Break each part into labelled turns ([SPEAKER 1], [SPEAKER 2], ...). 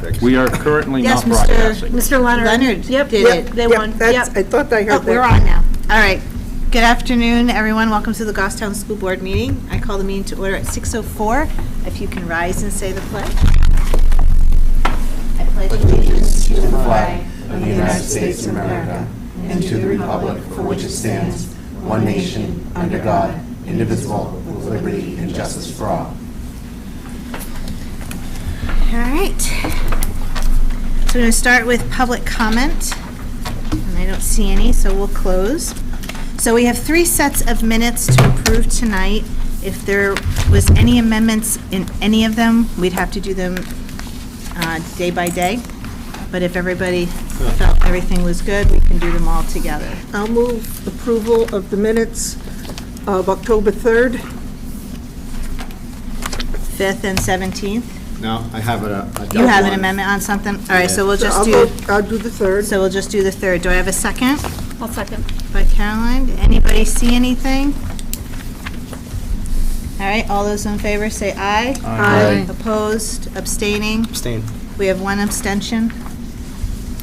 [SPEAKER 1] fixed.
[SPEAKER 2] We are currently
[SPEAKER 3] Yes,
[SPEAKER 2] not broadcasting.
[SPEAKER 3] Mr. Leonard did it. They won.
[SPEAKER 4] I thought I heard
[SPEAKER 3] Oh,
[SPEAKER 4] that.
[SPEAKER 3] we're on now. All right. Good afternoon, everyone. Welcome to the Goffstown School Board meeting. I call the meeting to order at 6:04. If you can rise and say the pledge. I pledge allegiance to the flag
[SPEAKER 5] of the United States of America and to the republic for which it stands, one nation, under God, indivisible, with liberty and justice for all.
[SPEAKER 3] All right. So we're going to start with public comment. And I don't see any, so we'll close. So we have 3 sets of minutes to approve tonight. If there was any amendments in any of them, we'd have to do them day by day. But if everybody felt everything was good, we can do them all together.
[SPEAKER 4] I'll move approval of the minutes of October 3rd.
[SPEAKER 3] 5th and 17th.
[SPEAKER 1] No, I have
[SPEAKER 3] You have an amendment on something? All right, so we'll just
[SPEAKER 4] I'll do the 3rd.
[SPEAKER 3] So we'll just do the 3rd. Do I have a second?
[SPEAKER 6] I'll second.
[SPEAKER 3] By Caroline. Anybody see anything? All right, all those in favor say aye.
[SPEAKER 4] Aye.
[SPEAKER 3] Opposed, abstaining?
[SPEAKER 7] Abstain.
[SPEAKER 3] We have 1 abstention.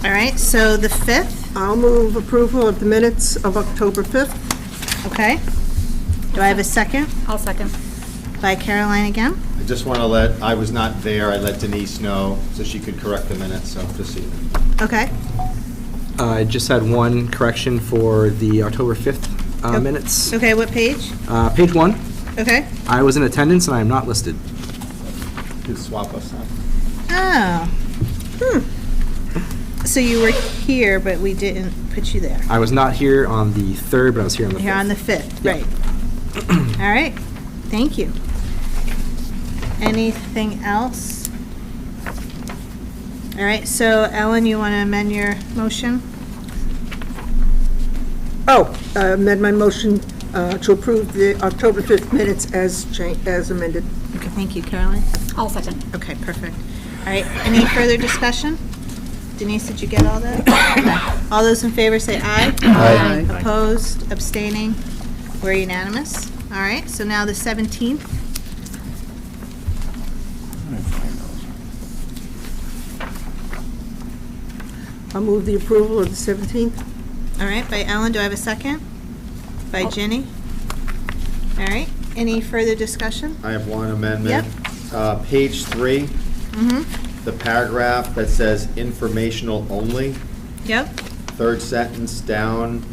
[SPEAKER 3] All right, so the 5th,
[SPEAKER 4] I'll move approval of the minutes of October 5th.
[SPEAKER 3] okay. Do I have a second?
[SPEAKER 6] I'll second.
[SPEAKER 3] By Caroline again?
[SPEAKER 1] I just want to I was not there, I let Denise know so she could correct the minutes, so just so you know.
[SPEAKER 3] Okay.
[SPEAKER 7] I just had one correction for the October 5th
[SPEAKER 3] Yep.
[SPEAKER 7] minutes.
[SPEAKER 3] Okay, what page?
[SPEAKER 7] Page 1,
[SPEAKER 3] Okay.
[SPEAKER 7] I was in attendance and I am not listed.
[SPEAKER 1] You could swap us out.
[SPEAKER 3] Oh. So you were here, but we didn't put you there.
[SPEAKER 7] I was not here on the 3rd, but I was here on the 5th.
[SPEAKER 3] Here on the 5th,
[SPEAKER 7] Yeah.
[SPEAKER 3] right. All right, thank you. Anything else? All right, so Ellen, you want to amend your motion?
[SPEAKER 4] Amend my motion to approve the October 5th minutes as amended.
[SPEAKER 3] Okay, thank you, Caroline.
[SPEAKER 6] I'll second.
[SPEAKER 3] Okay, perfect. All right, any further discussion? Denise, did you get all that? Okay. All those in favor say aye.
[SPEAKER 4] Aye.
[SPEAKER 3] Opposed, abstaining, we're unanimous. All right, so now the 17th.
[SPEAKER 4] I'll move the approval of the 17th.
[SPEAKER 3] All right, by Ellen, do I have a second? By Ginny? All right, any further discussion?
[SPEAKER 1] I have one amendment. Page 3, the paragraph that says informational only,
[SPEAKER 3] Yep,
[SPEAKER 1] 3rd sentence down.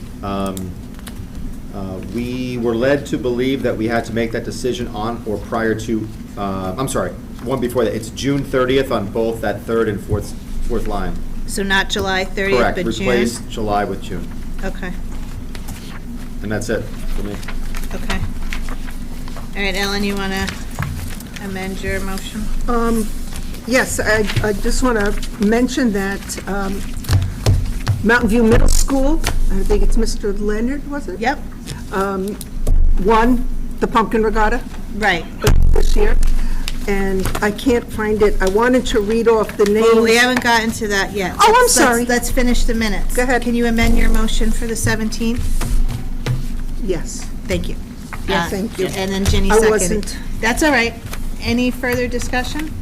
[SPEAKER 1] We were led to believe that we had to make that decision on or prior to, I'm sorry, one before that. It's June 30th on both that 3rd and 4th line.
[SPEAKER 3] so not July 30th,
[SPEAKER 1] Correct,
[SPEAKER 3] but June?
[SPEAKER 1] replace July with June.
[SPEAKER 3] Okay,
[SPEAKER 1] And that's it for me.
[SPEAKER 3] okay. All right, Ellen, you want to amend your motion?
[SPEAKER 4] Yes, I just want to mention that Mountain View Middle School, I think it's Mr. Leonard, was it?
[SPEAKER 3] Yep,
[SPEAKER 4] Won the Pumpkin Regatta
[SPEAKER 3] right.
[SPEAKER 4] this year, and I can't find it. I wanted to read off the names.
[SPEAKER 3] Well, we haven't gotten to that yet.
[SPEAKER 4] Oh, I'm sorry.
[SPEAKER 3] Let's finish the minutes.
[SPEAKER 4] Go ahead.
[SPEAKER 3] Can you amend your motion for the 17th?
[SPEAKER 4] Yes.
[SPEAKER 3] Thank you.
[SPEAKER 4] Yeah, thank you.
[SPEAKER 3] And then Ginny
[SPEAKER 4] I
[SPEAKER 3] seconded.
[SPEAKER 4] wasn't-
[SPEAKER 3] That's all right. Any further discussion?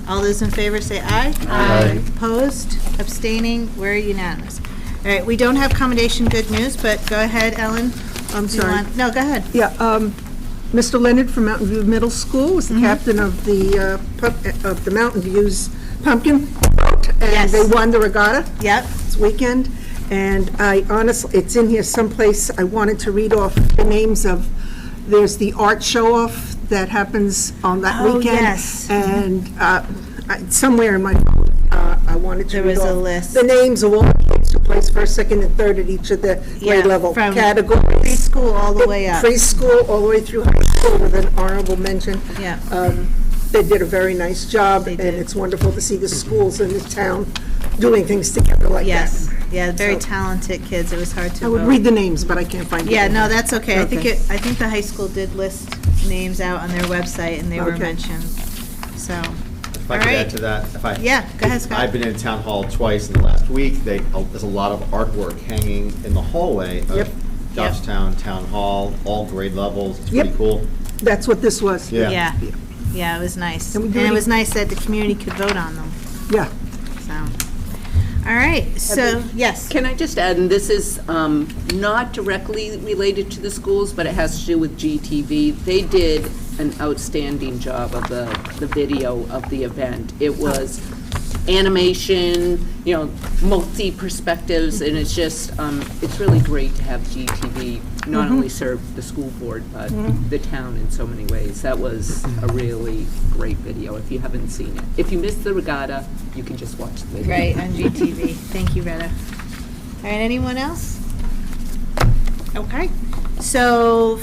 [SPEAKER 3] All those in favor say aye.
[SPEAKER 4] Aye.
[SPEAKER 3] Opposed, abstaining, we're unanimous. All right, we don't have commendation good news, but go ahead, Ellen.
[SPEAKER 4] I'm
[SPEAKER 3] Do you
[SPEAKER 4] sorry.
[SPEAKER 3] want- No, go ahead.
[SPEAKER 4] Yeah, Mr. Leonard from Mountain View Middle School was the captain of the Mountain View's pumpkin boat, and
[SPEAKER 3] Yes.
[SPEAKER 4] they won the regatta
[SPEAKER 3] Yep,
[SPEAKER 4] this weekend. And I honestly, it's in here someplace, I wanted to read off the names of, there's the art show-off that happens on that
[SPEAKER 3] Oh,
[SPEAKER 4] weekend.
[SPEAKER 3] yes.
[SPEAKER 4] And somewhere in my phone, I wanted to
[SPEAKER 3] There
[SPEAKER 4] read
[SPEAKER 3] was a
[SPEAKER 4] off
[SPEAKER 3] list.
[SPEAKER 4] the names of all the kids who placed first, second, and third at each of the
[SPEAKER 3] Yeah,
[SPEAKER 4] grade level
[SPEAKER 3] from
[SPEAKER 4] categories.
[SPEAKER 3] preschool all the way up.
[SPEAKER 4] Preschool all the way through high school with an honorable mention.
[SPEAKER 3] Yeah.
[SPEAKER 4] They did a very nice job,
[SPEAKER 3] They
[SPEAKER 4] and
[SPEAKER 3] did.
[SPEAKER 4] it's wonderful to see the schools in the town doing things together like that.
[SPEAKER 3] Yes, yeah, very
[SPEAKER 4] So-
[SPEAKER 3] talented kids. It was hard to
[SPEAKER 4] I would
[SPEAKER 3] vote.
[SPEAKER 4] read the names, but I can't find it.
[SPEAKER 3] Yeah, no, that's okay.
[SPEAKER 4] Okay.
[SPEAKER 3] I think the high school did list names out on their website, and they were
[SPEAKER 4] Okay.
[SPEAKER 3] mentioned, so.
[SPEAKER 1] If I
[SPEAKER 3] All
[SPEAKER 1] could
[SPEAKER 3] right.
[SPEAKER 1] add to that,
[SPEAKER 3] Yeah, go ahead, Scott.
[SPEAKER 1] I've been in town hall twice in the last week. There's a lot of artwork hanging in the hallway of
[SPEAKER 4] Yep.
[SPEAKER 1] Goffstown Town Hall, all grade levels. It's
[SPEAKER 4] Yep.
[SPEAKER 1] pretty cool.
[SPEAKER 4] That's what this was.
[SPEAKER 1] Yeah.
[SPEAKER 3] Yeah, it was nice.
[SPEAKER 4] And we
[SPEAKER 3] And
[SPEAKER 4] do
[SPEAKER 3] it
[SPEAKER 4] any-
[SPEAKER 3] was nice that the community could vote on them.
[SPEAKER 4] Yeah.
[SPEAKER 3] So, all right, so, yes.
[SPEAKER 2] Can I just add, and this is not directly related to the schools, but it has to do with GTV. They did an outstanding job of the video of the event. It was animation, multi-perspectives, and it's just, it's really great to have GTV not only serve the school board, but the town in so many ways. That was a really great video, if you haven't seen it. If you missed the regatta, you can just watch the video.
[SPEAKER 3] Right, on GTV. Thank you, Retta. All right, anyone else? Okay, so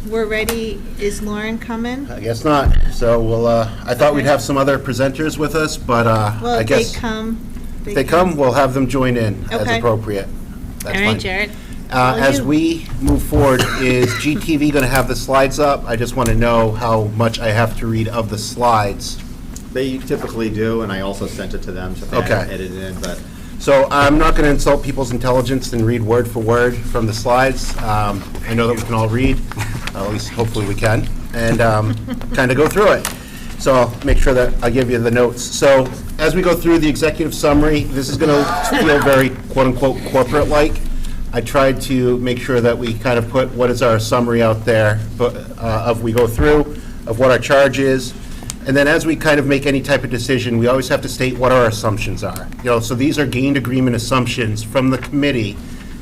[SPEAKER 3] we're ready. Is Lauren coming?
[SPEAKER 5] I guess not. So we'll, I thought we'd have some other presenters with us, but
[SPEAKER 3] Well,
[SPEAKER 5] I
[SPEAKER 3] if
[SPEAKER 5] guess
[SPEAKER 3] they come.
[SPEAKER 5] if they come, we'll have them join in as
[SPEAKER 3] Okay.
[SPEAKER 5] appropriate.
[SPEAKER 3] All
[SPEAKER 5] That's
[SPEAKER 3] right,
[SPEAKER 5] fine.
[SPEAKER 3] Jared. All
[SPEAKER 5] As
[SPEAKER 3] you.
[SPEAKER 5] we move forward, is GTV going to have the slides up? I just want to know how much I have to read of the slides.
[SPEAKER 1] They typically do, and I also sent it to them to
[SPEAKER 5] Okay.
[SPEAKER 1] edit it in, but
[SPEAKER 5] So I'm not going to insult people's intelligence and read word for word from the slides. I know that we can all read, at least hopefully we can, and kind of go through it. So I'll make sure that I give you the notes. So as we go through the executive summary, this is going to feel very quote-unquote corporate-like. I tried to make sure that we kind of put what is our summary out there of we go through, of what our charge is. And then as we kind of make any type of decision, we always have to state what our assumptions are. So these are gained agreement assumptions from the committee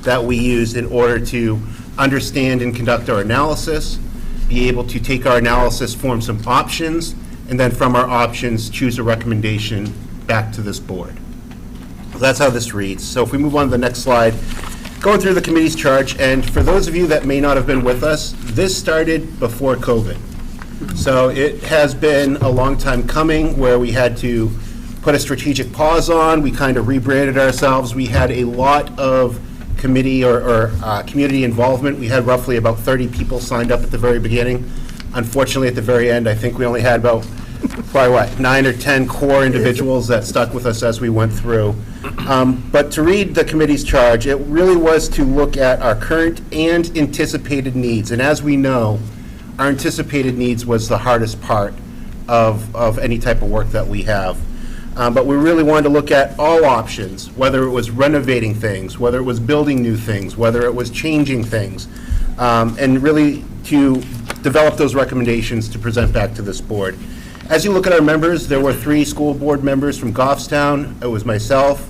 [SPEAKER 5] that we use in order to understand and conduct our analysis, be able to take our analysis, form some options, and then from our options, choose a recommendation back to this board. So that's how this reads. So if we move on to the next slide, going through the committee's charge, and for those of you that may not have been with us, this started before COVID. So it has been a long time coming where we had to put a strategic pause on. We kind of rebranded ourselves. We had a lot of committee or community involvement. We had roughly about 30 people signed up at the very beginning. Unfortunately, at the very end, I think we only had about probably 9 or 10 core individuals that stuck with us as we went through. But to read the committee's charge, it really was to look at our current and anticipated needs. And as we know, our anticipated needs was the hardest part of any type of work that we have. But we really wanted to look at all options, whether it was renovating things, whether it was building new things, whether it was changing things, and really to develop those recommendations to present back to this board. As you look at our members, there were 3 school board members from Goffstown. It was myself,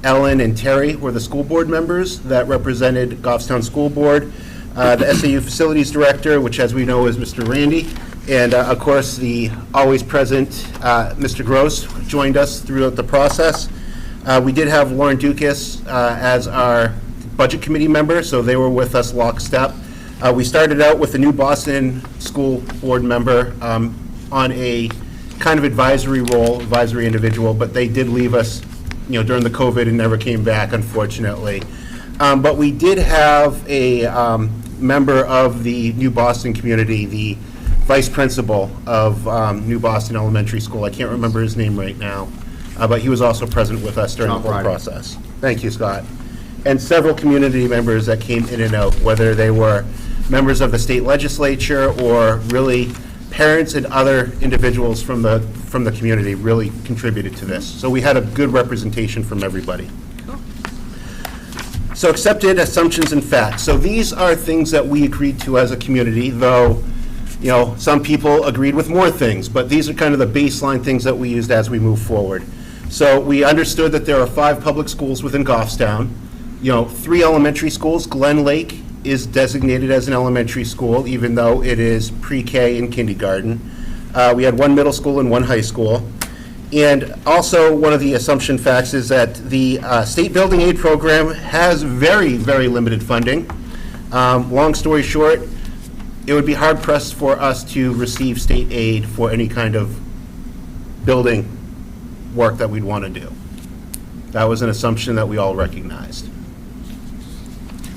[SPEAKER 5] Ellen, and Terry were the school board members that represented Goffstown School Board. The SAU Facilities Director, which as we know is Mr. Randy, and of course the always present Mr. Gross joined us throughout the process. We did have Lauren Dukas as our Budget Committee member, so they were with us lockstep. We started out with a new Boston School Board member on a kind of advisory role, advisory individual, but they did leave us during the COVID and never came back, unfortunately. But we did have a member of the New Boston community, the vice principal of New Boston Elementary School. I can't remember his name right now, but he was also present with us during the whole process. Thank you, Scott. And several community members that came in and out, whether they were members of the state legislature or really parents and other individuals from the community really contributed to this. So we had a good representation from everybody. So accepted assumptions and facts. So these are things that we agreed to as a community, though, some people agreed with more things, but these are kind of the baseline things that we used as we move forward. So we understood that there are 5 public schools within Goffstown, 3 elementary schools. Glen Lake is designated as an elementary school, even though it is pre-K and kindergarten. We had 1 middle school and 1 high school. And also, one of the assumption facts is that the state building aid program has very, very limited funding. Long story short, it would be hard pressed for us to receive state aid for any kind of building work that we'd want to do. That was an assumption that we all recognized.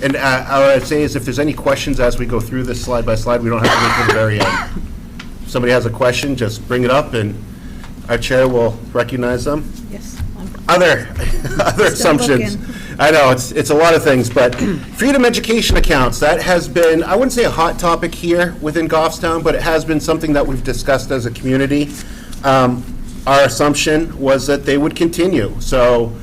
[SPEAKER 5] And what I'd say is if there's any questions as we go through this slide by slide, we don't have to wait till the very end. If somebody has a question, just bring it up and our chair will recognize them.
[SPEAKER 3] Yes.
[SPEAKER 5] Other assumptions.
[SPEAKER 3] looking.
[SPEAKER 5] I know, it's a lot of things, but freedom education accounts, that has been, I wouldn't say a hot topic here within Goffstown, but it has been something that we've discussed as a community. our assumption was that they would continue. So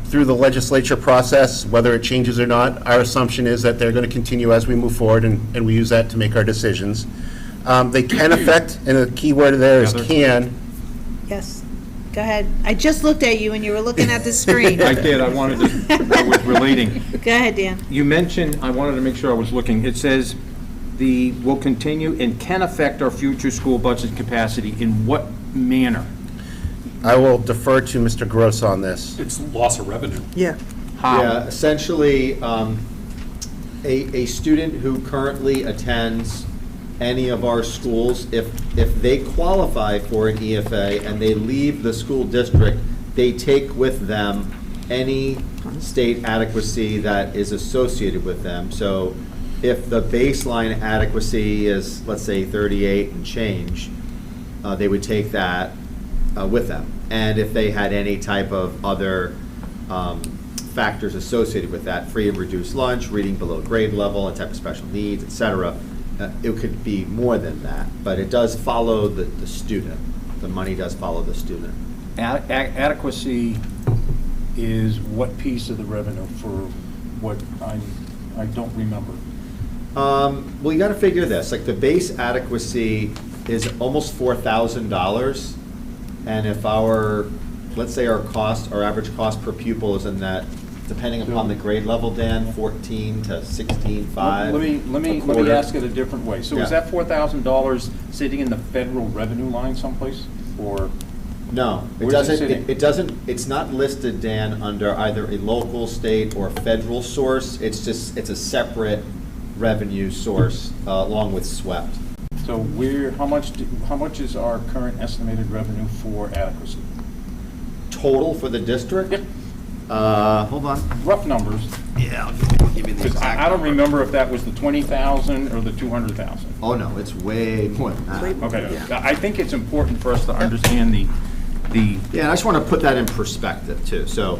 [SPEAKER 5] through the legislature process, whether it changes or not, our assumption is that they're going to continue as we move forward, and we use that to make our decisions. They can affect, and the key word there is can.
[SPEAKER 3] Yes, go ahead. I just looked at you and you were looking at the screen.
[SPEAKER 6] I did, I wanted to, I was relating.
[SPEAKER 3] Go ahead, Dan.
[SPEAKER 6] You mentioned, I wanted to make sure I was looking, it says will continue and can affect our future school budget capacity. In what manner?
[SPEAKER 5] I will defer to Mr. Gross on this.
[SPEAKER 8] It's loss of revenue.
[SPEAKER 4] Yeah.
[SPEAKER 6] How?
[SPEAKER 1] Yeah, essentially, a student who currently attends any of our schools, if they qualify for an EFA and they leave the school district, they take with them any state adequacy that is associated with them. So if the baseline adequacy is, let's say, 38 and change, they would take that with them. And if they had any type of other factors associated with that, free and reduced lunch, reading below grade level, a type of special needs, et cetera, it could be more than that. But it does follow the student. The money does follow the student.
[SPEAKER 6] Adequacy is what piece of the revenue for what I don't remember?
[SPEAKER 1] Well, you gotta figure this, like the base adequacy is almost $4,000. And if let's say our average cost per pupil is in that, depending upon the grade level, Dan, 14 to 16.5.
[SPEAKER 6] Let me ask it a different way. So is
[SPEAKER 1] Yeah.
[SPEAKER 6] that $4,000 sitting in the federal revenue line someplace, or?
[SPEAKER 1] No, it
[SPEAKER 6] Where's it
[SPEAKER 1] doesn't,
[SPEAKER 6] sitting?
[SPEAKER 1] it's not listed, Dan, under either a local, state, or federal source. It's a separate revenue source, along with SWEPT.
[SPEAKER 6] So how much is our current estimated revenue for adequacy?
[SPEAKER 1] Total for the district?
[SPEAKER 6] Yep.
[SPEAKER 1] Hold on.
[SPEAKER 6] Rough numbers.
[SPEAKER 1] Yeah, I'll give you the
[SPEAKER 6] Because I don't remember if that was the 20,000 or the 200,000.
[SPEAKER 1] Oh, no, it's way more than that.
[SPEAKER 6] Okay, I think it's important for us to understand the
[SPEAKER 1] Yeah, and I just want to put that in perspective, too. So,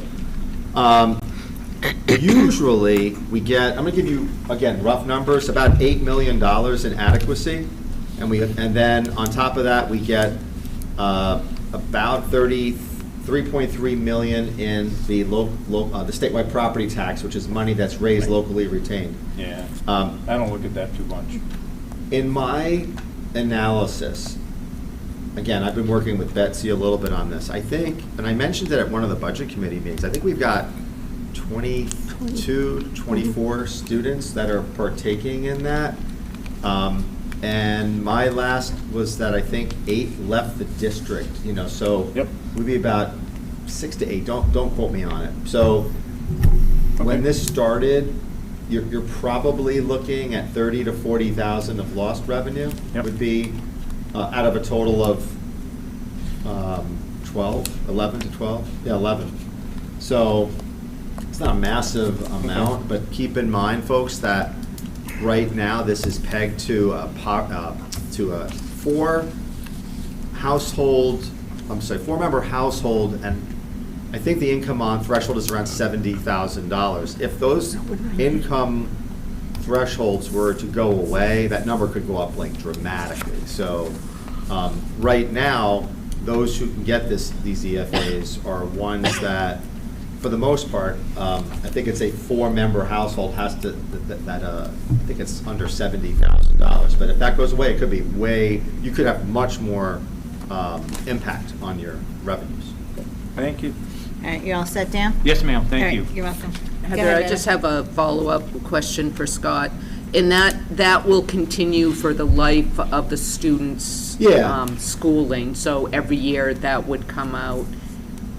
[SPEAKER 1] usually, we get, I'm going to give you, again, rough numbers, about $8 million in adequacy. And then, on top of that, we get about 3.3 million in the the statewide property tax, which is money that's raised locally retained.
[SPEAKER 6] Yeah, I don't look at that too much.
[SPEAKER 1] In my analysis, again, I've been working with Betsy a little bit on this. I think, and I mentioned it at one of the budget committee meetings, I think we've got 22 to 24 students that are partaking in that. And my last was that I think 8 left the district, so
[SPEAKER 6] Yep.
[SPEAKER 1] we'd be about 6 to 8. Don't quote me on it. So when this started, you're probably looking at 30 to 40,000 of lost revenue.
[SPEAKER 6] Yep.
[SPEAKER 1] Would be out of a total of 11 to 12. Yeah, 11. So it's not a massive amount, but keep in mind, folks, that right now this is pegged to a 4-member household, and I think the income on threshold is around $70,000. If those income thresholds were to go away, that number could go up like dramatically. So right now, those who can get these EFAs are ones that, for the most part, I think it's a 4-member household has to, I think it's under $70,000. But if that goes away, it could be you could have much more impact on your revenues.
[SPEAKER 6] Thank you.
[SPEAKER 3] All right, you all set, Dan?
[SPEAKER 6] Yes, ma'am,
[SPEAKER 3] All
[SPEAKER 6] thank
[SPEAKER 3] right,
[SPEAKER 6] you.
[SPEAKER 3] you're welcome. Go
[SPEAKER 2] Heather,
[SPEAKER 3] ahead,
[SPEAKER 2] I just have a follow-up question for Scott. And that will continue for the life of the students' schooling, so every year that would come out.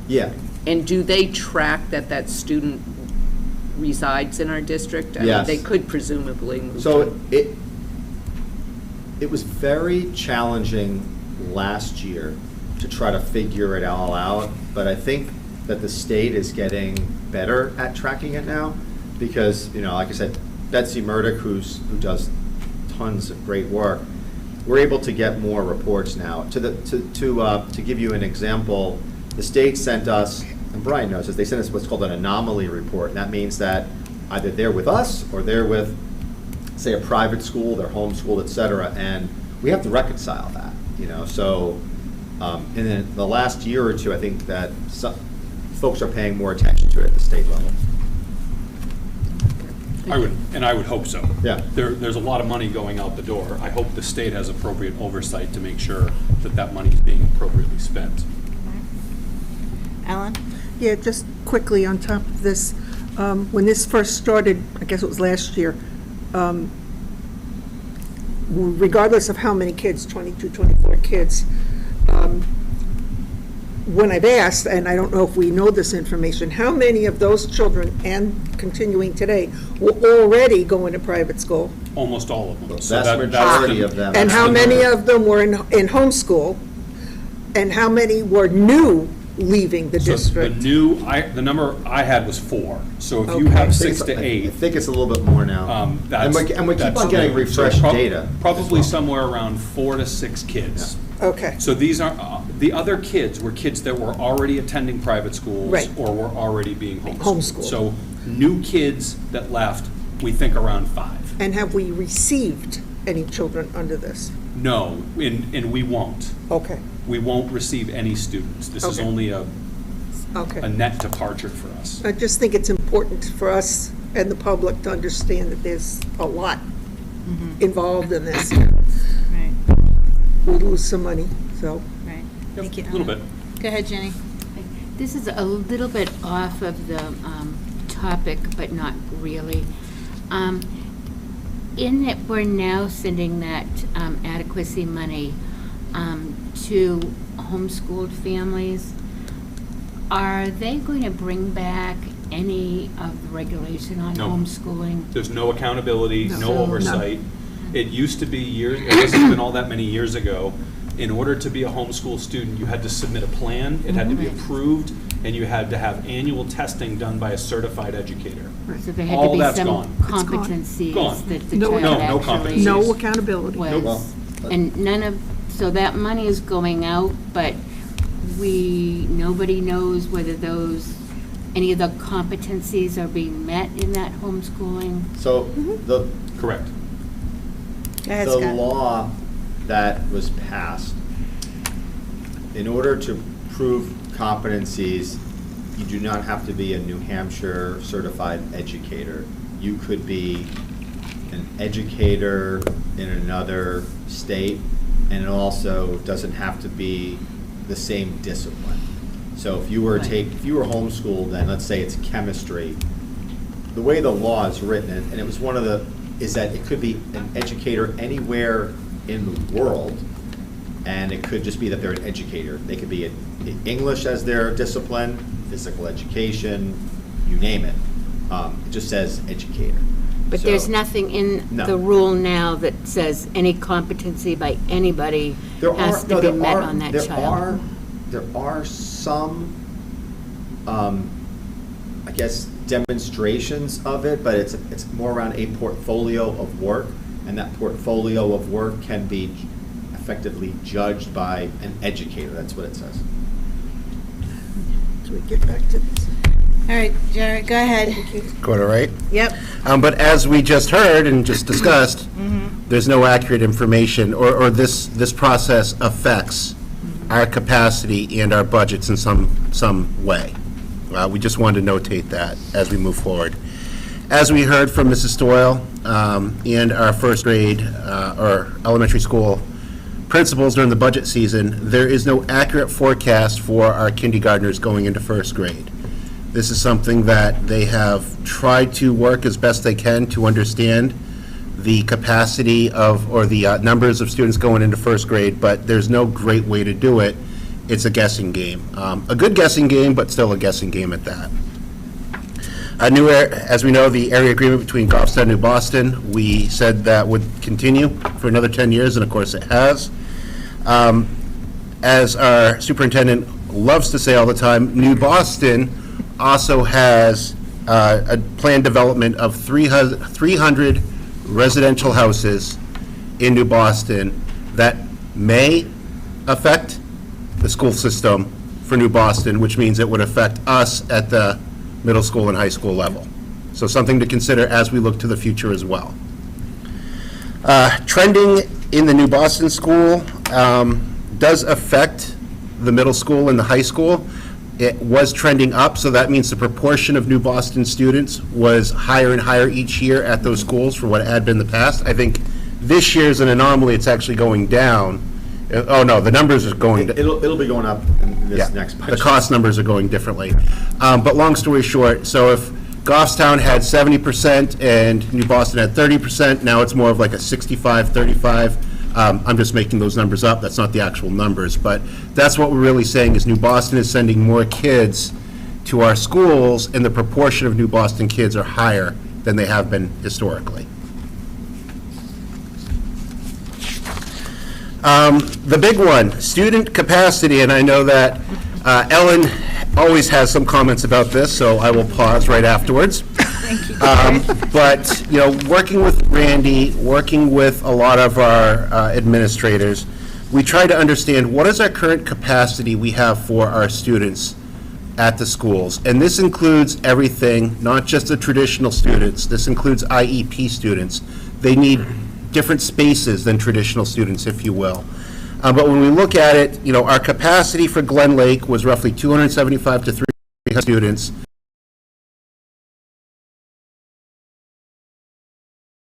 [SPEAKER 1] Yeah.
[SPEAKER 2] And do they track that student resides in our district? I mean,
[SPEAKER 1] Yes.
[SPEAKER 2] they could presumably move.
[SPEAKER 1] So it was very challenging last year to try to figure it all out, but I think that the state is getting better at tracking it now because, like I said, Betsy Murdoch, who does tons of great work, we're able to get more reports now. To give you an example, the state sent us, and Brian knows this, they sent us what's called an anomaly report, and that means that either they're with us or they're with, say, a private school, they're homeschooled, et cetera, and we have to reconcile that, So And then the last year or two, I think that some folks are paying more attention to it at the state level.
[SPEAKER 8] I would hope so.
[SPEAKER 1] Yeah.
[SPEAKER 8] There's a lot of money going out the door. I hope the state has appropriate oversight to make sure that that money is being appropriately spent.
[SPEAKER 3] Ellen?
[SPEAKER 4] Yeah, just quickly on top of this, when this first started, I guess it was last year, regardless of how many kids, 22, 24 kids, when I've asked, and I don't know if we know this information, how many of those children, and continuing today, were already going to private school?
[SPEAKER 8] Almost all of them.
[SPEAKER 1] The
[SPEAKER 8] So
[SPEAKER 1] vast
[SPEAKER 8] that's
[SPEAKER 1] majority
[SPEAKER 8] the-
[SPEAKER 1] of them.
[SPEAKER 4] And how
[SPEAKER 8] the
[SPEAKER 4] many
[SPEAKER 8] number.
[SPEAKER 4] of them were in homeschool? And how many were new leaving the
[SPEAKER 8] So
[SPEAKER 4] district?
[SPEAKER 8] the number I had was 4. So if you
[SPEAKER 4] Okay.
[SPEAKER 8] have
[SPEAKER 1] I think
[SPEAKER 8] 6 to
[SPEAKER 1] I
[SPEAKER 8] 8,
[SPEAKER 1] think it's a little bit more now.
[SPEAKER 8] that's.
[SPEAKER 1] And we keep
[SPEAKER 8] that's
[SPEAKER 1] on getting
[SPEAKER 8] new. So
[SPEAKER 1] refreshed data.
[SPEAKER 8] Probably somewhere around 4 to 6 kids.
[SPEAKER 4] Okay,
[SPEAKER 8] So these are, the other kids were kids that were already attending private schools.
[SPEAKER 4] Right.
[SPEAKER 8] Or were already being homeschooled.
[SPEAKER 4] Homeschooled.
[SPEAKER 8] So new kids that left, we think around 5.
[SPEAKER 4] and have we received any children under this?
[SPEAKER 8] No, and we won't.
[SPEAKER 4] Okay,
[SPEAKER 8] We won't receive any students. This is
[SPEAKER 4] Okay.
[SPEAKER 8] only a
[SPEAKER 4] okay.
[SPEAKER 8] net departure for us.
[SPEAKER 4] I just think it's important for us and the public to understand that there's a lot involved in this.
[SPEAKER 3] Right,
[SPEAKER 4] We lose some money, so.
[SPEAKER 3] right. Thank you,
[SPEAKER 8] A little bit.
[SPEAKER 3] Go ahead, Jenny.
[SPEAKER 9] This is a little bit off of the topic, but not really. In that we're now sending that adequacy money to homeschooled families, are they going to bring back any of the regulation on
[SPEAKER 8] No.
[SPEAKER 9] homeschooling?
[SPEAKER 8] There's no accountability,
[SPEAKER 4] No.
[SPEAKER 8] no
[SPEAKER 9] So-
[SPEAKER 8] oversight. It used to be years, it hasn't been all that many years ago. In order to be a homeschool student, you had to submit a plan, it had to be
[SPEAKER 9] Right.
[SPEAKER 8] approved, and you had to have annual testing done by a certified educator.
[SPEAKER 9] So there had
[SPEAKER 8] All
[SPEAKER 9] to be
[SPEAKER 8] that's
[SPEAKER 9] some
[SPEAKER 8] gone.
[SPEAKER 9] competencies
[SPEAKER 8] Gone.
[SPEAKER 9] that the
[SPEAKER 4] No,
[SPEAKER 9] child
[SPEAKER 8] no
[SPEAKER 9] actually
[SPEAKER 8] competencies.
[SPEAKER 4] No accountability.
[SPEAKER 8] Nope.
[SPEAKER 9] was. And none of, so that money is going out, but nobody knows whether any of the competencies are being met in that homeschooling.
[SPEAKER 1] So the,
[SPEAKER 8] Correct.
[SPEAKER 3] Go ahead,
[SPEAKER 1] the
[SPEAKER 3] Scott.
[SPEAKER 1] law that was passed, in order to prove competencies, you do not have to be a New Hampshire certified educator. You could be an educator in another state, and it also doesn't have to be the same discipline. So if you were homeschooled, then let's say it's chemistry, the way the law is written, and it was is that it could be an educator anywhere in the world, and it could just be that they're an educator. They could be in English as their discipline, physical education, you name it. It just says educator.
[SPEAKER 9] But
[SPEAKER 1] So-
[SPEAKER 9] there's nothing in
[SPEAKER 1] No.
[SPEAKER 9] the rule now that says any competency by anybody has to be met on that child.
[SPEAKER 1] There are some, I guess, demonstrations of it, but it's more around a portfolio of work, and that portfolio of work can be effectively judged by an educator. That's what it says.
[SPEAKER 4] So we get back to this.
[SPEAKER 3] All right, Jared, go ahead.
[SPEAKER 5] Go to right?
[SPEAKER 3] Yep.
[SPEAKER 5] But as we just heard and just discussed, there's no accurate information, or this process affects our capacity and our budgets in some way. We just wanted to notate that as we move forward. As we heard from Mrs. Doyle and our first grade or elementary school principals during the budget season, there is no accurate forecast for our kindergartners going into first grade. This is something that they have tried to work as best they can to understand the capacity of, or the numbers of students going into first grade, but there's no great way to do it. It's a guessing game. A good guessing game, but still a guessing game at that. As we know, the area agreement between Goffstown and New Boston, we said that would continue for another 10 years, and of course it has. As our superintendent loves to say all the time, New Boston also has a planned development of 300 residential houses in New Boston that may affect the school system for New Boston, which means it would affect us at the middle school and high school level. So something to consider as we look to the future as well. Trending in the New Boston school does affect the middle school and the high school, it was trending up, so that means the proportion of New Boston students was higher and higher each year at those schools for what it had been in the past. I think this year's an anomaly, it's actually going down. Oh, no, the numbers are going,
[SPEAKER 1] It'll be going up in this
[SPEAKER 5] yeah,
[SPEAKER 1] next budget.
[SPEAKER 5] the cost numbers are going differently. But long story short, so if Goffstown had 70% and New Boston had 30%, now it's more of like a 65-35. I'm just making those numbers up, that's not the actual numbers, but that's what we're really saying is New Boston is sending more kids to our schools, and the proportion of New Boston kids are higher than they have been historically. The big one, student capacity, and I know that Ellen always has some comments about this, so I will pause right afterwards.
[SPEAKER 3] Thank you.
[SPEAKER 5] But, you know, working with Randy, working with a lot of our administrators, we try to understand what is our current capacity we have for our students at the schools. And this includes everything, not just the traditional students. This includes IEP students. They need different spaces than traditional students, if you will. But when we look at it, you know, our capacity for Glen Lake was roughly 275 to 300 students.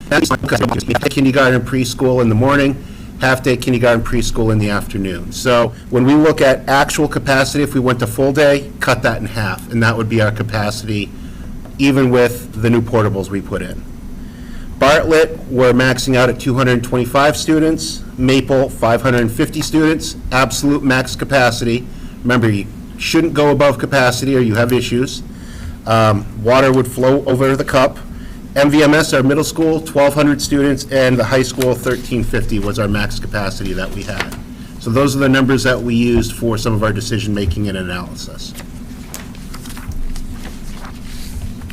[SPEAKER 5] That's kindergarten, preschool in the morning, half-day kindergarten, preschool in the afternoon. So when we look at actual capacity, if we went to full day, cut that in half, and that would be our capacity, even with the new portables we put in. Bartlett, we're maxing out at 225 students. Maple, 550 students, absolute max capacity. Remember, you shouldn't go above capacity or you have issues. Water would flow over the cup. MVMS, our middle school, 1,200 students, and the high school, 1,350 was our max capacity that we had. So those are the numbers that we used for some of our decision-making and analysis.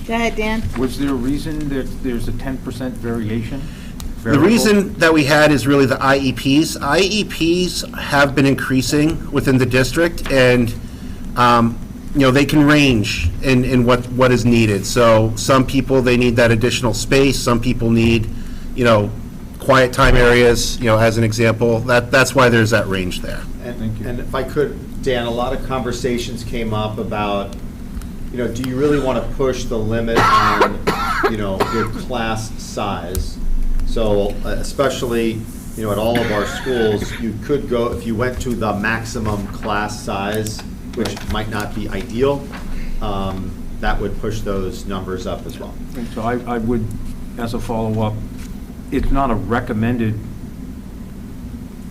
[SPEAKER 3] Go ahead, Dan.
[SPEAKER 6] Was there a reason that there's a 10% variation?
[SPEAKER 5] The
[SPEAKER 6] Variable?
[SPEAKER 5] reason that we had is really the IEPs. IEPs have been increasing within the district, and you know, they can range in what is needed. So some people, they need that additional space. Some people need, you know, quiet time areas, you know, as an example. That's why there's that range there.
[SPEAKER 6] Thank you.
[SPEAKER 1] And if I could, Dan, a lot of conversations came up about, you know, do you really want to push the limit on, you know, your class size? So especially, you know, at all of our schools, you could go, if you went to the maximum class size, which might not be ideal, that would push those numbers up as well.
[SPEAKER 6] And so I would, as a follow-up, it's not a recommended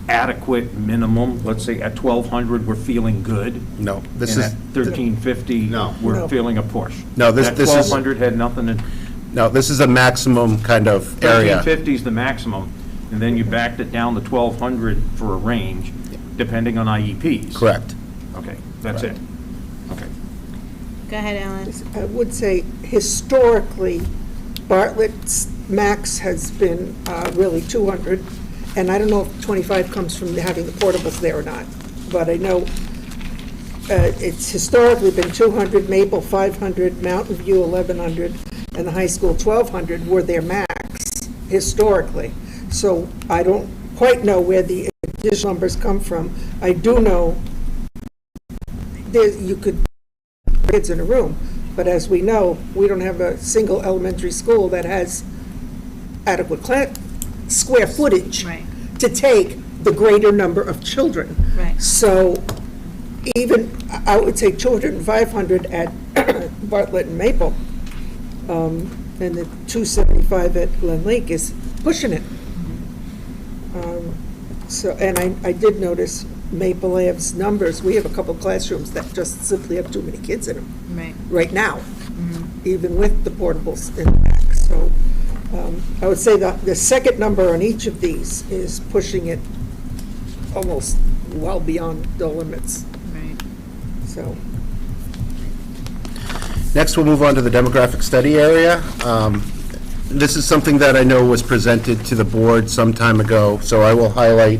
[SPEAKER 6] adequate minimum. Let's say at 1,200, we're feeling good.
[SPEAKER 5] No, this
[SPEAKER 6] And
[SPEAKER 5] is,
[SPEAKER 6] at 1,350,
[SPEAKER 1] No.
[SPEAKER 6] we're
[SPEAKER 4] No.
[SPEAKER 6] feeling a push.
[SPEAKER 5] No, this
[SPEAKER 6] That
[SPEAKER 5] is-
[SPEAKER 6] 1,200 had nothing to,
[SPEAKER 5] no, this is a maximum kind of area.
[SPEAKER 6] 1,350 is the maximum, and then you backed it down to 1,200 for a range, depending on IEPs.
[SPEAKER 5] Correct.
[SPEAKER 6] Okay, that's it. Okay.
[SPEAKER 3] Go ahead, Ellen.
[SPEAKER 4] I would say historically, Bartlett's max has been really 200, and I don't know if 25 comes from having the portables there or not, but I know it's historically been 200, Maple 500, Mountain View 1,100, and the high school 1,200 were their max historically. So I don't quite know where the additional numbers come from. I do know you could put kids in a room, but as we know, we don't have a single elementary school that has adequate square footage
[SPEAKER 3] Right.
[SPEAKER 4] to take the greater number of children.
[SPEAKER 3] Right.
[SPEAKER 4] So even, I would say 200 and 500 at Bartlett and Maple, and the 275 at Glen Lake is pushing it. So, and I did notice Maple Ave's numbers, we have a couple classrooms that just simply have too many kids in them
[SPEAKER 3] Right.
[SPEAKER 4] right now, even with the portables in the back. So I would say that the second number on each of these is pushing it almost well beyond the limits,
[SPEAKER 3] Right.
[SPEAKER 4] so.
[SPEAKER 5] Next, we'll move on to the demographic study area. This is something that I know was presented to the board some time ago, so I will highlight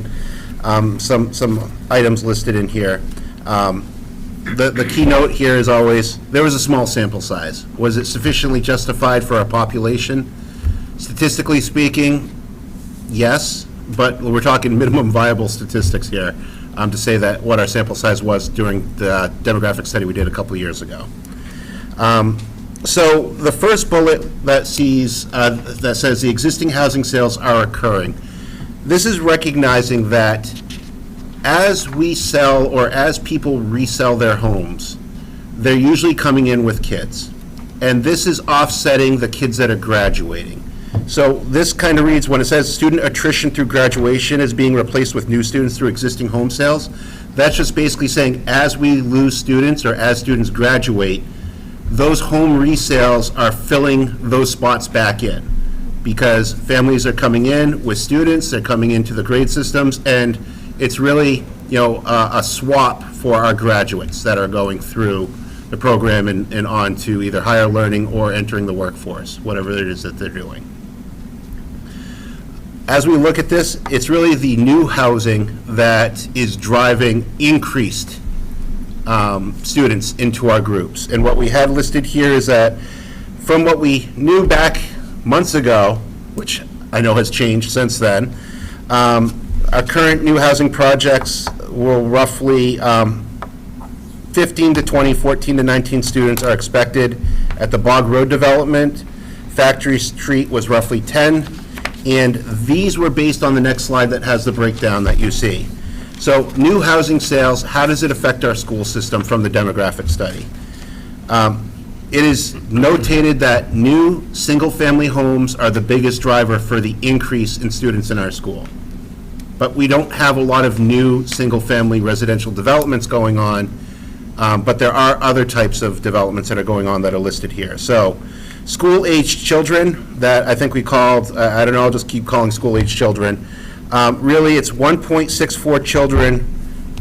[SPEAKER 5] some items listed in here. The keynote here is always, there was a small sample size. Was it sufficiently justified for our population? Statistically speaking, yes, but we're talking minimum viable statistics here. to say that what our sample size was during the demographic study we did a couple of years ago. So the first bullet that says the existing housing sales are occurring. This is recognizing that as we sell or as people resell their homes, they're usually coming in with kids. And this is offsetting the kids that are graduating. So this kind of reads, when it says student attrition through graduation is being replaced with new students through existing home sales, that's just basically saying as we lose students or as students graduate, those home resales are filling those spots back in, because families are coming in with students, they're coming into the grade systems, and it's really, a swap for our graduates that are going through the program and on to either higher learning or entering the workforce, whatever it is that they're doing. As we look at this, it's really the new housing that is driving increased students into our groups. And what we had listed here is that from what we knew back months ago, which I know has changed since then, our current new housing projects will roughly 15 to 20, 14 to 19 students are expected at the Bog Road development. Factory Street was roughly 10, and these were based on the next slide that has the breakdown that you see. So new housing sales, how does it affect our school system from the demographic study? It is notated that new single-family homes are the biggest driver for the increase in students in our school. But we don't have a lot of new single-family residential developments going on, but there are other types of developments that are going on that are listed here. So school-aged children that I think we called, I don't know, I'll just keep calling school-aged children. Really, it's 1.64 children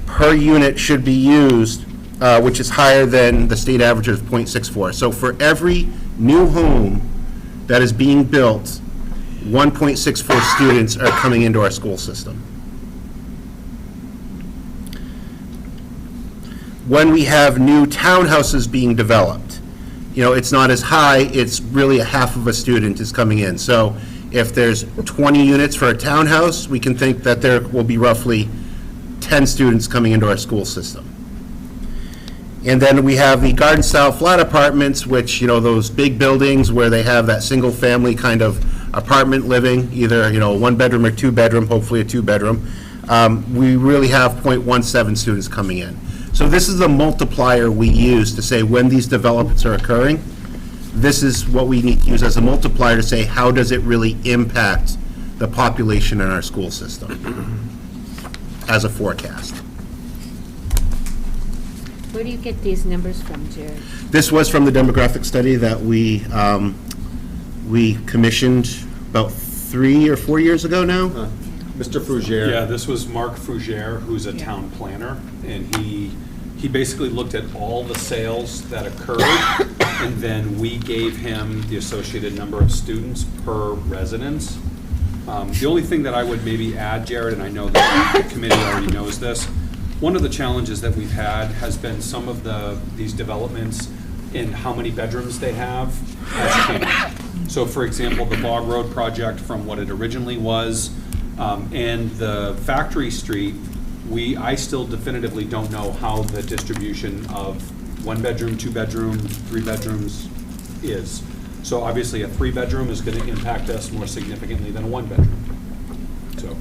[SPEAKER 5] per unit should be used, which is higher than the state average of 0.64. So for every new home that is being built, 1.64 students are coming into our school system. When we have new townhouses being developed, it's not as high, it's really a half of a student is coming in. So if there's 20 units for a townhouse, we can think that there will be roughly 10 students coming into our school system. And then we have the garden-style flat apartments, which, those big buildings where they have that single-family kind of apartment living, either, a one-bedroom or two-bedroom, hopefully a two-bedroom. We really have 0.17 students coming in. So this is the multiplier we use to say when these developments are occurring. This is what we need to use as a multiplier to say, how does it really impact the population in our school system as a forecast?
[SPEAKER 9] Where do you get these numbers from, Jared?
[SPEAKER 5] This was from the demographic study that we commissioned about 3 or 4 years ago now.
[SPEAKER 1] Mr. Fougere.
[SPEAKER 8] Yeah, this was Mark Fougere, who's a town planner, and he basically looked at all the sales that occurred, and then we gave him the associated number of students per residence. The only thing that I would maybe add, Jared, and I know that the committee already knows this, one of the challenges that we've had has been some of these developments in how many bedrooms they have has changed. So for example, the Bog Road project from what it originally was, and the Factory Street, I still definitively don't know how the distribution of 1-bedroom, 2-bedroom, 3 bedrooms is. So obviously a 3-bedroom is going to impact us more significantly than a 1-bedroom. So.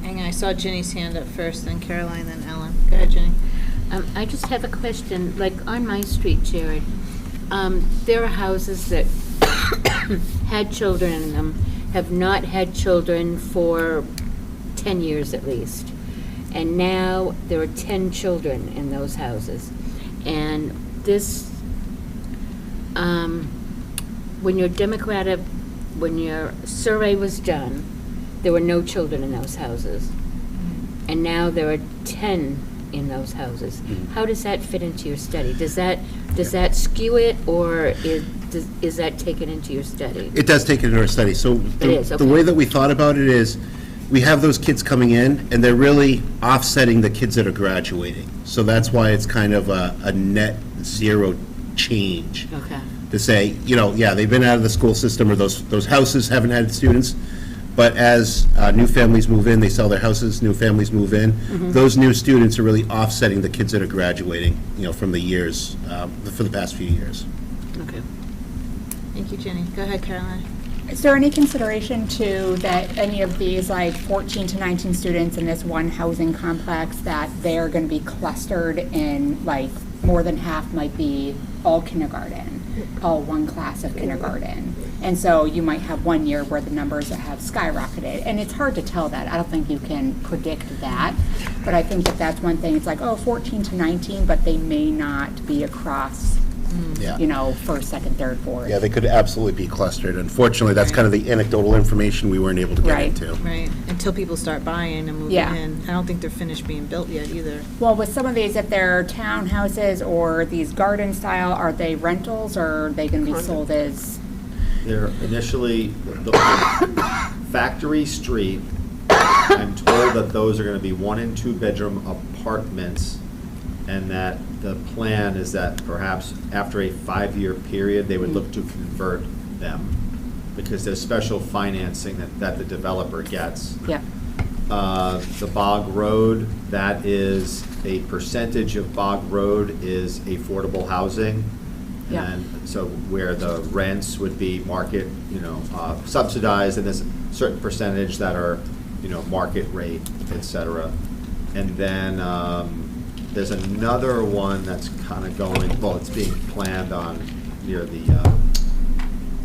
[SPEAKER 3] Hang on, I saw Ginny's hand up first, then Caroline, then Ellen. Go ahead, Ginny.
[SPEAKER 9] I just have a question, like on my street, Jared, there are houses that had children in them, have not had children for 10 years at least. And now there are 10 children in those houses. And this, when your survey was done, there were no children in those houses. And now there are 10 in those houses. How does that fit into your study? Does that skew it, or is that taken into your study?
[SPEAKER 5] It does take it into our study. So the way that we thought about it is, we have those kids coming in, and they're really offsetting the kids that are graduating. So that's why it's kind of a net zero change.
[SPEAKER 9] Okay.
[SPEAKER 5] To say, yeah, they've been out of the school system, or those houses haven't had students, But as new families move in, they sell their houses, new families move in, those new students are really offsetting the kids that are graduating, from the years, for the past few years.
[SPEAKER 2] Okay.
[SPEAKER 3] Thank you, Jenny. Go ahead, Caroline.
[SPEAKER 10] Is there any consideration to that any of these, like 14 to 19 students in this one housing complex, that they're going to be clustered in, like, more than half might be all kindergarten, all one class of kindergarten? And so you might have one year where the numbers have skyrocketed. And it's hard to tell that. I don't think you can predict that. But I think that that's one thing. It's like, 14 to 19, but they may not be across,
[SPEAKER 5] Yeah.
[SPEAKER 10] first, second, third, fourth.
[SPEAKER 5] Yeah, they could absolutely be clustered. Unfortunately, that's kind of the anecdotal information we weren't able to get
[SPEAKER 10] Right.
[SPEAKER 5] into.
[SPEAKER 3] Right, until people start buying and moving
[SPEAKER 10] Yeah.
[SPEAKER 3] in. I don't think they're finished being built yet either.
[SPEAKER 10] Well, with some of these, if they're townhouses or these garden style, are they rentals or are they going to be sold as?
[SPEAKER 1] They're initially, the Factory Street, I'm told that those are gonna be 1 and 2 bedroom apartments, and that the plan is that perhaps after a 5-year period, they would look to convert them, because there's special financing that the developer gets.
[SPEAKER 10] Yeah.
[SPEAKER 1] The Bog Road, that is, a percentage of Bog Road is affordable housing.
[SPEAKER 10] Yeah.
[SPEAKER 1] And so where the rents would be market, subsidized, and there's a certain percentage that are, market rate, et cetera. And then there's another one that's kind of going, well, it's being planned on near the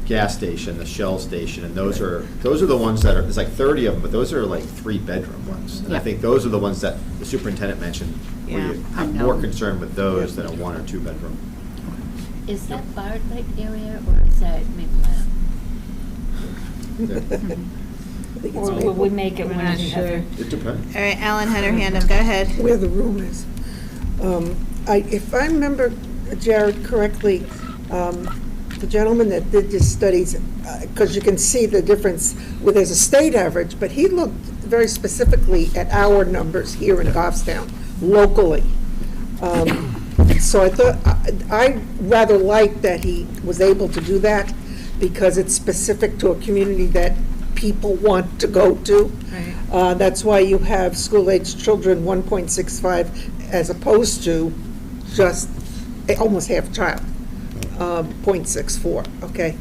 [SPEAKER 1] gas station, the Shell station, and those are the ones that are, there's like 30 of them, but those are like 3-bedroom ones. And I
[SPEAKER 10] Yeah.
[SPEAKER 1] think those are the ones that the superintendent mentioned, where
[SPEAKER 3] Yeah.
[SPEAKER 1] you have more concern with those than a 1 or 2-bedroom.
[SPEAKER 9] Is that Bartlett area or is that Maple? Or will we make it
[SPEAKER 3] We're
[SPEAKER 9] one or
[SPEAKER 3] not
[SPEAKER 9] the
[SPEAKER 3] sure.
[SPEAKER 9] other?
[SPEAKER 1] It depends.
[SPEAKER 3] All right, Ellen had her hand up. Go ahead.
[SPEAKER 4] Where the room is. If I remember, Jared, correctly, the gentleman that did these studies, because you can see the difference where there's a state average, but he looked very specifically at our numbers here in Goffstown, locally. So I thought, I rather like that he was able to do that, because it's specific to a community that people want to go to.
[SPEAKER 3] Right.
[SPEAKER 4] That's why you have school-aged children 1.65 as opposed to just almost half a child, 0.64, okay?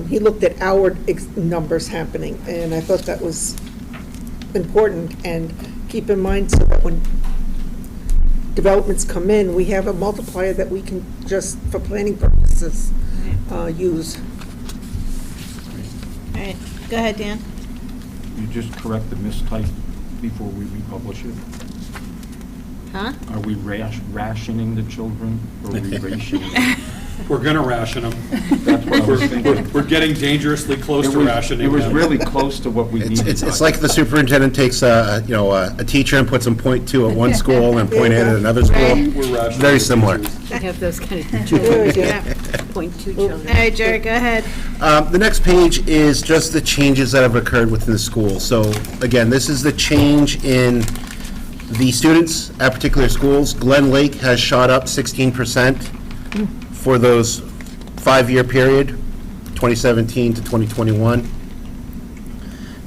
[SPEAKER 4] He looked at our numbers happening, and I thought that was important. And keep in mind, so that when developments come in, we have a multiplier that we can just, for planning purposes, use.
[SPEAKER 3] All right, go ahead, Dan.
[SPEAKER 6] You just correct the mistype before we republish it?
[SPEAKER 3] Huh?
[SPEAKER 6] Are we rationing the children, or are we rationing them?
[SPEAKER 8] We're gonna ration them.
[SPEAKER 6] That's what I was thinking.
[SPEAKER 8] We're getting dangerously close to rationing
[SPEAKER 6] It was
[SPEAKER 8] them.
[SPEAKER 6] really close to what we needed.
[SPEAKER 5] It's like the superintendent takes a teacher and puts them .2 at one school and .8 at another school.
[SPEAKER 3] Right.
[SPEAKER 8] We're rationing
[SPEAKER 5] Very
[SPEAKER 8] the
[SPEAKER 5] similar.
[SPEAKER 8] teachers.
[SPEAKER 9] We have those kind of
[SPEAKER 4] There we go.
[SPEAKER 3] Yeah.
[SPEAKER 9] 0.2
[SPEAKER 3] All
[SPEAKER 9] children.
[SPEAKER 3] right, Jared, go ahead.
[SPEAKER 5] The next page is just the changes that have occurred within the school. So again, this is the change in the students at particular schools. Glen Lake has shot up 16% for those 5-year period, 2017 to 2021.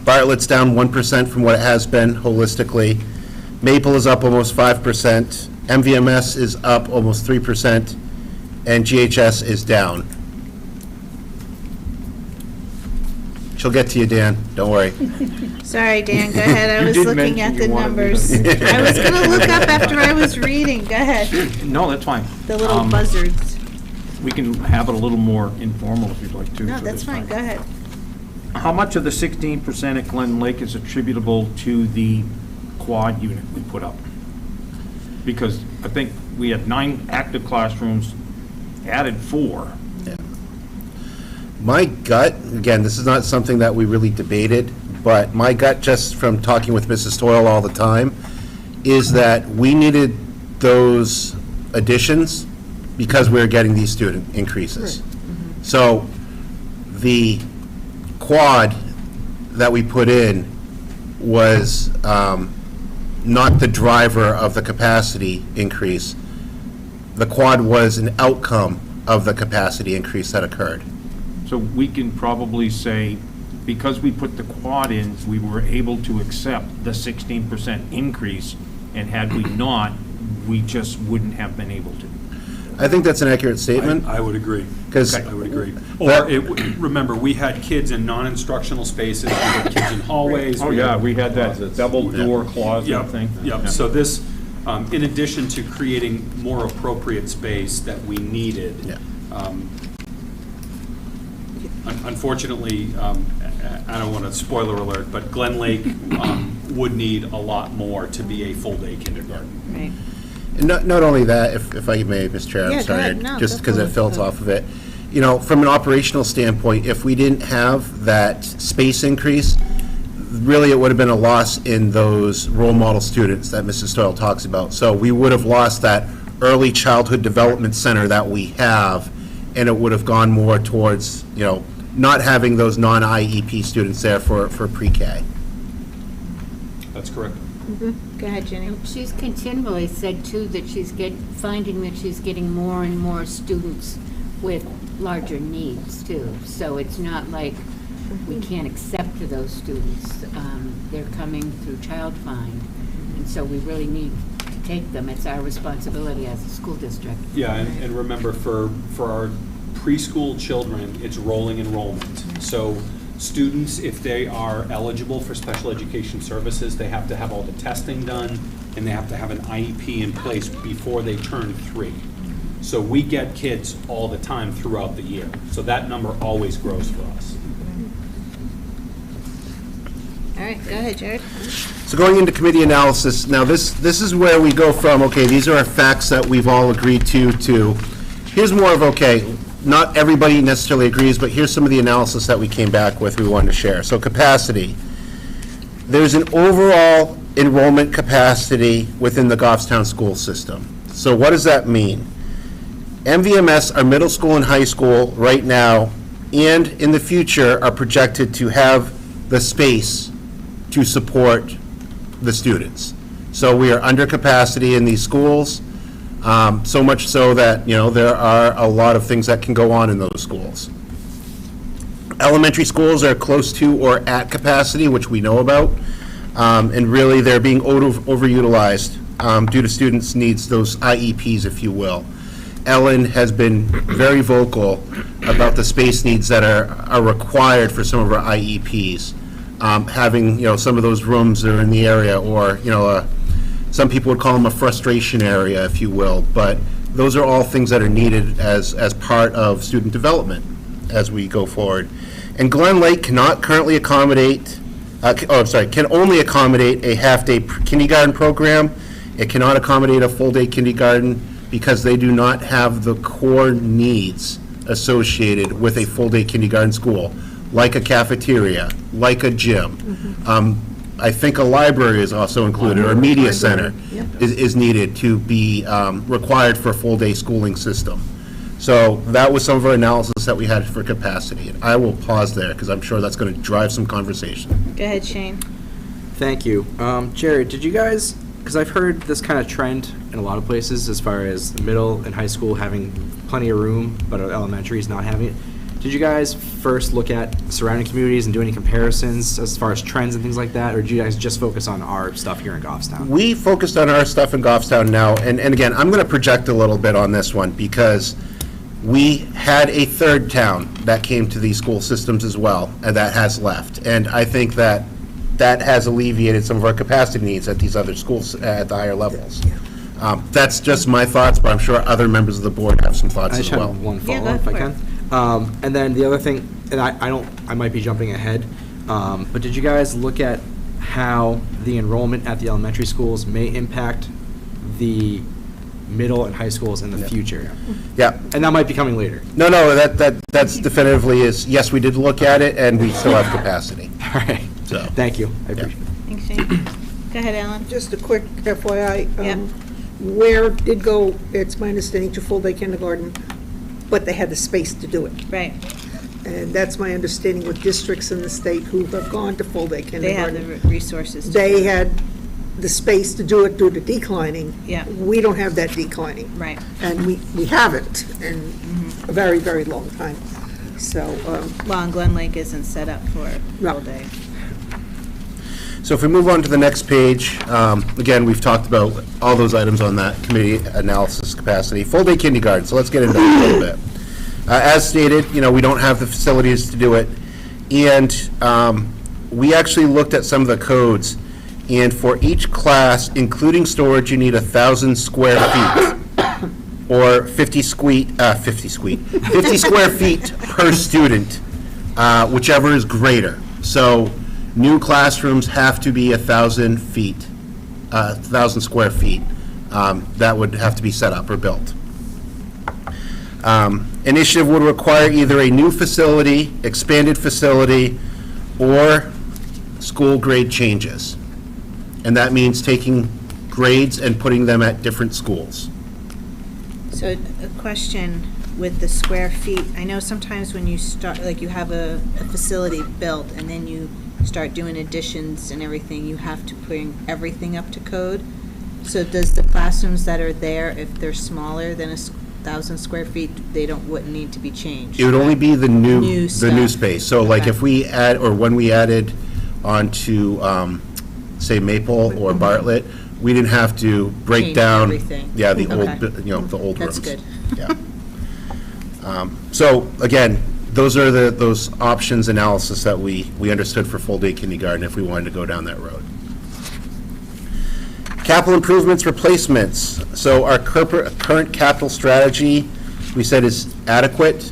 [SPEAKER 5] Bartlett's down 1% from what it has been holistically. Maple is up almost 5%. MVMS is up almost 3%, and GHS is down. She'll get to you, Dan, don't worry.
[SPEAKER 3] Sorry, Dan, go ahead. I
[SPEAKER 6] You
[SPEAKER 3] was
[SPEAKER 6] did
[SPEAKER 3] looking
[SPEAKER 6] mention
[SPEAKER 3] at
[SPEAKER 6] you
[SPEAKER 3] the
[SPEAKER 6] wanted me
[SPEAKER 3] numbers.
[SPEAKER 6] to-
[SPEAKER 3] I was gonna look up after I was reading. Go ahead.
[SPEAKER 6] No, that's fine.
[SPEAKER 3] The little
[SPEAKER 6] Um,
[SPEAKER 3] buzzards.
[SPEAKER 6] We can have it a little more informal if you'd like to.
[SPEAKER 3] No,
[SPEAKER 6] for
[SPEAKER 3] that's
[SPEAKER 6] this
[SPEAKER 3] fine.
[SPEAKER 6] time.
[SPEAKER 3] Go ahead.
[SPEAKER 6] How much of the 16% at Glen Lake is attributable to the quad unit we put up? Because I think we had 9 active classrooms, added 4.
[SPEAKER 5] My gut, again, this is not something that we really debated, but my gut, just from talking with Mrs. Toyle all the time, is that we needed those additions because we were getting these student increases. So the quad that we put in was not the driver of the capacity increase. The quad was an outcome of the capacity increase that occurred.
[SPEAKER 6] So we can probably say, because we put the quad in, we were able to accept the 16% increase, and had we not, we just wouldn't have been able to.
[SPEAKER 5] I think that's an accurate statement.
[SPEAKER 8] I would agree.
[SPEAKER 5] 'Cause-
[SPEAKER 8] I would agree.
[SPEAKER 5] That-
[SPEAKER 8] Or, remember, we had kids in non-instructional spaces, we had kids in hallways.
[SPEAKER 6] Oh, yeah, we had that
[SPEAKER 1] Closets.
[SPEAKER 6] double door closet
[SPEAKER 8] Yep,
[SPEAKER 6] thing.
[SPEAKER 8] yep. So this, in addition to creating more appropriate space that we needed,
[SPEAKER 5] Yeah.
[SPEAKER 8] Unfortunately, I don't want to spoiler alert, but Glen Lake would need a lot more to be a full-day kindergarten.
[SPEAKER 3] Right.
[SPEAKER 5] And not only that, if I may, Ms. Chair,
[SPEAKER 3] Yeah,
[SPEAKER 5] I'm
[SPEAKER 3] go
[SPEAKER 5] sorry,
[SPEAKER 3] ahead. No,
[SPEAKER 5] just
[SPEAKER 3] go
[SPEAKER 5] because
[SPEAKER 3] for
[SPEAKER 5] it
[SPEAKER 3] it.
[SPEAKER 5] builds off of it. You know, from an operational standpoint, if we didn't have that space increase, really it would have been a loss in those role model students that Mrs. Doyle talks about. So we would have lost that early childhood development center that we have, and it would have gone more towards, you know, not having those non-IEP students there for pre-K.
[SPEAKER 8] That's correct.
[SPEAKER 3] Go ahead, Jenny.
[SPEAKER 9] And she's continually said too that she's finding that she's getting more and more students with larger needs too. So it's not like we can't accept those students. They're coming through Child Find, and so we really need to take them. It's our responsibility as a school district.
[SPEAKER 8] Yeah, and remember, for our preschool children, it's rolling enrollment. So students, if they are eligible for special education services, they have to have all the testing done, and they have to have an IEP in place before they turn 3. So we get kids all the time throughout the year. So that number always grows for us.
[SPEAKER 3] All right, go ahead, Jared.
[SPEAKER 5] So going into committee analysis, now this is where we go from, okay, these are our facts that we've all agreed to, here's more of, okay, not everybody necessarily agrees, but here's some of the analysis that we came back with we wanted to share. So capacity. There's an overall enrollment capacity within the Goffstown school system. So what does that mean? MVMS, our middle school and high school right now, and in the future, are projected to have the space to support the students. So we are under capacity in these schools, so much so that, you know, there are a lot of things that can go on in those schools. Elementary schools are close to or at capacity, which we know about, and really they're being overutilized due to students' needs, those IEPs, if you will. Ellen has been very vocal about the space needs that are required for some of our IEPs. Having, you know, some of those rooms that are in the area, or, you know, some people would call them a frustration area, if you will, but those are all things that are needed as part of student development as we go forward. And Glen Lake cannot currently accommodate, can only accommodate a half-day kindergarten program. It cannot accommodate a full-day kindergarten because they do not have the core needs associated with a full-day kindergarten school, like a cafeteria, like a gym. I think a library is also included, or a media center is needed to be required for a full-day schooling system. So that was some of our analysis that we had for capacity. And I will pause there, because I'm sure that's going to drive some conversation.
[SPEAKER 3] Go ahead, Shane.
[SPEAKER 7] Thank you. Jared, did you guys, because I've heard this kind of trend in a lot of places as far as middle and high school having plenty of room, but elementary is not having it. Did you guys first look at surrounding communities and do any comparisons as far as trends and things like that, or did you guys just focus on our stuff here in Goffstown?
[SPEAKER 5] We focused on our stuff in Goffstown now, and again, I'm going to project a little bit on this one, because we had a third town that came to these school systems as well, and that has left. And I think that has alleviated some of our capacity needs at these other schools at the higher levels. That's just my thoughts, but I'm sure other members of the board have some thoughts
[SPEAKER 7] I
[SPEAKER 5] as
[SPEAKER 7] just
[SPEAKER 5] well.
[SPEAKER 7] have one
[SPEAKER 3] Yeah, go
[SPEAKER 7] follow-up if I
[SPEAKER 3] for it.
[SPEAKER 7] can. And then the other thing, and I might be jumping ahead, but did you guys look at how the enrollment at the elementary schools may impact the middle and high schools in the future?
[SPEAKER 5] Yeah.
[SPEAKER 7] And that might be coming later.
[SPEAKER 5] No, that's definitively is, yes, we did look at it, and we still have capacity.
[SPEAKER 7] All right.
[SPEAKER 5] So.
[SPEAKER 7] Thank you. I appreciate it.
[SPEAKER 3] Thanks, Shane. Go ahead, Ellen.
[SPEAKER 4] Just a quick FYI.
[SPEAKER 3] Yep.
[SPEAKER 4] Where did go, it's my understanding, to full-day kindergarten, but they had the space to do it.
[SPEAKER 3] Right.
[SPEAKER 4] And that's my understanding with districts in the state who have gone to full-day
[SPEAKER 3] They have
[SPEAKER 4] kindergarten.
[SPEAKER 3] the resources. to
[SPEAKER 4] They
[SPEAKER 3] do it.
[SPEAKER 4] had the space to do it due to declining.
[SPEAKER 3] Yeah.
[SPEAKER 4] We don't have that declining.
[SPEAKER 3] Right.
[SPEAKER 4] And we haven't in a very, very long time. So,
[SPEAKER 3] Well, and Glen Lake isn't set up for a
[SPEAKER 4] No.
[SPEAKER 3] full day.
[SPEAKER 5] So if we move on to the next page, again, we've talked about all those items on that committee analysis capacity. Full-day kindergarten, so let's get into that a little bit. As stated, we don't have the facilities to do it, and we actually looked at some of the codes, and for each class, including storage, you need 1,000 square feet, or 50 square feet per student, whichever is greater. So new classrooms have to be 1,000 feet, 1,000 square feet. That would have to be set up or built. Initiative would require either a new facility, expanded facility, or school grade changes. And that means taking grades and putting them at different schools.
[SPEAKER 3] So a question with the square feet, I know sometimes when you start, like you have a facility built and then you start doing additions and everything, you have to bring everything up to code. So does the classrooms that are there, if they're smaller than 1,000 square feet, wouldn't need to be changed?
[SPEAKER 5] It would only be the new
[SPEAKER 3] stuff.
[SPEAKER 5] space. So like
[SPEAKER 3] Okay.
[SPEAKER 5] if we add, or when we added onto, say Maple or Bartlett, we didn't have to break
[SPEAKER 3] Change
[SPEAKER 5] down.
[SPEAKER 3] everything.
[SPEAKER 5] Yeah, the
[SPEAKER 3] Okay.
[SPEAKER 5] old, the old rooms.
[SPEAKER 3] That's good.
[SPEAKER 5] Yeah. So again, those are those options analysis that we understood for full-day kindergarten if we wanted to go down that road. Capital improvements, replacements. So our current capital strategy, we said, is adequate,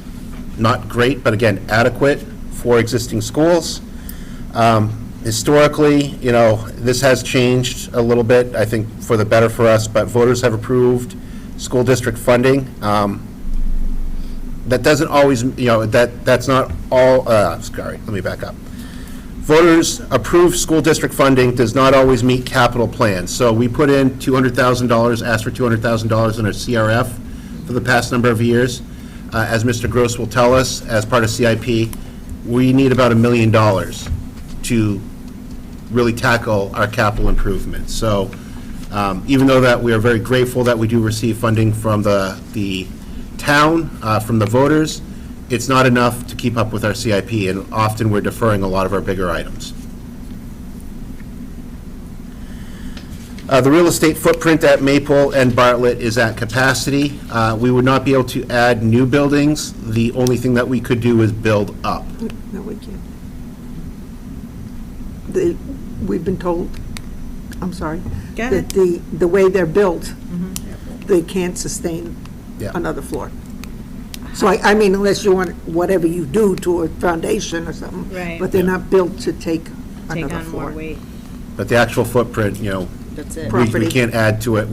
[SPEAKER 5] not great, but again, adequate for existing schools. Historically, this has changed a little bit, I think, for the better for us, but voters have approved school district funding. That doesn't always, that's not all, sorry, let me back up. Voters approved school district funding does not always meet capital plans. So we put in $200,000, asked for $200,000 in our CRF for the past number of years. As Mr. Gross will tell us, as part of CIP, we need about $1 million to really tackle our capital improvements. So even though that we are very grateful that we do receive funding from the town, from the voters, it's not enough to keep up with our CIP, and often we're deferring a lot of our bigger items. The real estate footprint at Maple and Bartlett is at capacity. We would not be able to add new buildings. The only thing that we could do is build up.
[SPEAKER 4] no, we can't. We've been told, I'm sorry,
[SPEAKER 3] Go ahead.
[SPEAKER 4] that the way they're built, they can't sustain
[SPEAKER 5] Yeah.
[SPEAKER 4] another floor. So I mean, unless you want, whatever you do to a foundation or something.
[SPEAKER 3] Right.
[SPEAKER 4] But they're not built to take
[SPEAKER 3] Take
[SPEAKER 4] another
[SPEAKER 3] on more
[SPEAKER 4] floor.
[SPEAKER 3] weight.
[SPEAKER 5] But the actual footprint,
[SPEAKER 3] That's it.
[SPEAKER 4] Right.
[SPEAKER 5] we
[SPEAKER 4] Property.
[SPEAKER 5] can't add to it.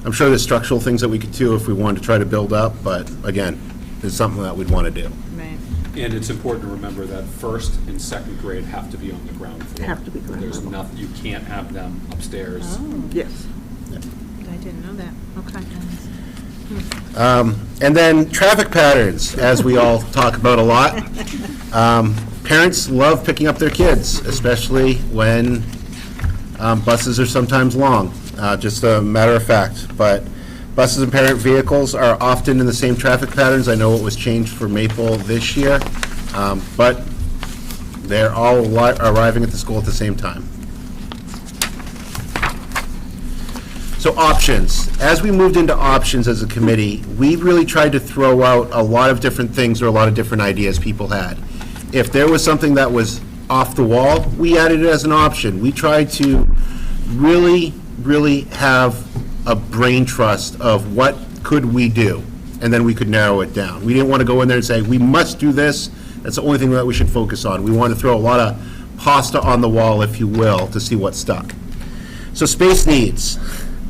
[SPEAKER 5] I'm sure there's structural things that we could do if we wanted to try to build up, but again, it's something that we'd want to do.
[SPEAKER 3] Right.
[SPEAKER 8] And it's important to remember that first and second grade have to be on the ground floor.
[SPEAKER 4] Have to be ground
[SPEAKER 8] There's
[SPEAKER 4] level.
[SPEAKER 8] nothing, you can't have them upstairs.
[SPEAKER 3] Oh,
[SPEAKER 4] Yes.
[SPEAKER 3] I didn't know that. Okay.
[SPEAKER 5] And then traffic patterns, as we all talk about a lot. Parents love picking up their kids, especially when buses are sometimes long, just a matter of fact. But buses and parent vehicles are often in the same traffic patterns. I know it was changed for Maple this year, but they're all arriving at the school at the same time. So options. As we moved into options as a committee, we really tried to throw out a lot of different things or a lot of different ideas people had. If there was something that was off the wall, we added it as an option. We tried to really, really have a brain trust of what could we do, and then we could narrow it down. We didn't want to go in there and say, we must do this. That's the only thing that we should focus on. We wanted to throw a lot of pasta on the wall, if you will, to see what stuck. So space needs.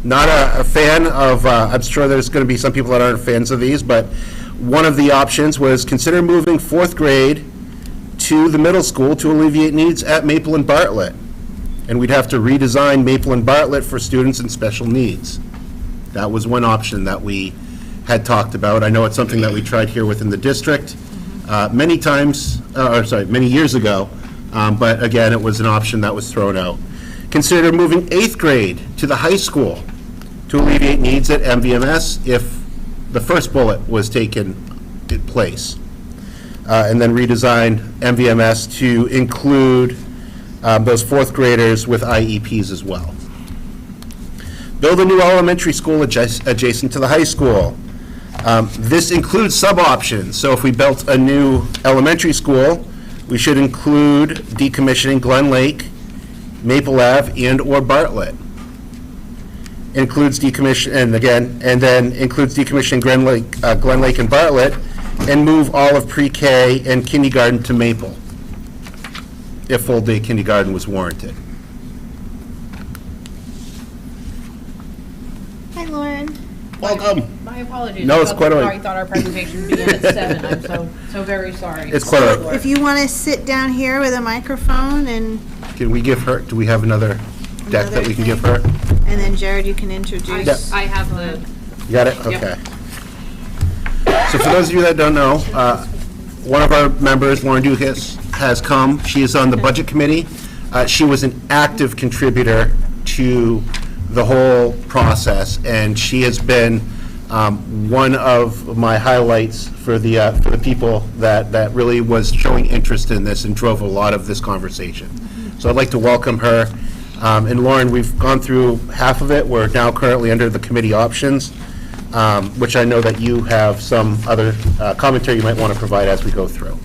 [SPEAKER 5] Not a fan of, I'm sure there's going to be some people that aren't fans of these, but one of the options was consider moving fourth grade to the middle school to alleviate needs at Maple and Bartlett. And we'd have to redesign Maple and Bartlett for students in special needs. That was one option that we had talked about. I know it's something that we tried here within the district many years ago, but again, it was an option that was thrown out. Consider moving 8th grade to the high school to alleviate needs at MVMS if the first bullet was taken in place. and then redesign MVMS to include those fourth graders with IEPs as well. Build a new elementary school adjacent to the high school. This includes sub-options, so if we built a new elementary school, we should include decommissioning Glen Lake, Maple Ave, and/or Bartlett. Includes decommission, and then includes decommissioning Glen Lake and Bartlett, and move all of pre-K and kindergarten to Maple, if full-day kindergarten was warranted.
[SPEAKER 3] Hi, Lauren.
[SPEAKER 5] Welcome.
[SPEAKER 11] My apologies.
[SPEAKER 5] No, it's quite all right.
[SPEAKER 11] I thought our presentation began at 7. I'm so very sorry.
[SPEAKER 5] It's quite all right.
[SPEAKER 3] If you want to sit down here with a microphone and
[SPEAKER 5] Can we give her, do we have another deck that we can give her?
[SPEAKER 3] and then Jared, you can introduce.
[SPEAKER 11] I have the,
[SPEAKER 5] You got it?
[SPEAKER 11] Yep.
[SPEAKER 5] Okay. So for those of you that don't know, one of our members, Lauren Dukas, has come. She is on the Budget Committee. She was an active contributor to the whole process, and she has been one of my highlights for the people that really was showing interest in this and drove a lot of this conversation. So I'd like to welcome her. And Lauren, we've gone through half of it. We're now currently under the committee options, which I know that you have some other commentary you might want to provide as we go through.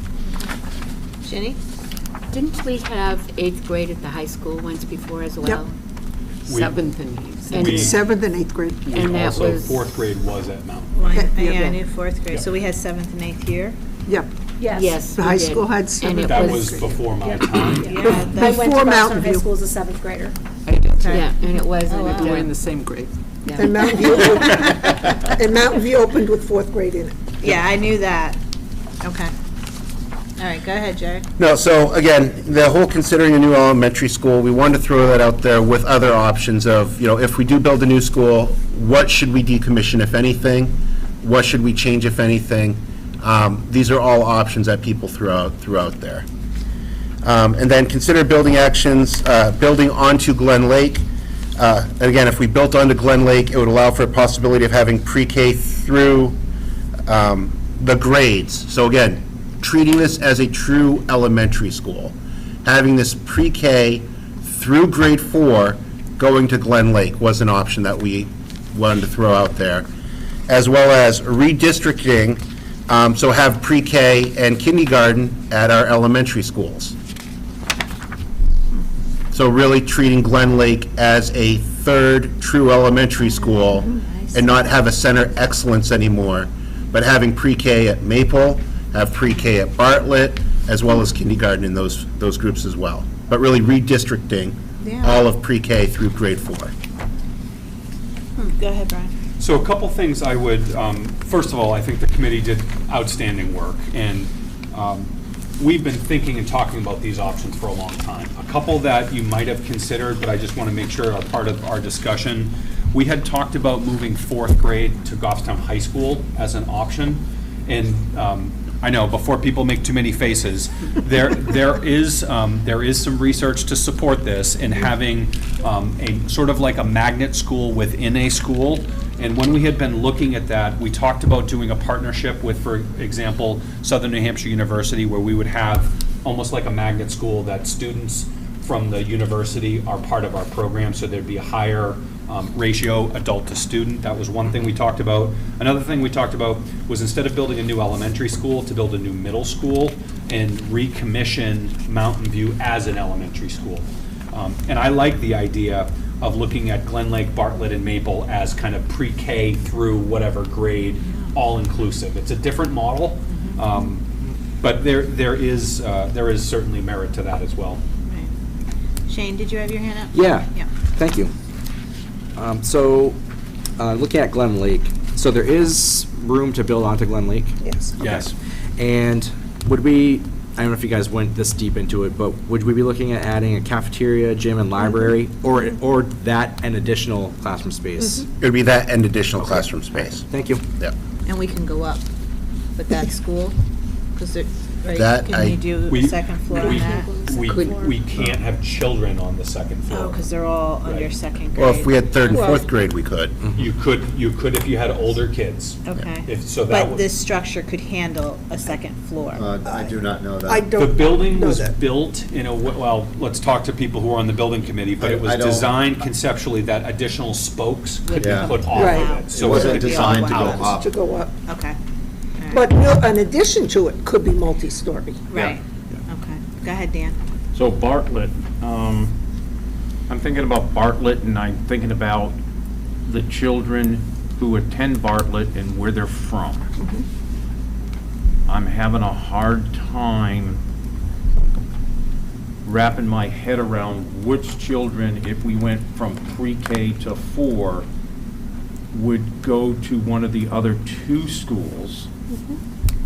[SPEAKER 3] Ginny?
[SPEAKER 9] Didn't we have 8th grade at the high school once before as well?
[SPEAKER 8] We-
[SPEAKER 2] 7th and 8th.
[SPEAKER 9] And-
[SPEAKER 8] We-
[SPEAKER 4] 7th and 8th grade.
[SPEAKER 9] And that
[SPEAKER 8] Also,
[SPEAKER 9] was-
[SPEAKER 8] fourth grade was at Mount.
[SPEAKER 3] Yeah, I knew fourth grade. So we had 7th and 8th year?
[SPEAKER 4] Yep.
[SPEAKER 9] Yes.
[SPEAKER 4] The
[SPEAKER 9] we
[SPEAKER 4] high
[SPEAKER 9] did.
[SPEAKER 4] school had
[SPEAKER 9] And
[SPEAKER 4] 7th.
[SPEAKER 9] it
[SPEAKER 8] That
[SPEAKER 9] was-
[SPEAKER 8] was before my time.
[SPEAKER 3] Yeah.
[SPEAKER 10] I went
[SPEAKER 4] Before
[SPEAKER 10] to
[SPEAKER 4] Mountain
[SPEAKER 10] Goffstown High
[SPEAKER 4] View.
[SPEAKER 10] School as a 7th grader.
[SPEAKER 2] I did too.
[SPEAKER 9] Yeah, and it was.
[SPEAKER 2] We
[SPEAKER 9] and
[SPEAKER 2] were
[SPEAKER 9] it-
[SPEAKER 2] in the same grade.
[SPEAKER 9] yeah.
[SPEAKER 4] And Mountain View, and Mountain View opened with 4th grade in it.
[SPEAKER 3] Yeah, I knew that. Okay. All right, go ahead, Jared.
[SPEAKER 5] No, so again, the whole considering a new elementary school, we wanted to throw that out there with other options of, if we do build a new school, what should we decommission, if anything? What should we change, if anything? These are all options that people threw out there. And then consider building actions, building onto Glen Lake. Again, if we built onto Glen Lake, it would allow for a possibility of having pre-K through the grades. So again, treating this as a true elementary school, having this pre-K through grade 4 going to Glen Lake was an option that we wanted to throw out there, as well as redistricting, so have pre-K and kindergarten at our elementary schools. So really treating Glen Lake as a third true elementary school and not have a center excellence anymore, but having pre-K at Maple, have pre-K at Bartlett, as well as kindergarten in those groups as well. But really redistricting
[SPEAKER 3] Yeah.
[SPEAKER 5] all of pre-K through grade 4.
[SPEAKER 3] Go ahead, Brian.
[SPEAKER 8] So a couple things I would, first of all, I think the committee did outstanding work, and we've been thinking and talking about these options for a long time. A couple that you might have considered, but I just want to make sure are part of our discussion. We had talked about moving 4th grade to Goffstown High School as an option, and I know, before people make too many faces, there is some research to support this in having a sort of like a magnet school within a school. And when we had been looking at that, we talked about doing a partnership with, for example, Southern New Hampshire University, where we would have almost like a magnet school that students from the university are part of our program, so there'd be a higher ratio adult to student. That was one thing we talked about. Another thing we talked about was instead of building a new elementary school, to build a new middle school and recommission Mountain View as an elementary school. And I like the idea of looking at Glen Lake, Bartlett, and Maple as kind of pre-K through whatever grade, all-inclusive. It's a different model, but there is certainly merit to that as well.
[SPEAKER 3] Right. Shane, did you have your hand up?
[SPEAKER 7] Yeah.
[SPEAKER 3] Yeah.
[SPEAKER 7] Thank you. Looking at Glen Lake, so there is room to build onto Glen Lake?
[SPEAKER 4] Yes.
[SPEAKER 8] Yes.
[SPEAKER 7] And would we, I don't know if you guys went this deep into it, but would we be looking at adding a cafeteria, gym, and library, or that and additional classroom space?
[SPEAKER 5] It would be that and additional classroom space.
[SPEAKER 7] Thank you.
[SPEAKER 5] Yep.
[SPEAKER 3] And we can go up with that school? Because it, right,
[SPEAKER 5] That
[SPEAKER 3] can
[SPEAKER 5] I-
[SPEAKER 3] you do a
[SPEAKER 8] We-
[SPEAKER 3] second floor on
[SPEAKER 8] we-
[SPEAKER 3] that?
[SPEAKER 8] we,
[SPEAKER 4] Could-
[SPEAKER 8] we can't have children on the second floor.
[SPEAKER 3] Oh, because they're all under
[SPEAKER 8] Right.
[SPEAKER 3] second grade.
[SPEAKER 5] Well, if we had third and
[SPEAKER 4] Well-
[SPEAKER 5] fourth grade, we could.
[SPEAKER 8] You could if you had older kids.
[SPEAKER 3] Okay.
[SPEAKER 8] If, so that
[SPEAKER 3] But
[SPEAKER 8] would.
[SPEAKER 3] this structure could handle a second floor.
[SPEAKER 1] I do not know that.
[SPEAKER 4] I
[SPEAKER 8] The
[SPEAKER 4] don't
[SPEAKER 8] building
[SPEAKER 4] know
[SPEAKER 8] was
[SPEAKER 4] that.
[SPEAKER 8] built in a, well, let's talk to people who are on the building committee, but it was
[SPEAKER 1] I don't-
[SPEAKER 8] designed conceptually that additional spokes could be
[SPEAKER 1] Yeah.
[SPEAKER 8] put off
[SPEAKER 4] Right.
[SPEAKER 8] of it.
[SPEAKER 1] It
[SPEAKER 8] So
[SPEAKER 1] wasn't
[SPEAKER 8] could be
[SPEAKER 1] designed to go
[SPEAKER 8] out.
[SPEAKER 1] up.
[SPEAKER 4] To go up.
[SPEAKER 3] Okay.
[SPEAKER 4] But no, an addition to it could be multi-story.
[SPEAKER 3] Right. Okay. Go ahead, Dan.
[SPEAKER 6] So Bartlett, I'm thinking about Bartlett, and I'm thinking about the children who attend Bartlett and where they're from. I'm having a hard time wrapping my head around which children, if we went from pre-K to 4, would go to one of the other 2 schools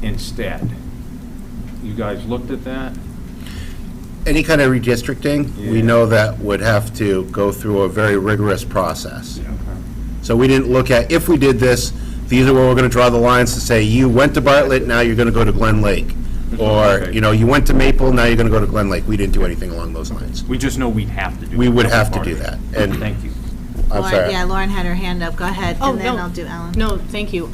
[SPEAKER 6] instead. You guys looked at that?
[SPEAKER 5] Any kind of redistricting, we
[SPEAKER 6] Yeah.
[SPEAKER 5] know that would have to go through a very rigorous process. So we didn't look at, if we did this, these are where we're going to draw the lines to say, you went to Bartlett, now you're going to go to Glen Lake. Or,
[SPEAKER 6] Okay.
[SPEAKER 5] you know, you went to Maple, now you're going to go to Glen Lake. We didn't do anything along those lines.
[SPEAKER 6] We just know we'd have to do it.
[SPEAKER 5] We would
[SPEAKER 6] That was
[SPEAKER 5] have to
[SPEAKER 6] part
[SPEAKER 5] do
[SPEAKER 6] of it.
[SPEAKER 5] that. And
[SPEAKER 6] Thank you.
[SPEAKER 5] I'm
[SPEAKER 3] Lauren,
[SPEAKER 5] sorry.
[SPEAKER 3] yeah, Lauren had her hand up. Go ahead,
[SPEAKER 11] Oh,
[SPEAKER 3] and then
[SPEAKER 11] no.
[SPEAKER 3] I'll do Ellen.
[SPEAKER 11] No, thank you.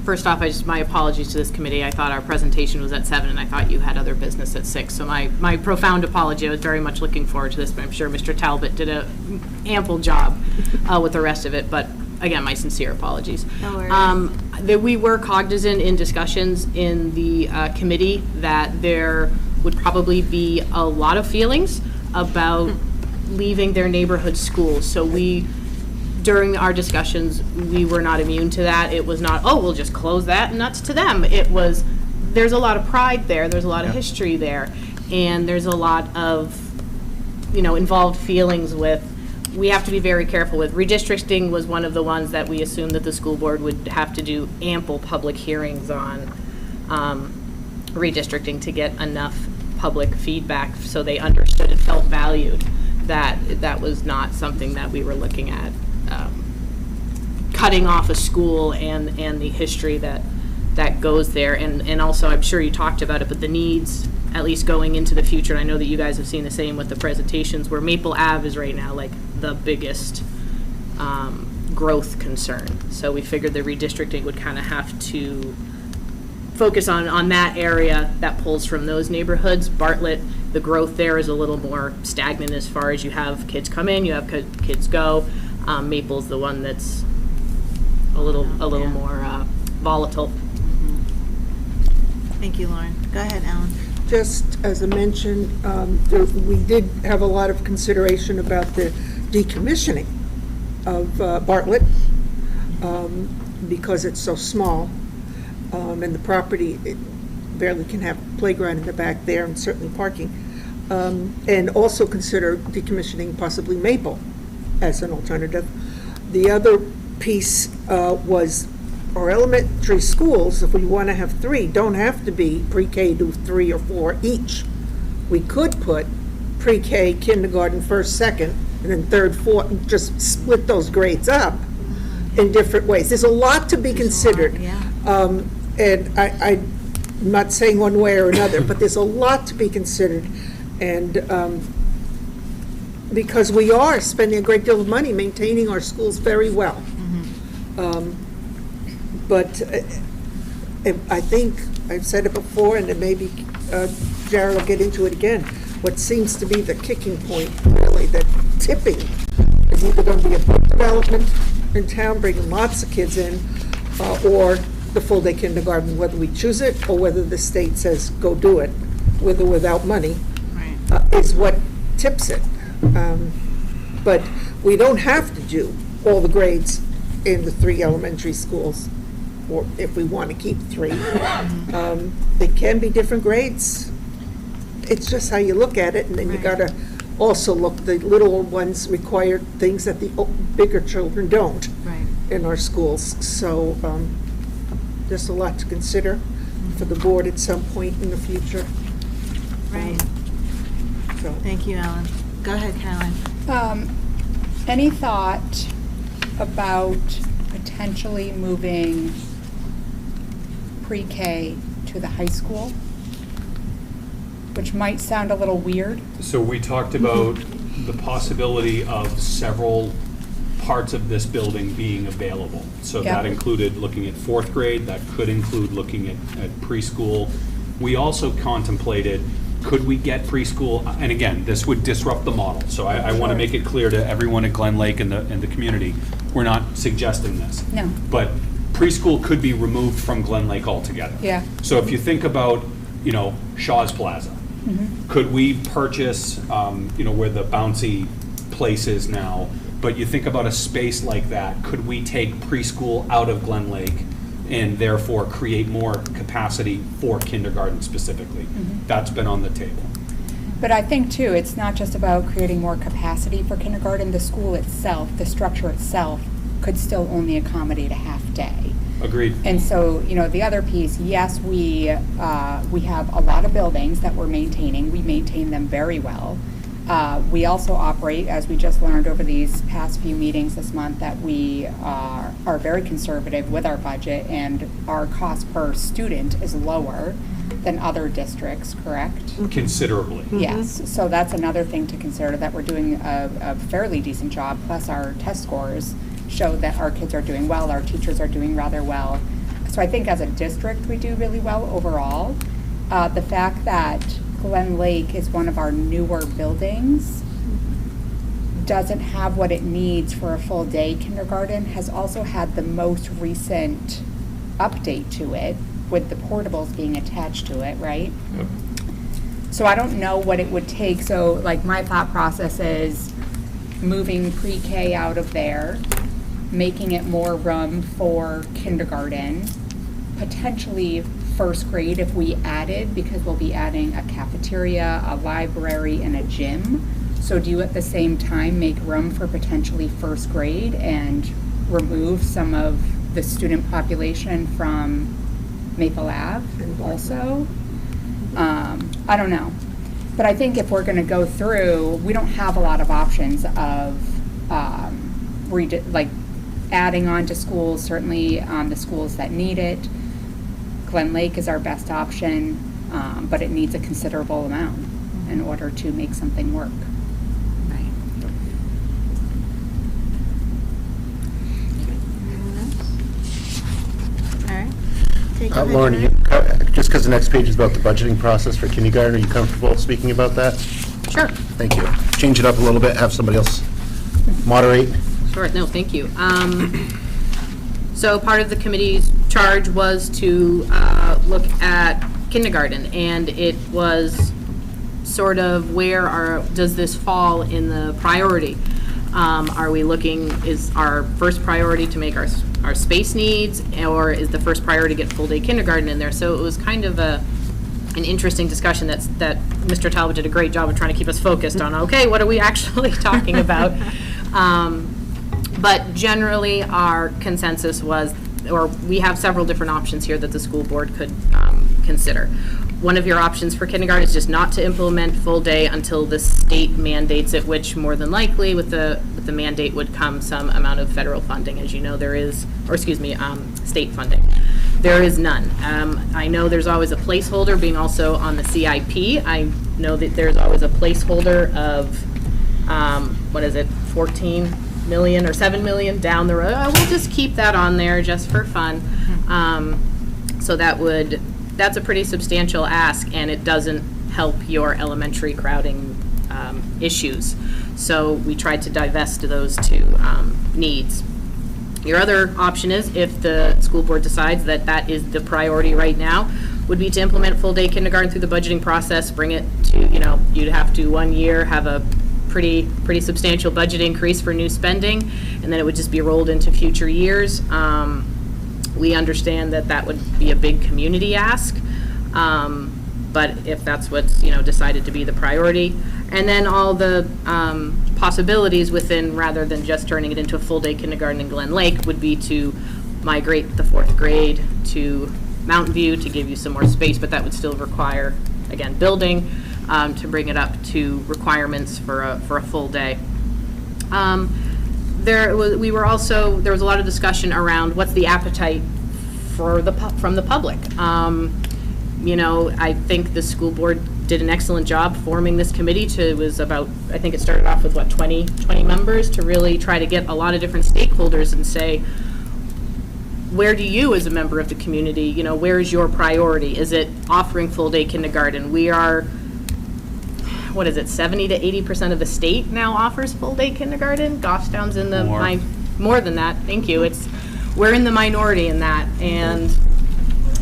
[SPEAKER 11] First off, my apologies to this committee. I thought our presentation was at 7, and I thought you had other business at 6. So my profound apology. I was very much looking forward to this, but I'm sure Mr. Talbot did a ample job with the rest of it. But again, my sincere apologies.
[SPEAKER 3] No worries.
[SPEAKER 11] We were cognizant in discussions in the committee that there would probably be a lot of feelings about leaving their neighborhood schools. So during our discussions, we were not immune to that. It was not, oh, we'll just close that and that's to them. It was, there's a lot of pride there, there's a lot of history there, and there's a lot of, involved feelings with, we have to be very careful with. Redistricting was one of the ones that we assumed that the school board would have to do ample public hearings on redistricting to get enough public feedback so they understood and felt valued. That was not something that we were looking at. Cutting off a school and the history that goes there. And also, I'm sure you talked about it, but the needs, at least going into the future, and I know that you guys have seen the same with the presentations, where Maple Ave is right now like the biggest growth concern. So we figured the redistricting would kind of have to focus on that area that pulls from those neighborhoods. Bartlett, the growth there is a little more stagnant as far as you have kids come in, you have kids go. Maple's the one that's a little more volatile.
[SPEAKER 3] Thank you, Lauren. Go ahead, Ellen.
[SPEAKER 4] Just as I mentioned, we did have a lot of consideration about the decommissioning of Bartlett because it's so small, and the property, it barely can have a playground in the back there and certainly parking. And also consider decommissioning possibly Maple as an alternative. The other piece was our elementary schools, if we want to have 3, don't have to be pre-K to 3 or 4 each. We could put pre-K, kindergarten, first, second, and then third, fourth, just split those grades up in different ways. There's a lot to be considered.
[SPEAKER 3] Yeah.
[SPEAKER 4] And I'm not saying one way or another, but there's a lot to be considered. And because we are spending a great deal of money maintaining our schools very well. But I think, I've said it before, and then maybe Jared will get into it again, what seems to be the kicking point, really, the tipping, is either going to be a book development in town, bringing lots of kids in, or the full-day kindergarten, whether we choose it or whether the state says, go do it, with or without money, is what tips it. But we don't have to do all the grades in the 3 elementary schools, or if we want to keep 3. They can be different grades. It's just how you look at it, and then you gotta also look, the little ones require things that the bigger children don't in our schools. So there's a lot to consider for the board at some point in the future.
[SPEAKER 3] Right.
[SPEAKER 4] So.
[SPEAKER 3] Thank you, Ellen. Go ahead, Caroline.
[SPEAKER 10] Any thought about potentially moving pre-K to the high school? which might sound a little weird.
[SPEAKER 8] So we talked about the possibility of several parts of this building being available. So
[SPEAKER 10] Yeah.
[SPEAKER 8] that included looking at fourth grade, that could include looking at preschool. We also contemplated, could we get preschool, and again, this would disrupt the model. So I want to make it clear to everyone at Glen Lake and the community, we're not suggesting this.
[SPEAKER 10] No.
[SPEAKER 8] But preschool could be removed from Glen Lake altogether.
[SPEAKER 10] Yeah.
[SPEAKER 8] So if you think about, Shaw's Plaza, could we purchase, where the bouncy place is now, but you think about a space like that, could we take preschool out of Glen Lake and therefore create more capacity for kindergarten specifically? That's been on the table.
[SPEAKER 10] But I think too, it's not just about creating more capacity for kindergarten. The school itself, the structure itself, could still only accommodate a half day.
[SPEAKER 8] Agreed.
[SPEAKER 10] And so, the other piece, yes, we have a lot of buildings that we're maintaining. We maintain them very well. We also operate, as we just learned over these past few meetings this month, that we are very conservative with our budget, and our cost per student is lower than other districts, correct?
[SPEAKER 8] Considerably.
[SPEAKER 10] Yes, so that's another thing to consider, that we're doing a fairly decent job, plus our test scores show that our kids are doing well, our teachers are doing rather well. So I think as a district, we do really well overall. The fact that Glen Lake is one of our newer buildings, doesn't have what it needs for a full day kindergarten, has also had the most recent update to it, with the portables being attached to it, right?
[SPEAKER 8] Yep.
[SPEAKER 10] So I don't know what it would take. So like my thought process is moving pre-K out of there, making it more room for kindergarten, potentially first grade if we added, because we'll be adding a cafeteria, a library, and a gym. So do you at the same time make room for potentially first grade and remove some of the student population from Maple Ave also? I don't know. But I think if we're gonna go through, we don't have a lot of options of adding on to schools, certainly the schools that need it. Glen Lake is our best option, but it needs a considerable amount in order to make something work.
[SPEAKER 3] All right. Okay, go ahead,
[SPEAKER 5] Lauren,
[SPEAKER 3] Janet.
[SPEAKER 5] just because the next page is about the budgeting process for kindergarten, are you comfortable speaking about that?
[SPEAKER 11] Sure.
[SPEAKER 5] Thank you. Change it up a little bit, have somebody else moderate.
[SPEAKER 11] Sure, no, thank you. So part of the committee's charge was to look at kindergarten, and it was sort of does this fall in the priority? Are we looking, is our first priority to make our space needs, or is the first priority to get full-day kindergarten in there? So it was kind of an interesting discussion that Mr. Talbot did a great job of trying to keep us focused on, okay, what are we actually talking about? But generally, our consensus was, or we have several different options here that the school board could consider. One of your options for kindergarten is just not to implement full day until the state mandates it, which more than likely with the mandate would come some amount of federal funding. As you know, there is, or excuse me, state funding. There is none. I know there's always a placeholder, being also on the CIP. I know that there's always a placeholder of, 14 million or 7 million down the road. We'll just keep that on there just for fun. So that's a pretty substantial ask, and it doesn't help your elementary crowding issues. So we tried to divest those two needs. Your other option is, if the school board decides that that is the priority right now, would be to implement full-day kindergarten through the budgeting process, bring it to, you'd have to 1 year have a pretty substantial budget increase for new spending, and then it would just be rolled into future years. We understand that would be a big community ask, but if that's what's decided to be the priority, and then all the possibilities within, rather than just turning it into a full-day kindergarten in Glen Lake, would be to migrate the fourth grade to Mountain View to give you some more space, but that would still require, again, building to bring it up to requirements for a full day. There was a lot of discussion around what's the appetite from the public. I think the school board did an excellent job forming this committee it was about, I think it started off with, 20 members, to really try to get a lot of different stakeholders and say, where do you, as a member of the community, where is your priority? Is it offering full-day kindergarten? We are, 70 to 80% of the state now offers full-day kindergarten. Goffstown's in the, more than that, thank you. We're in the minority in that, and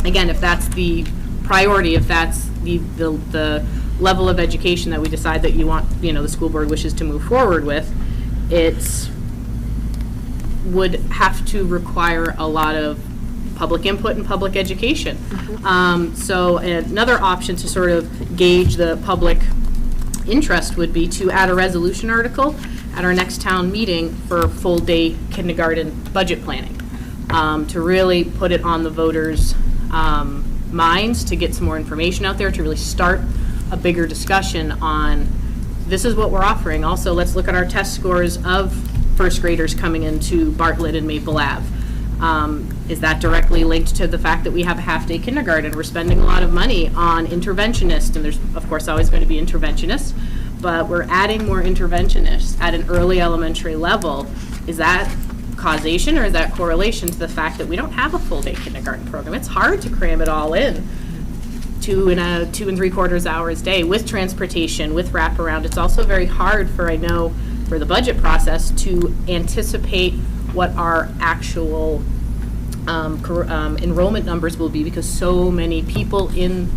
[SPEAKER 11] again, if that's the priority, if that's the level of education that we decide that the school board wishes to move forward with, it's would have to require a lot of public input and public education. So another option to sort of gauge the public interest would be to add a resolution article at our next town meeting for full-day kindergarten budget planning, to really put it on the voters' minds, to get some more information out there, to really start a bigger discussion on, this is what we're offering. Also, let's look at our test scores of first graders coming into Bartlett and Maple Ave. Is that directly linked to the fact that we have a half-day kindergarten? We're spending a lot of money on interventionists, and there's, of course, always going to be interventionists, but we're adding more interventionists at an early elementary level. Is that causation, or is that correlation to the fact that we don't have a full-day kindergarten program? It's hard to cram it all in. 2 and 3/4 hours a day with transportation, with wraparound. It's also very hard for the budget process to anticipate what our actual enrollment numbers will be, because so many people in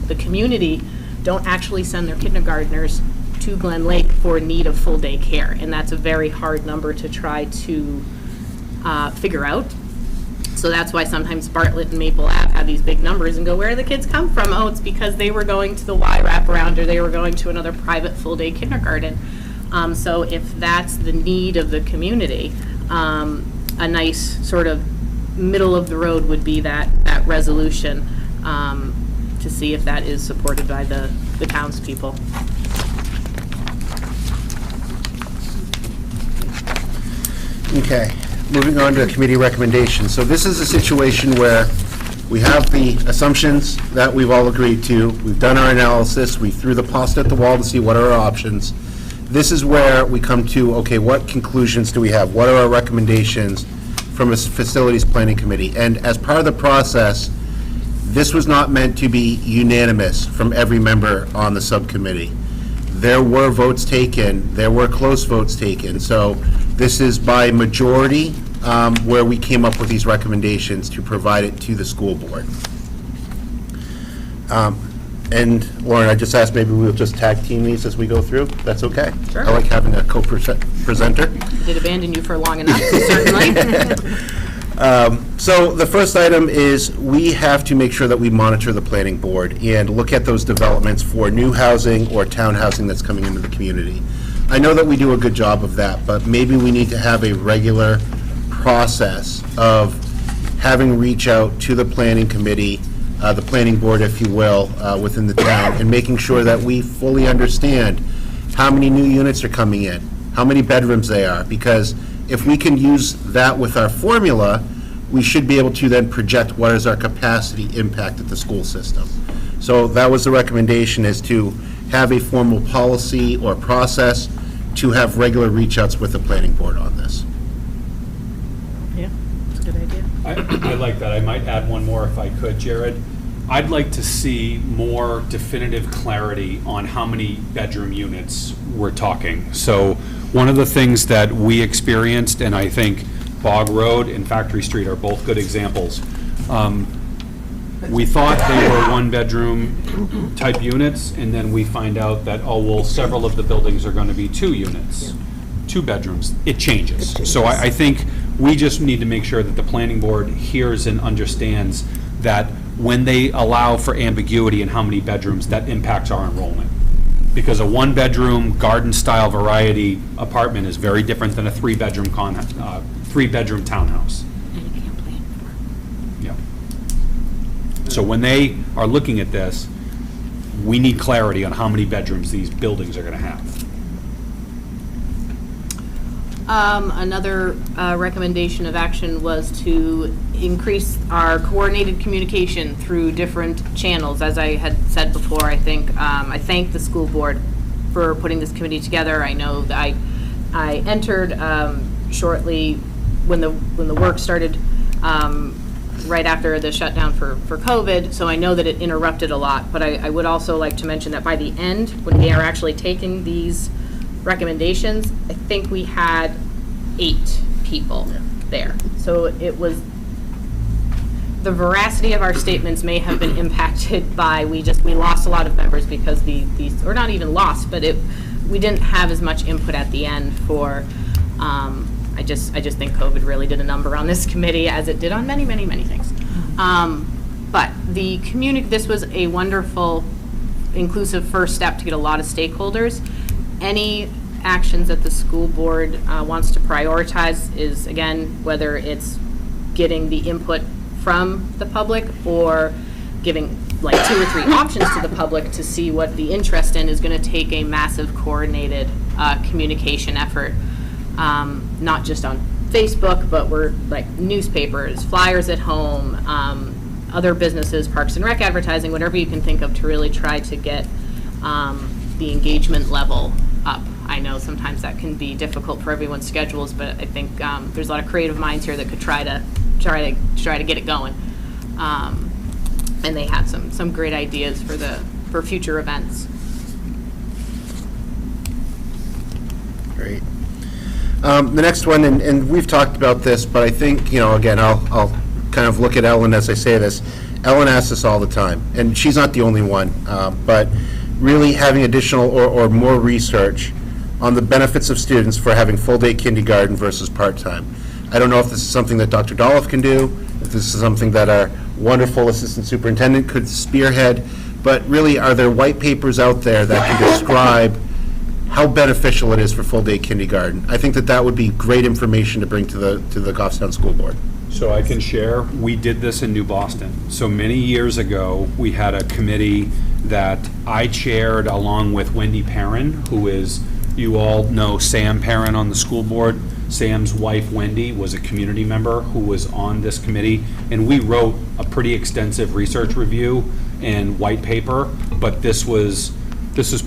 [SPEAKER 11] the community don't actually send their kindergartners to Glen Lake for need of full-day care, and that's a very hard number to try to figure out. So that's why sometimes Bartlett and Maple Ave have these big numbers and go, where do the kids come from? Oh, it's because they were going to the Y wraparound, or they were going to another private full-day kindergarten. So if that's the need of the community, a nice sort of middle of the road would be that resolution, to see if that is supported by the townspeople.
[SPEAKER 5] Okay, moving on to committee recommendations. So this is a situation where we have the assumptions that we've all agreed to. We've done our analysis. We threw the pasta at the wall to see what are our options. This is where we come to, okay, what conclusions do we have? What are our recommendations from a facilities planning committee? And as part of the process, this was not meant to be unanimous from every member on the subcommittee. There were votes taken, there were close votes taken. So this is by majority where we came up with these recommendations to provide it to the school board. And Lauren, I just asked, maybe we'll just tag team these as we go through. That's okay?
[SPEAKER 11] Sure.
[SPEAKER 5] I like having a co-presenter.
[SPEAKER 11] I did abandon you for long enough, certainly.
[SPEAKER 5] So the first item is we have to make sure that we monitor the planning board and look at those developments for new housing or town housing that's coming into the community. I know that we do a good job of that, but maybe we need to have a regular process of having reach out to the planning committee, the planning board, if you will, within the town, and making sure that we fully understand how many new units are coming in, how many bedrooms they are, because if we can use that with our formula, we should be able to then project what is our capacity impact at the school system. So that was the recommendation, is to have a formal policy or process to have regular reach-outs with the planning board on this.
[SPEAKER 11] Yeah, that's a good idea.
[SPEAKER 8] I like that. I might add one more if I could, Jared. I'd like to see more definitive clarity on how many bedroom units we're talking. So one of the things that we experienced, and I think Bog Road and Factory Street are both good examples, we thought they were one-bedroom type units, and then we find out that, oh, well, several of the buildings are going to be 2 units, 2 bedrooms. It changes. So I think we just need to make sure that the planning board hears and understands that when they allow for ambiguity in how many bedrooms, that impacts our enrollment. Because a 1-bedroom garden-style variety apartment is very different than a 3-bedroom 3-bedroom townhouse.
[SPEAKER 9] And you can't plan for it.
[SPEAKER 8] Yeah. So when they are looking at this, we need clarity on how many bedrooms these buildings are going to have.
[SPEAKER 11] Another recommendation of action was to increase our coordinated communication through different channels. As I had said before, I thank the school board for putting this committee together. I know that I entered shortly when the work started, right after the shutdown for COVID, so I know that it interrupted a lot. But I would also like to mention that by the end, when they are actually taking these recommendations, I think we had 8 people there. So it was, the veracity of our statements may have been impacted by, we lost a lot of members because these, or not even lost, but we didn't have as much input at the end for, I just think COVID really did a number on this committee, as it did on many, many, many things. But this was a wonderful, inclusive first step to get a lot of stakeholders. Any actions that the school board wants to prioritize is, again, whether it's getting the input from the public or giving like 2 or 3 options to the public to see what the interest in, is going to take a massive coordinated communication effort, not just on Facebook, but we're like newspapers, flyers at home, other businesses, Parks and Rec advertising, whatever you can think of to really try to get the engagement level up. I know sometimes that can be difficult for everyone's schedules, but I think there's a lot of creative minds here that could try to get it going. And they had some great ideas for future events.
[SPEAKER 5] Great. The next one, and we've talked about this, but I think, again, I'll kind of look at Ellen as I say this. Ellen asks this all the time, and she's not the only one, but really having additional or more research on the benefits of students for having full-day kindergarten versus part-time. I don't know if this is something that Dr. Dolph can do, if this is something that our wonderful assistant superintendent could spearhead, but really, are there white papers out there that can describe how beneficial it is for full-day kindergarten? I think that would be great information to bring to the Goffstown School Board.
[SPEAKER 8] So I can share, we did this in New Boston. So many years ago, we had a committee that I chaired along with Wendy Perrin, who is, you all know Sam Perrin on the school board. Sam's wife, Wendy, was a community member who was on this committee, and we wrote a pretty extensive research review and white paper, but this was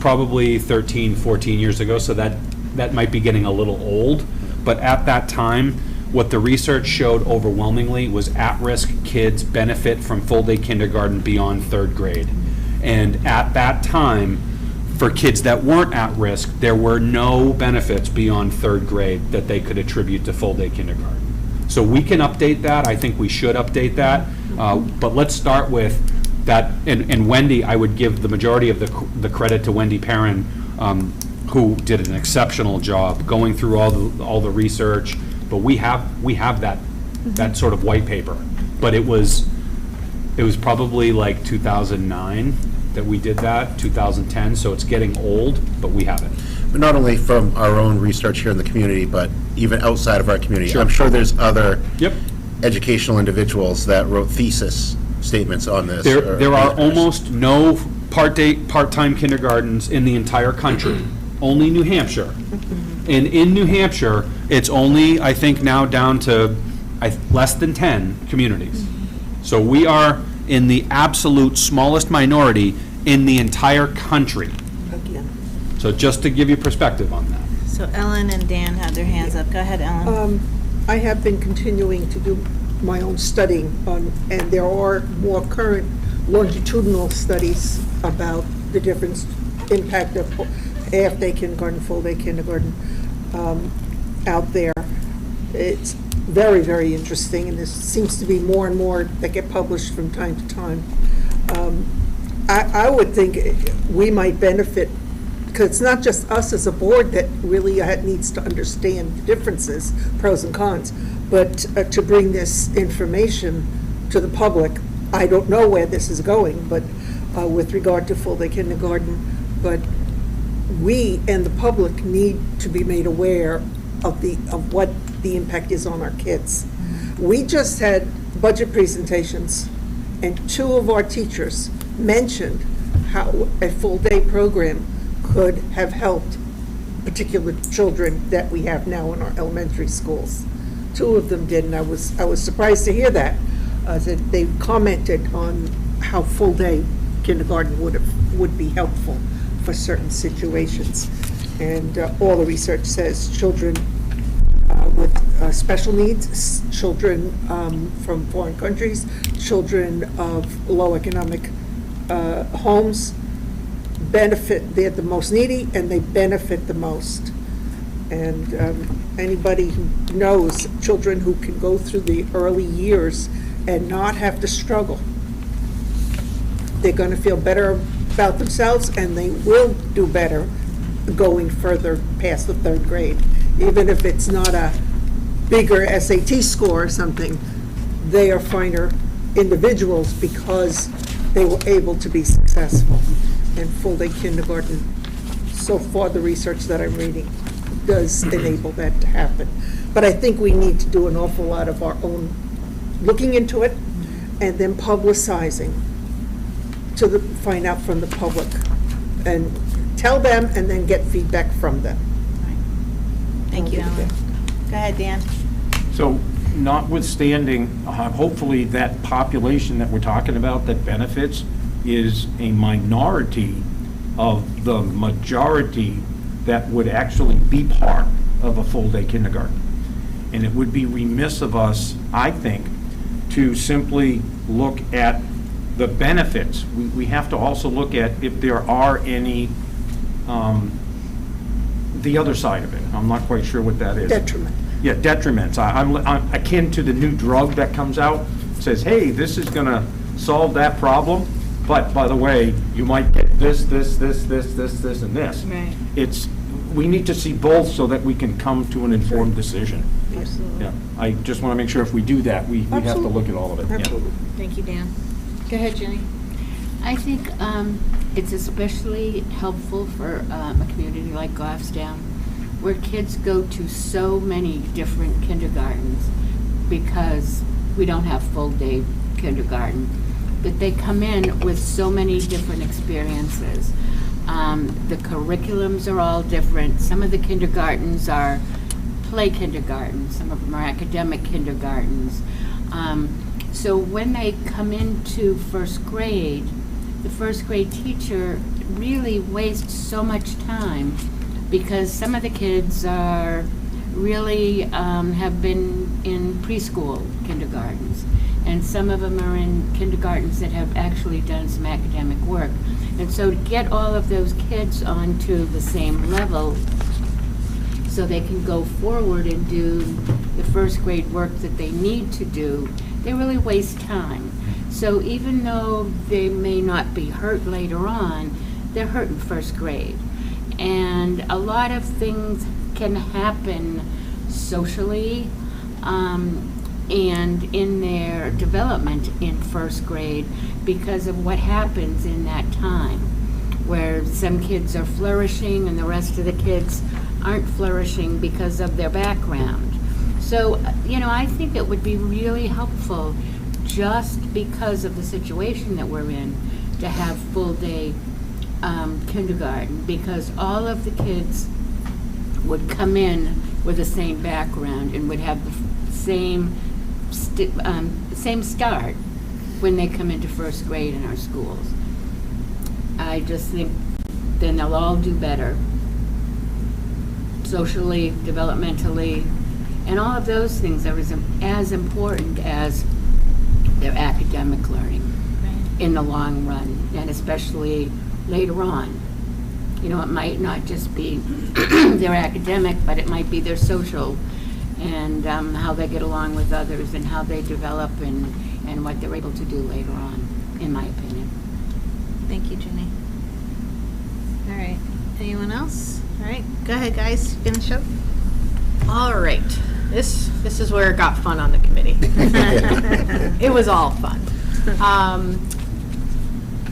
[SPEAKER 8] probably 13, 14 years ago, so that might be getting a little old. But at that time, what the research showed overwhelmingly was at-risk kids benefit from full-day kindergarten beyond 3rd grade. And at that time, for kids that weren't at risk, there were no benefits beyond 3rd grade that they could attribute to full-day kindergarten. So we can update that. I think we should update that. But let's start with that. And Wendy, I would give the majority of the credit to Wendy Perrin, who did an exceptional job going through all the research. But we have that sort of white paper. But it was probably like 2009 that we did that, 2010, so it's getting old, but we have it.
[SPEAKER 5] But not only from our own research here in the community, but even outside of our community.
[SPEAKER 8] Sure.
[SPEAKER 5] I'm sure there's other
[SPEAKER 8] Yep.
[SPEAKER 5] educational individuals that wrote thesis statements on this.
[SPEAKER 8] There are almost no part-time kindergartens in the entire country, only New Hampshire. And in New Hampshire, it's only, I think, now down to less than 10 communities. So we are in the absolute smallest minority in the entire country.
[SPEAKER 4] Again.
[SPEAKER 8] So just to give you perspective on that.
[SPEAKER 3] So Ellen and Dan had their hands up. Go ahead, Ellen.
[SPEAKER 4] I have been continuing to do my own studying on, and there are more current longitudinal studies about the difference, impact of half-day kindergarten, full-day kindergarten out there. It's very, very interesting, and there seems to be more and more that get published from time to time. I would think we might benefit, because it's not just us as a board that really needs to understand the differences, pros and cons, but to bring this information to the public. I don't know where this is going, but with regard to full-day kindergarten, but we and the public need to be made aware of what the impact is on our kids. We just had budget presentations, and 2 of our teachers mentioned how a full-day program could have helped particular children that we have now in our elementary schools. 2 of them did, and I was surprised to hear that. That they commented on how full-day kindergarten would be helpful for certain situations. And all the research says children with special needs, children from foreign countries, children of low economic homes benefit, they're the most needy and they benefit the most. And anybody who knows children who can go through the early years and not have to struggle, they're going to feel better about themselves and they will do better going further past the 3rd grade. Even if it's not a bigger SAT score or something, they are finer individuals because they were able to be successful. And full-day kindergarten, so far the research that I'm reading does enable that to happen. But I think we need to do an awful lot of our own looking into it and then publicizing to find out from the public and tell them and then get feedback from them.
[SPEAKER 3] Thank you, Ellen. Go ahead, Dan.
[SPEAKER 6] So notwithstanding, hopefully that population that we're talking about that benefits is a minority of the majority that would actually be part of a full-day kindergarten. And it would be remiss of us, I think, to simply look at the benefits. We have to also look at if there are any, the other side of it. I'm not quite sure what that is.
[SPEAKER 4] Detriment.
[SPEAKER 6] Yeah, detriments. I'm akin to the new drug that comes out, says, hey, this is going to solve that problem, but by the way, you might get this, and this.
[SPEAKER 3] Right.
[SPEAKER 6] We need to see both so that we can come to an informed decision.
[SPEAKER 3] Absolutely.
[SPEAKER 6] Yeah, I just want to make sure if we do that, we have to look at all of it. Yeah.
[SPEAKER 4] Absolutely.
[SPEAKER 3] Thank you, Dan. Go ahead, Jenny.
[SPEAKER 9] I think it's especially helpful for a community like Goffstown, where kids go to so many different kindergartens because we don't have full-day kindergarten, that they come in with so many different experiences. The curriculums are all different. Some of the kindergartens are play kindergartens, some of them are academic kindergartens. So when they come into 1st grade, the 1st grade teacher really wastes so much time because some of the kids are really have been in preschool kindergartens, and some of them are in kindergartens that have actually done some academic work. And so to get all of those kids onto the same level so they can go forward and do the 1st grade work that they need to do, they really waste time. So even though they may not be hurt later on, they're hurt in 1st grade. And a lot of things can happen socially and in their development in 1st grade because of what happens in that time, where some kids are flourishing and the rest of the kids aren't flourishing because of their background. So, I think it would be really helpful, just because of the situation that we're in, to have full-day kindergarten, because all of the kids would come in with the same background and would have the same start when they come into 1st grade in our schools. I just think then they'll all do better socially, developmentally, and all of those things are as important as their academic learning in the long run, and especially later on. It might not just be their academic, but it might be their social and how they get along with others and how they develop and what they're able to do later on, in my opinion.
[SPEAKER 3] Thank you, Jenny. All right. Anyone else? All right. Go ahead, guys. Finish up.
[SPEAKER 11] All right. This is where it got fun on the committee. It was all fun.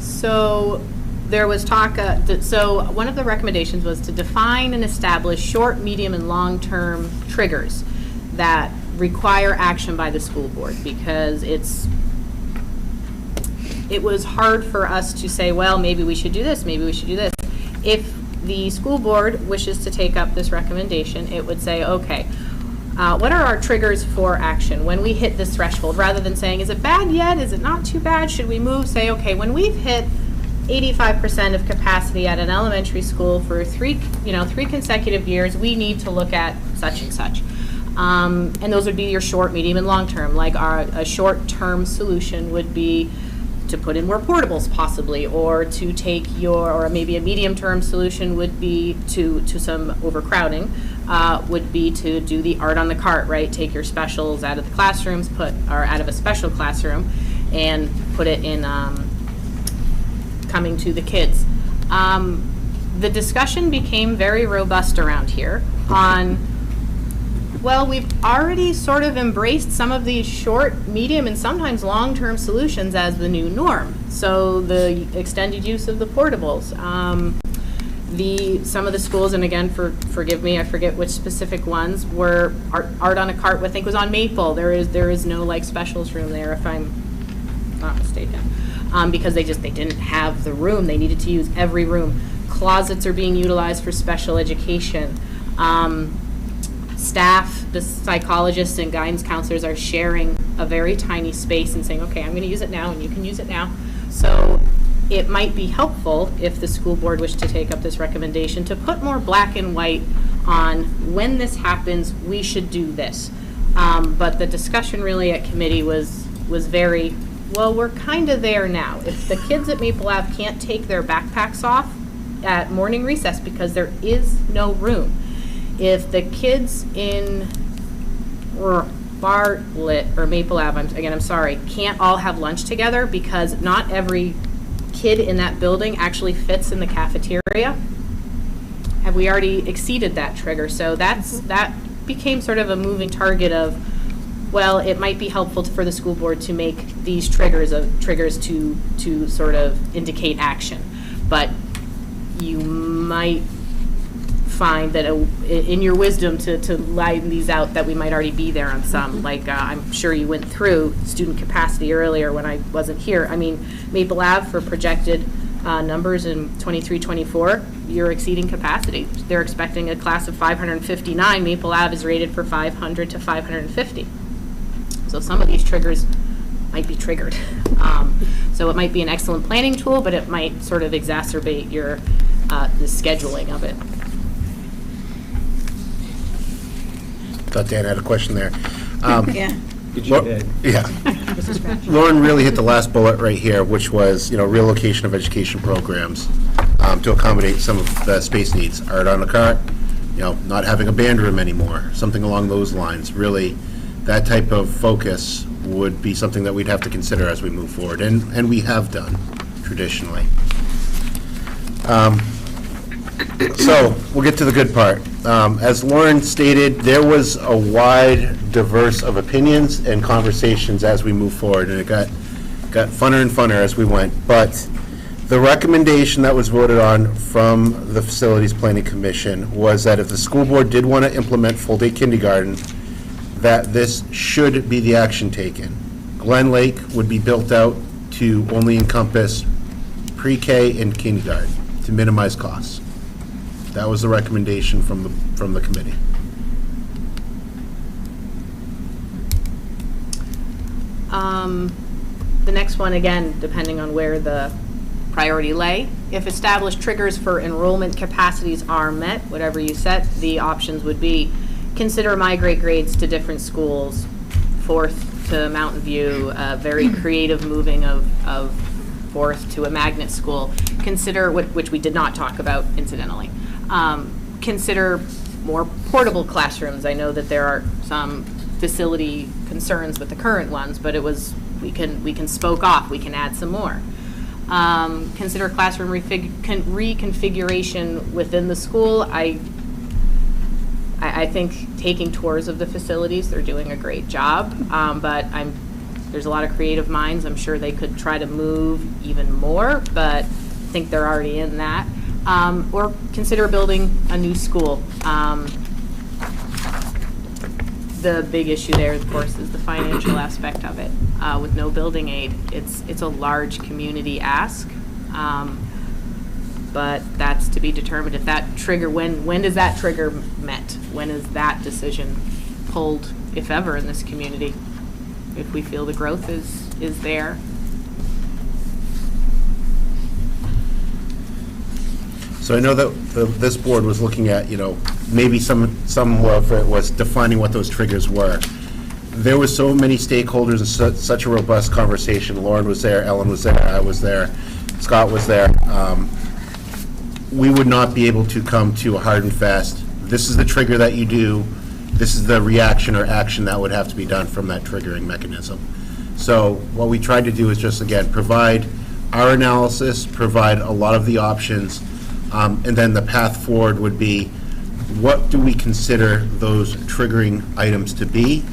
[SPEAKER 11] So there was talk, so one of the recommendations was to define and establish short, medium, and long-term triggers that require action by the school board, because it was hard for us to say, well, maybe we should do this, maybe we should do this. If the school board wishes to take up this recommendation, it would say, okay, what are our triggers for action when we hit this threshold? Rather than saying, is it bad yet? Is it not too bad? Should we move? Say, okay, when we've hit 85% of capacity at an elementary school for three consecutive years, we need to look at such and such. And those would be your short, medium, and long term. Like a short-term solution would be to put in more portables possibly, or to take or maybe a medium-term solution would be to some overcrowding, would be to do the art on the cart, right? Take your specials out of the classrooms, out of a special classroom, and put it in coming to the kids. The discussion became very robust around here on, well, we've already sort of embraced some of these short, medium, and sometimes long-term solutions as the new norm. So the extended use of the portables. Some of the schools, and again, forgive me, I forget which specific ones, were art on a cart, I think was on Maple. There is no like specials room there, if I'm not mistaken. Because they didn't have the room. They needed to use every room. Closets are being utilized for special education. Staff, the psychologists and guidance counselors are sharing a very tiny space and saying, okay, I'm going to use it now and you can use it now. So it might be helpful if the school board wished to take up this recommendation to put more black and white on when this happens, we should do this. But the discussion really at committee was very, well, we're kind of there now. If the kids at Maple Ave can't take their backpacks off at morning recess because there is no room, if the kids in Bartlett or Maple Ave, I'm sorry, can't all have lunch together because not every kid in that building actually fits in the cafeteria, have we already exceeded that trigger? So that became sort of a moving target of, well, it might be helpful for the school board to make these triggers to sort of indicate action. But you might find that in your wisdom to line these out that we might already be there on some. Like I'm sure you went through student capacity earlier when I wasn't here. I mean, Maple Ave for projected numbers in 23-24, you're exceeding capacity. They're expecting a class of 559. Maple Ave is rated for 500 to 550. So some of these triggers might be triggered. So it might be an excellent planning tool, but it might sort of exacerbate your the scheduling of it.
[SPEAKER 5] Thought Dan had a question there.
[SPEAKER 3] Yeah.
[SPEAKER 5] Yeah. Lauren really hit the last bullet right here, which was, relocation of education programs to accommodate some of the space needs. Art on a cart, not having a band room anymore, something along those lines. Really, that type of focus would be something that we'd have to consider as we move forward, and we have done traditionally. So we'll get to the good part. As Lauren stated, there was a wide, diverse of opinions and conversations as we move forward, and it got funner and funner as we went. But the recommendation that was voted on from the Facilities Planning Commission was that if the school board did want to implement full-day kindergarten, that this should be the action taken. Glen Lake would be built out to only encompass pre-K and kindergarten to minimize costs. That was the recommendation from the committee.
[SPEAKER 11] The next one, again, depending on where the priority lay, if established triggers for enrollment capacities are met, whatever you set, the options would be consider migrate grades to different schools, 4th to Mountain View, very creative moving of 4th to a magnet school. Consider, which we did not talk about incidentally, consider more portable classrooms. I know that there are some facility concerns with the current ones, but it was, we can spoke off, we can add some more. Consider classroom reconfiguration within the school. I think taking tours of the facilities, they're doing a great job, but there's a lot of creative minds. I'm sure they could try to move even more, but I think they're already in that. Or consider building a new school. The big issue there, of course, is the financial aspect of it. With no building aid, it's a large community ask. but that's to be determined. If that trigger, when does that trigger met? When is that decision pulled, if ever, in this community? If we feel the growth is there.
[SPEAKER 5] So I know that this board was looking at, maybe some of it was defining what those triggers were. There were so many stakeholders and such a robust conversation. Lauren was there, Ellen was there, I was there, Scott was there. We would not be able to come to a hard and fast, this is the trigger that you do, this is the reaction or action that would have to be done from that triggering mechanism. So what we tried to do is just, again, provide our analysis, provide a lot of the options, and then the path forward would be, what do we consider those triggering items to be?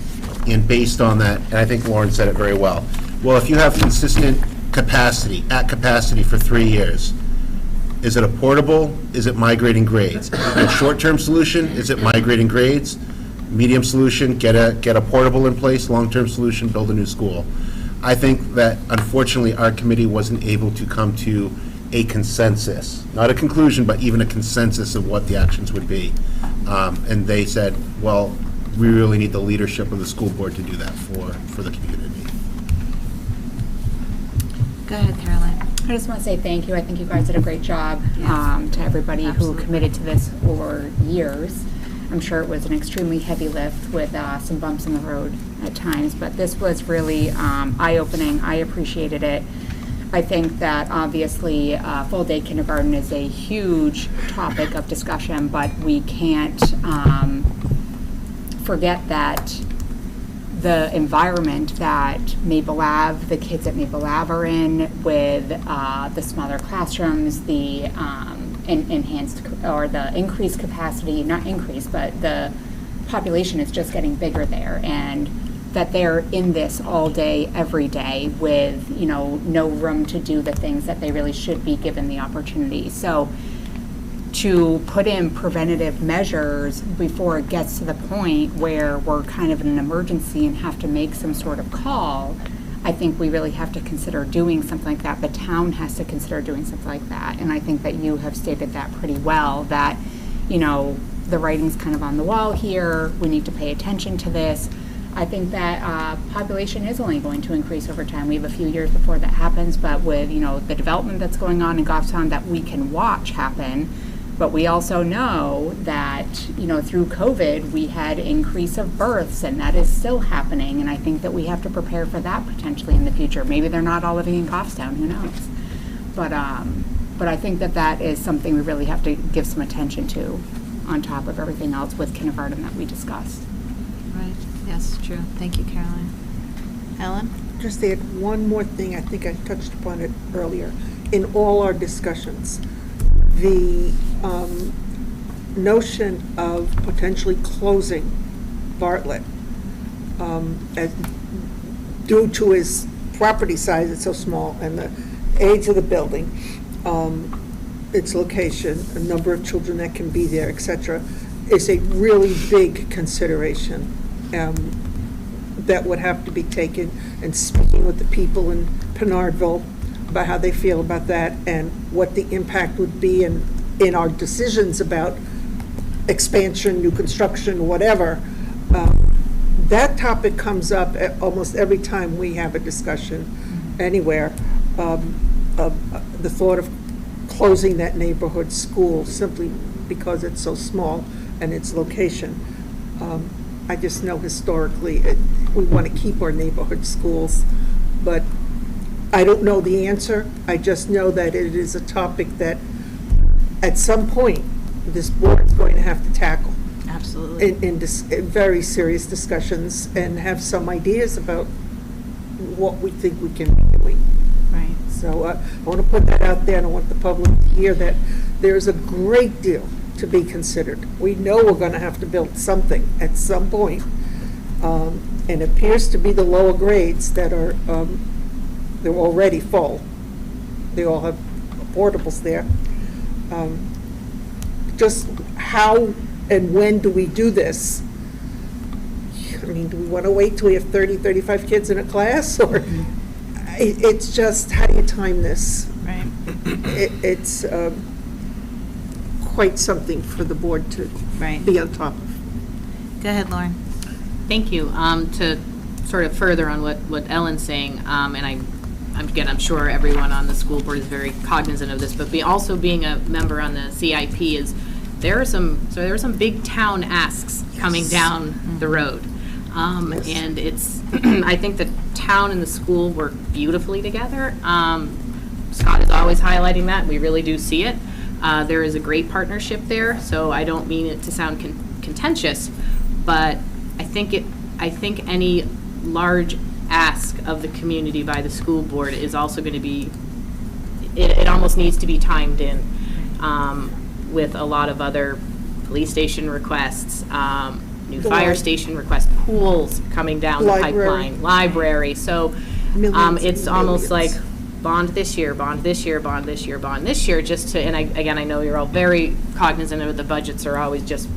[SPEAKER 5] And based on that, and I think Lauren said it very well, if you have consistent capacity, at capacity for 3 years, is it a portable? Is it migrating grades? A short-term solution, is it migrating grades? Medium solution, get a portable in place. Long-term solution, build a new school. I think that unfortunately our committee wasn't able to come to a consensus, not a conclusion, but even a consensus of what the actions would be. And they said, well, we really need the leadership of the school board to do that for the community.
[SPEAKER 3] Go ahead, Caroline.
[SPEAKER 10] I just want to say thank you. I think you guys did a great job to everybody who committed to this over years. I'm sure it was an extremely heavy lift with some bumps in the road at times, but this was really eye-opening. I appreciated it. I think that obviously full-day kindergarten is a huge topic of discussion, but we can't forget that the environment that Maple Ave, the kids at Maple Ave are in, with the smaller classrooms, the enhanced or the increased capacity, not increased, but the population is just getting bigger there, and that they're in this all day, every day with, no room to do the things that they really should be given the opportunity. So to put in preventative measures before it gets to the point where we're kind of in an emergency and have to make some sort of call, I think we really have to consider doing something like that. The town has to consider doing something like that. And I think that you have stated that pretty well, that, the writing's kind of on the wall here. We need to pay attention to this. I think that population is only going to increase over time. We have a few years before that happens, but with, the development that's going on in Goffstown that we can watch happen. But we also know that, through COVID, we had increase of births, and that is still happening. And I think that we have to prepare for that potentially in the future. Maybe they're not all living in Goffstown, who knows? But I think that that is something we really have to give some attention to, on top of everything else with kindergarten that we discussed.
[SPEAKER 3] Right, yes, true. Thank you, Caroline. Ellen?
[SPEAKER 4] Just add one more thing, I think I touched upon it earlier. In all our discussions, the notion of potentially closing Bartlett due to his property size, it's so small, and the age of the building, its location, a number of children that can be there, etc., is a really big consideration that would have to be taken, and speaking with the people in Pinardville about how they feel about that and what the impact would be in our decisions about expansion, new construction, whatever. That topic comes up at almost every time we have a discussion anywhere, the thought of closing that neighborhood school simply because it's so small and its location. I just know historically we want to keep our neighborhood schools, but I don't know the answer. I just know that it is a topic that at some point this board is going to have to tackle.
[SPEAKER 3] Absolutely.
[SPEAKER 4] In very serious discussions and have some ideas about what we think we can be doing.
[SPEAKER 3] Right.
[SPEAKER 4] So I want to put that out there, and I want the public to hear that there's a great deal to be considered. We know we're going to have to build something at some point, and it appears to be the lower grades that are they're already full. They all have portables there. Just how and when do we do this? I mean, do we want to wait till we have 30, 35 kids in a class? Or it's just, how do you time this?
[SPEAKER 3] Right.
[SPEAKER 4] quite something for the board to
[SPEAKER 3] Right.
[SPEAKER 4] be on top of.
[SPEAKER 3] Go ahead, Lauren.
[SPEAKER 11] Thank you. To sort of further on what Ellen's saying, and I'm sure everyone on the school board is very cognizant of this, but also being a member on the CIP is, there are some big town asks coming down the road. And it's, I think the town and the school work beautifully together. Scott is always highlighting that. We really do see it. There is a great partnership there, so I don't mean it to sound contentious, but I think any large ask of the community by the school board is also going to be, it almost needs to be timed in with a lot of other police station requests, new fire station requests, pools coming down the pipeline, library. So it's almost like bond this year, bond this year, bond this year, bond this year, just to, and I know you're all very cognizant of the budgets are always just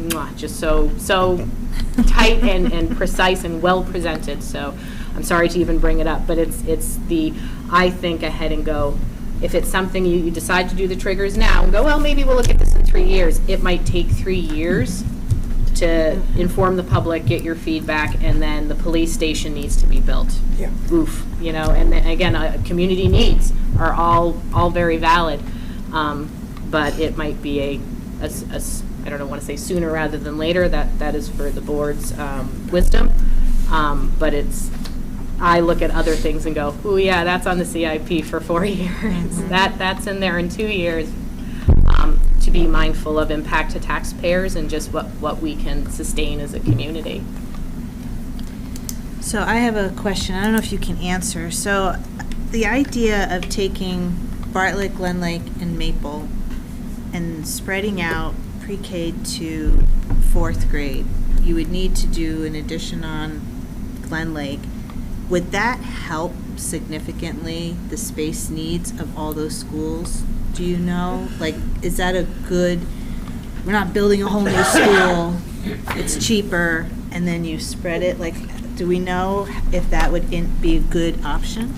[SPEAKER 11] so tight and precise and well presented. So I'm sorry to even bring it up, but it's the, I think ahead and go. If it's something you decide to do the triggers now and go, well, maybe we'll look at this in 3 years. It might take 3 years to inform the public, get your feedback, and then the police station needs to be built.
[SPEAKER 4] Yeah.
[SPEAKER 11] Oof, and then, again, community needs are all very valid, but it might be a I don't want to say sooner rather than later. That is for the board's wisdom, but I look at other things and go, oh yeah, that's on the CIP for 4 years. That's in there in 2 years. To be mindful of impact to taxpayers and just what we can sustain as a community.
[SPEAKER 3] So I have a question. I don't know if you can answer. So the idea of taking Bartlett, Glen Lake, and Maple and spreading out pre-K to 4th grade, you would need to do an addition on Glen Lake. Would that help significantly the space needs of all those schools? Do you know? Like, is that a good, we're not building a whole new school, it's cheaper, and then you spread it? Like, do we know if that would be a good option?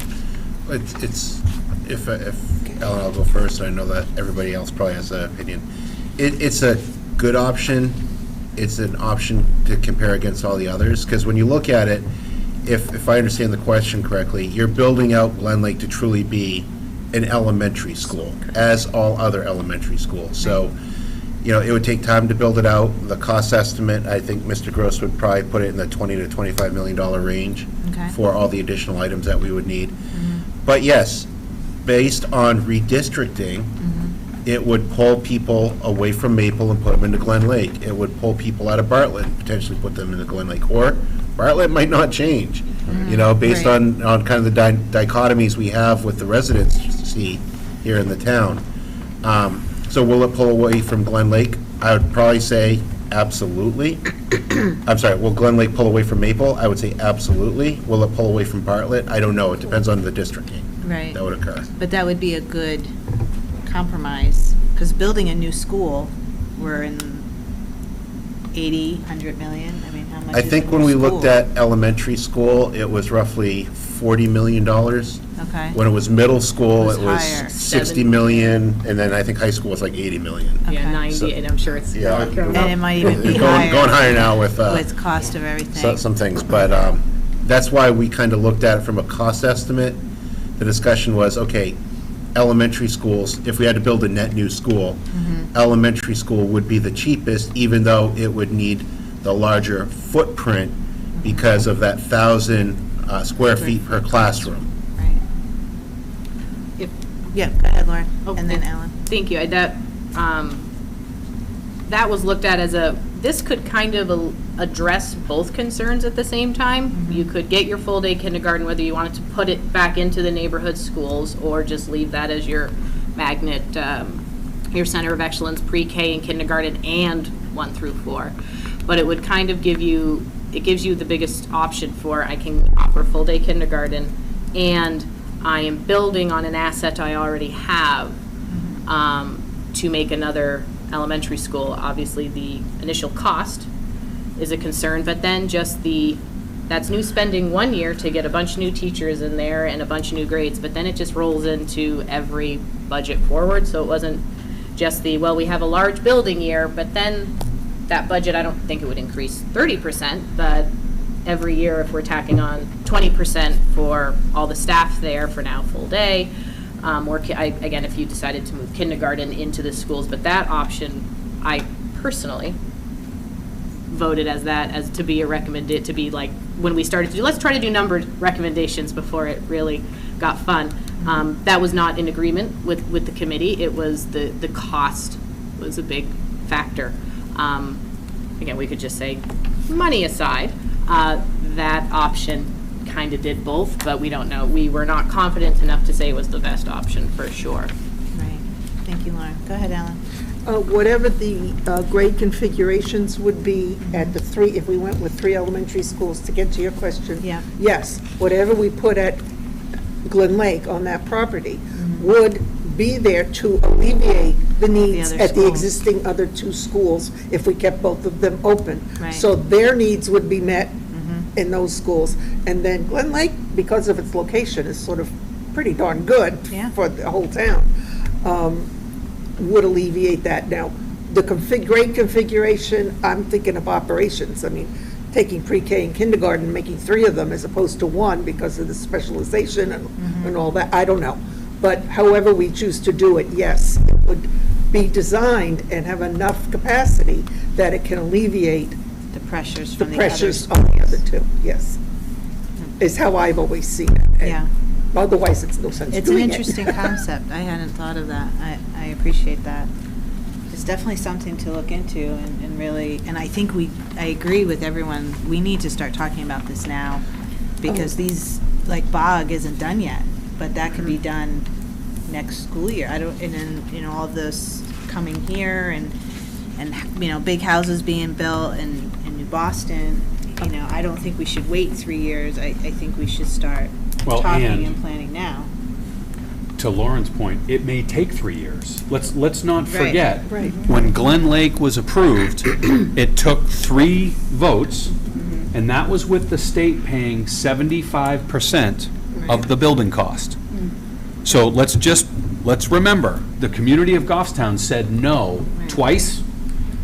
[SPEAKER 5] If Ellen, I'll go first, I know that everybody else probably has an opinion. It's a good option. It's an option to compare against all the others, because when you look at it, if I understand the question correctly, you're building out Glen Lake to truly be an elementary school, as all other elementary schools. So, it would take time to build it out. The cost estimate, I think Mr. Gross would probably put it in the $20 to $25 million range for all the additional items that we would need. But yes, based on redistricting, it would pull people away from Maple and put them into Glen Lake. It would pull people out of Bartlett and potentially put them into Glen Lake. Or Bartlett might not change, based on kind of the dichotomies we have with the residency here in the town. So will it pull away from Glen Lake? I would probably say absolutely. I'm sorry, will Glen Lake pull away from Maple? I would say absolutely. Will it pull away from Bartlett? I don't know. It depends on the districting that would occur.
[SPEAKER 3] But that would be a good compromise, because building a new school, we're in 80, 100 million. I mean, how much
[SPEAKER 5] I
[SPEAKER 3] is
[SPEAKER 5] think
[SPEAKER 3] a
[SPEAKER 5] when
[SPEAKER 3] new
[SPEAKER 5] we
[SPEAKER 3] school?
[SPEAKER 5] looked at elementary school, it was roughly $40 million.
[SPEAKER 3] Okay.
[SPEAKER 5] When it was middle school,
[SPEAKER 3] It
[SPEAKER 5] it
[SPEAKER 3] was
[SPEAKER 5] was
[SPEAKER 3] higher.
[SPEAKER 5] 60 million, and then I think high school was like 80 million.
[SPEAKER 3] Okay.
[SPEAKER 11] Yeah, 90,
[SPEAKER 5] So-
[SPEAKER 11] and I'm sure it's
[SPEAKER 5] Yeah.
[SPEAKER 3] And it might even be
[SPEAKER 5] It's
[SPEAKER 3] higher.
[SPEAKER 5] going higher now with
[SPEAKER 3] Cost of everything.
[SPEAKER 5] some things, but that's why we kind of looked at it from a cost estimate. The discussion was, okay, elementary schools, if we had to build a net new school, elementary school would be the cheapest, even though it would need the larger footprint because of that 1,000 square feet per classroom.
[SPEAKER 3] Right.
[SPEAKER 11] If-
[SPEAKER 3] Yeah, go ahead, Lauren,
[SPEAKER 11] Oh,
[SPEAKER 3] and then Ellen.
[SPEAKER 11] Thank you. That was looked at as this could kind of address both concerns at the same time. You could get your full-day kindergarten, whether you wanted to put it back into the neighborhood schools or just leave that as your magnet, your center of excellence, pre-K and kindergarten and 1 through 4. But it would kind of gives you the biggest option for, I can offer full-day kindergarten and I am building on an asset I already have to make another elementary school. Obviously, the initial cost is a concern, but then just that's new spending 1 year to get a bunch of new teachers in there and a bunch of new grades, but then it just rolls into every budget forward, so it wasn't just well, we have a large building year, but then that budget, I don't think it would increase 30%, but every year if we're tacking on 20% for all the staff there for now full day, again, if you decided to move kindergarten into the schools, but that option, I personally voted as to be to be like, when we started to do, let's try to do numbered recommendations before it really got fun. That was not in agreement with the committee. It was the cost was a big factor. Again, we could just say, money aside, that option kind of did both, but we don't know. We were not confident enough to say it was the best option for sure.
[SPEAKER 3] Right. Thank you, Lauren. Go ahead, Alan.
[SPEAKER 4] Whatever the grade configurations would be at the three, if we went with 3 elementary schools, to get to your question.
[SPEAKER 3] Yeah.
[SPEAKER 4] Yes, whatever we put at Glen Lake on that property would be there to alleviate the needs
[SPEAKER 3] other
[SPEAKER 4] at the
[SPEAKER 3] schools.
[SPEAKER 4] existing other 2 schools if we kept both of them open.
[SPEAKER 3] Right.
[SPEAKER 4] So their needs would be met in those schools. And then Glen Lake, because of its location, is sort of pretty darn good
[SPEAKER 3] Yeah.
[SPEAKER 4] for the whole town, would alleviate that. Now, the grade configuration, I'm thinking of operations. I mean, taking pre-K and kindergarten, making 3 of them as opposed to 1 because of the specialization and all that, I don't know. But however we choose to do it, yes, it would be designed and have enough capacity that it can alleviate
[SPEAKER 3] The pressures
[SPEAKER 4] the
[SPEAKER 3] from the other
[SPEAKER 4] pressures on the other 2, yes. Is how I've always seen it. And
[SPEAKER 3] Yeah.
[SPEAKER 4] Otherwise, it's no sense
[SPEAKER 3] It's an
[SPEAKER 4] doing it.
[SPEAKER 3] interesting concept. I hadn't thought of that. I appreciate that. It's definitely something to look into and really, and I think I agree with everyone, we need to start talking about this now, because these, like Bog isn't done yet, but that could be done next school year. And then, all of this coming here and big houses being built in New Boston, I don't think we should wait 3 years. I think we should start talking and planning now.
[SPEAKER 8] To Lauren's point, it may take 3 years. Let's not
[SPEAKER 3] Right.
[SPEAKER 8] forget.
[SPEAKER 4] Right.
[SPEAKER 8] When Glen Lake was approved, it took 3 votes, and that was with the state paying 75% of the building cost. So let's remember, the community of Goffstown said no twice,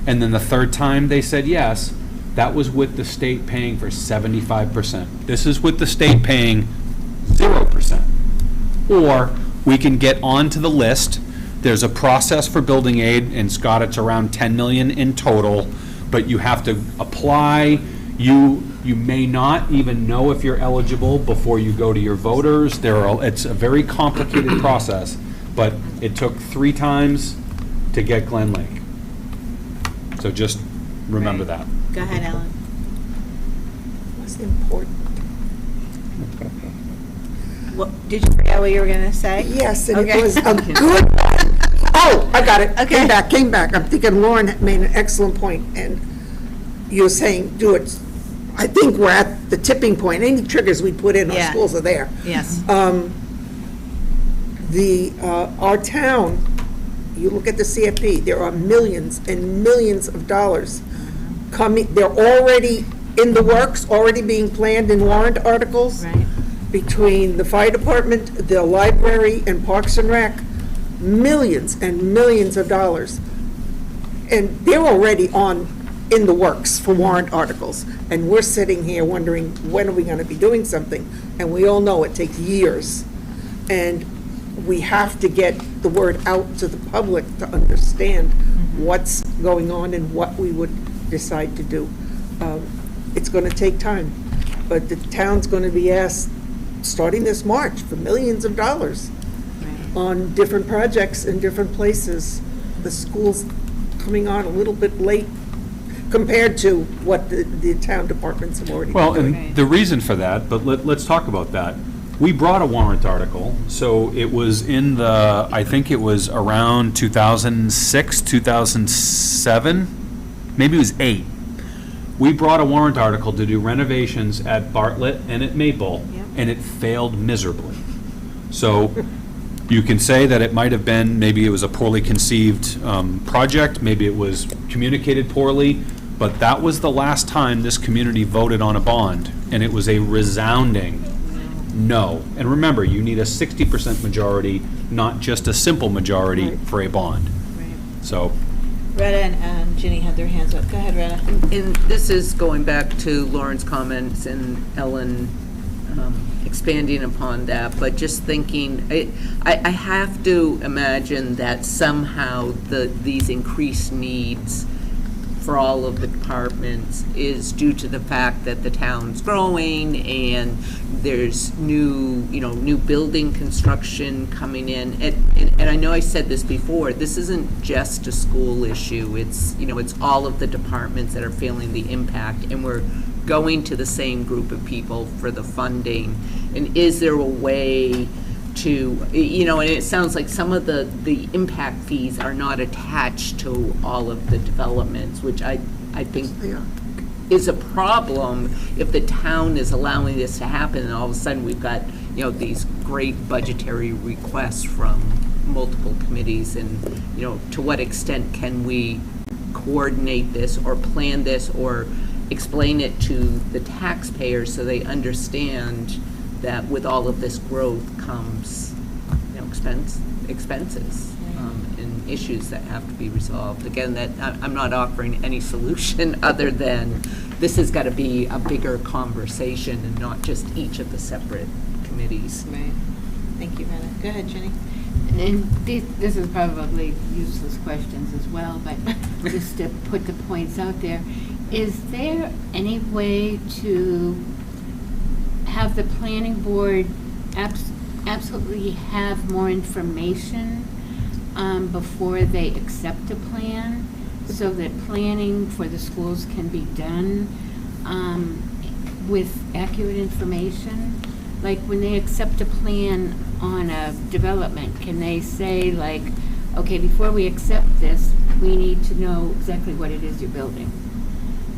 [SPEAKER 8] and then the third time they said yes. That was with the state paying for 75%. This is with the state paying 0%. Or we can get onto the list. There's a process for building aid, and Scott, it's around 10 million in total, but you have to apply. You may not even know if you're eligible before you go to your voters. It's a very complicated process, but it took 3 times to get Glen Lake. So just remember that.
[SPEAKER 3] Go ahead, Ellen.
[SPEAKER 4] It's important.
[SPEAKER 3] Did you forget what you were going to say?
[SPEAKER 4] Yes, and
[SPEAKER 3] Okay.
[SPEAKER 4] it was a good one. Oh, I got it.
[SPEAKER 3] Okay.
[SPEAKER 4] Came back. I'm thinking Lauren made an excellent point, and you're saying do it. I think we're at the tipping point. Any triggers we put in, our
[SPEAKER 3] Yeah.
[SPEAKER 4] schools are there.
[SPEAKER 3] Yes.
[SPEAKER 4] Our town, you look at the CFP, there are millions and millions of dollars coming, they're already in the works, already being planned in warrant articles.
[SPEAKER 3] Right.
[SPEAKER 4] Between the fire department, the library, and Parks and Rec, millions and millions of dollars. And they're already in the works for warrant articles. And we're sitting here wondering, when are we gonna be doing something? And we all know it takes years. And we have to get the word out to the public to understand what's going on and what we would decide to do. It's gonna take time, but the town's gonna be asked, starting this March, for millions of dollars on different projects in different places. The school's coming on a little bit late compared to what the town departments have already
[SPEAKER 8] Well,
[SPEAKER 4] done.
[SPEAKER 8] and the reason for that, but let's talk about that. We brought a warrant article, so it was I think it was around 2006, 2007, maybe it was 8. We brought a warrant article to do renovations at Bartlett and at Maple, and it failed miserably. So you can say that it might have been, maybe it was a poorly conceived project, maybe it was communicated poorly, but that was the last time this community voted on a bond, and it was a resounding no. And remember, you need a 60% majority, not just a simple majority
[SPEAKER 4] Right.
[SPEAKER 8] for a bond. So,
[SPEAKER 3] Retta and Ginny had their hands up. Go ahead, Retta.
[SPEAKER 2] And this is going back to Lauren's comments and Ellen expanding upon that, but just thinking, I have to imagine that somehow these increased needs for all of the departments is due to the fact that the town's growing and there's new building construction coming in. And I know I said this before, this isn't just a school issue. It's all of the departments that are feeling the impact, and we're going to the same group of people for the funding. And is there a way to, and it sounds like some of the impact fees are not attached to all of the developments, which I think is a problem if the town is allowing this to happen, and all of a sudden we've got, these great budgetary requests from multiple committees, and, to what extent can we coordinate this or plan this or explain it to the taxpayers so they understand that with all of this growth comes, expenses and issues that have to be resolved. Again, that I'm not offering any solution other than this has got to be a bigger conversation and not just each of the separate committees.
[SPEAKER 3] Right. Thank you, Retta. Go ahead, Ginny.
[SPEAKER 9] And this is probably useless questions as well, but just to put the points out there, is there any way to have the planning board absolutely have more information before they accept a plan, so that planning for the schools can be done with accurate information? Like when they accept a plan on a development, can they say like, okay, before we accept this, we need to know exactly what it is you're building,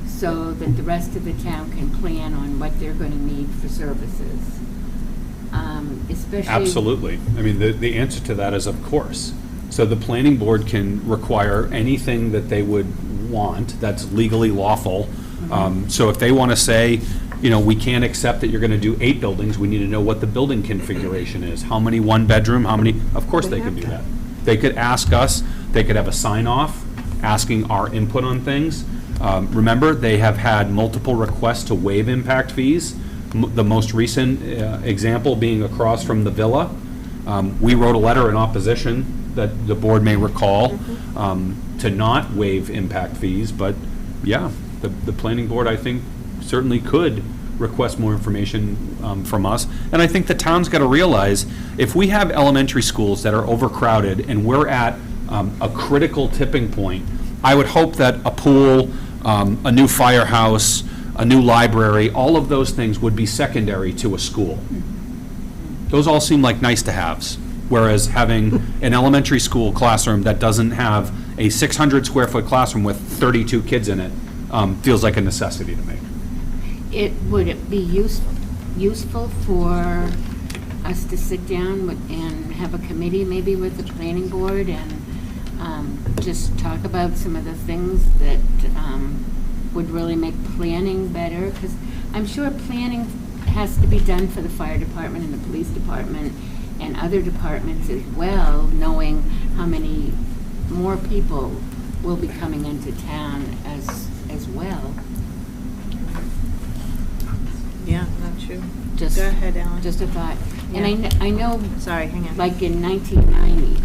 [SPEAKER 9] so that the rest of the town can plan on what they're going to need for services? Especially.
[SPEAKER 8] absolutely. I mean, the answer to that is of course. So the planning board can require anything that they would want that's legally lawful. So if they want to say, we can't accept that you're going to do 8 buildings, we need to know what the building configuration is. How many one-bedroom, how many, of course they can do that. They could ask us, they could have a sign-off asking our input on things. Remember, they have had multiple requests to waive impact fees. The most recent example being across from the Villa. We wrote a letter in opposition that the board may recall to not waive impact fees, but yeah, the planning board, I think, certainly could request more information from us. And I think the town's got to realize, if we have elementary schools that are overcrowded and we're at a critical tipping point, I would hope that a pool, a new firehouse, a new library, all of those things would be secondary to a school. Those all seem like nice to haves, whereas having an elementary school classroom that doesn't have a 600 square foot classroom with 32 kids in it feels like a necessity to me.
[SPEAKER 9] Would it be useful for us to sit down and have a committee maybe with the planning board and just talk about some of the things that would really make planning better? Because I'm sure planning has to be done for the fire department and the police department and other departments as well, knowing how many more people will be coming into town as well.
[SPEAKER 3] Yeah, that's true.
[SPEAKER 9] Just,
[SPEAKER 3] Go ahead, Ellen.
[SPEAKER 9] Just a thought.
[SPEAKER 3] Yeah.
[SPEAKER 9] And I know,
[SPEAKER 3] Sorry, hang on.
[SPEAKER 9] like in 1990,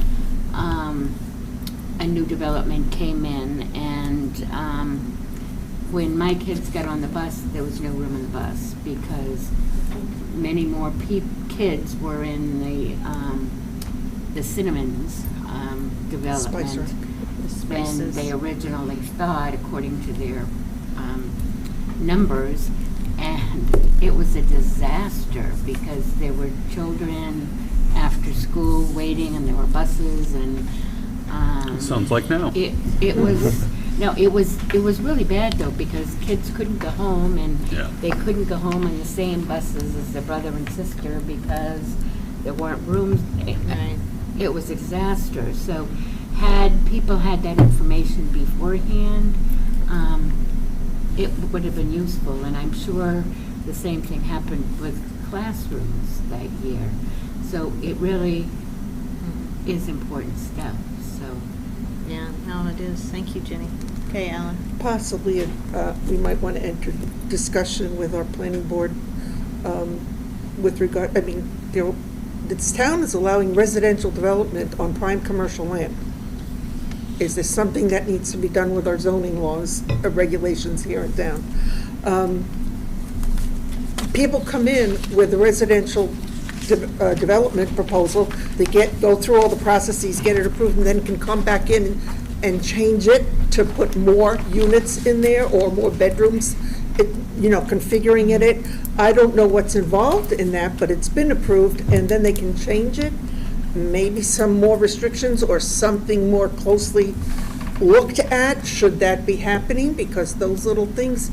[SPEAKER 9] a new development came in, and when my kids got on the bus, there was no room in the bus because many more kids were in the Cinnamons development
[SPEAKER 4] Spicer.
[SPEAKER 9] than they originally thought, according to their numbers. And it was a disaster because there were children after school waiting, and there were buses, and
[SPEAKER 8] Sounds like now.
[SPEAKER 9] it was no, it was really bad though, because kids couldn't go home, and
[SPEAKER 8] Yeah.
[SPEAKER 9] they couldn't go home on the same buses as their brother and sister because there weren't rooms.
[SPEAKER 3] Right.
[SPEAKER 9] It was a disaster. So had people had that information beforehand, it would have been useful, and I'm sure the same thing happened with classrooms that year. So it really is important stuff, so.
[SPEAKER 3] Yeah, no, No, it is. Thank you, Jenny. Okay, Alan.
[SPEAKER 4] Possibly, we might want to enter discussion with our planning board with regard, I mean, this town is allowing residential development on prime commercial land. Is this something that needs to be done with our zoning laws, regulations here in town? People come in with a residential development proposal, they go through all the processes, get it approved, and then can come back in and change it to put more units in there or more bedrooms, configuring it. I don't know what's involved in that, but it's been approved, and then they can change it. Maybe some more restrictions or something more closely looked at, should that be happening, because those little things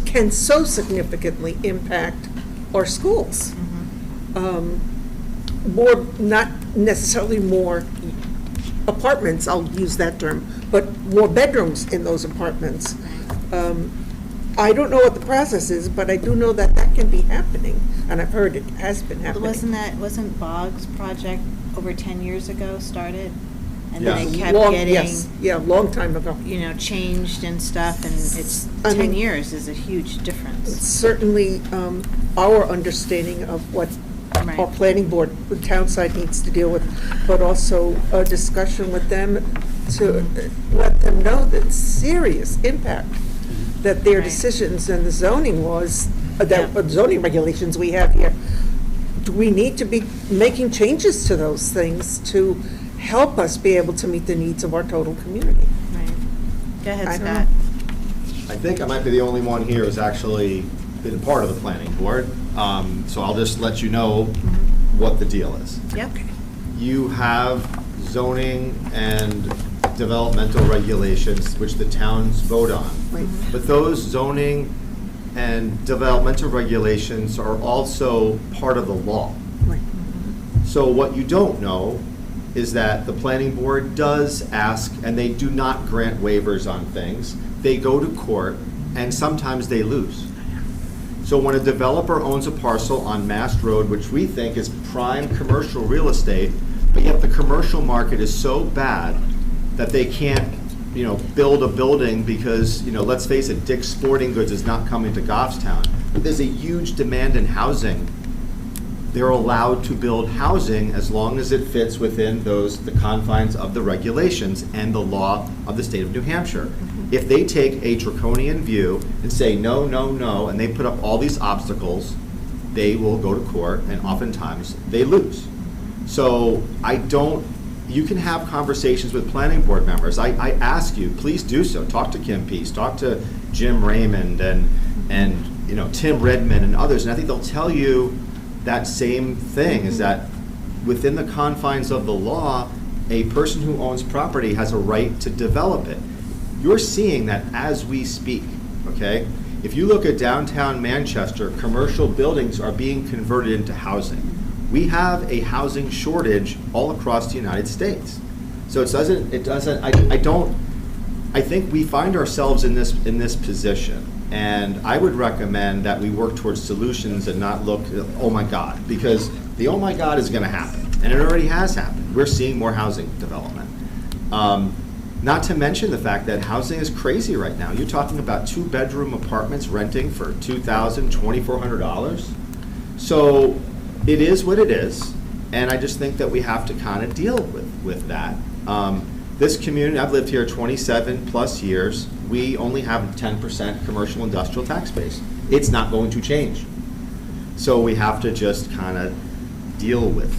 [SPEAKER 4] can so significantly impact our schools. More, not necessarily more apartments, I'll use that term, but more bedrooms in those apartments. I don't know what the process is, but I do know that that can be happening, and I've heard it has been happening.
[SPEAKER 3] Wasn't Boggs' project over 10 years ago started? And
[SPEAKER 1] Yes.
[SPEAKER 3] then it kept
[SPEAKER 4] Yes, yeah, a long time ago.
[SPEAKER 3] changed and stuff, and it's,
[SPEAKER 4] I
[SPEAKER 3] 10
[SPEAKER 4] mean,
[SPEAKER 3] years is a huge difference.
[SPEAKER 4] Certainly, our understanding of what our
[SPEAKER 3] Right.
[SPEAKER 4] planning board, the town side needs to deal with, but also a discussion with them to let them know the serious impact that their
[SPEAKER 3] Right.
[SPEAKER 4] decisions and the zoning laws,
[SPEAKER 3] Yeah.
[SPEAKER 4] zoning regulations we have here, we need to be making changes to those things to help us be able to meet the needs of our total community.
[SPEAKER 3] Right. Go ahead,
[SPEAKER 4] I don't
[SPEAKER 3] Scott.
[SPEAKER 1] I think I might be the only one here who's actually been part of the planning board, so I'll just let you know what the deal is.
[SPEAKER 3] Yep.
[SPEAKER 1] You have zoning and developmental regulations, which the towns vote on.
[SPEAKER 4] Right.
[SPEAKER 1] But those zoning and developmental regulations are also part of the law.
[SPEAKER 4] Right.
[SPEAKER 1] So what you don't know is that the planning board does ask, and they do not grant waivers on things. They go to court, and sometimes they lose. So when a developer owns a parcel on Mast Road, which we think is prime commercial real estate, but yet the commercial market is so bad that they can't, build a building because, let's face it, Dick's Sporting Goods is not coming to Goffstown. But there's a huge demand in housing. They're allowed to build housing as long as it fits within the confines of the regulations and the law of the state of New Hampshire. If they take a draconian view and say, no, no, no, and they put up all these obstacles, they will go to court, and oftentimes they lose. So you can have conversations with planning board members. I ask you, please do so. Talk to Kim Peace, talk to Jim Raymond and Tim Redmond and others, and I think they'll tell you that same thing, is that within the confines of the law, a person who owns property has a right to develop it. You're seeing that as we speak, okay? If you look at downtown Manchester, commercial buildings are being converted into housing. We have a housing shortage all across the United States. So I think we find ourselves in this position. And I would recommend that we work towards solutions and not look, oh my God, because the oh my God is gonna happen, and it already has happened. We're seeing more housing development. Not to mention the fact that housing is crazy right now. You're talking about 2-bedroom apartments renting for $2,000, $2,400. So it is what it is, and I just think that we have to kind of deal with that. This community, I've lived here 27 plus years. We only have 10% commercial industrial tax base. It's not going to change. So we have to just kind of deal with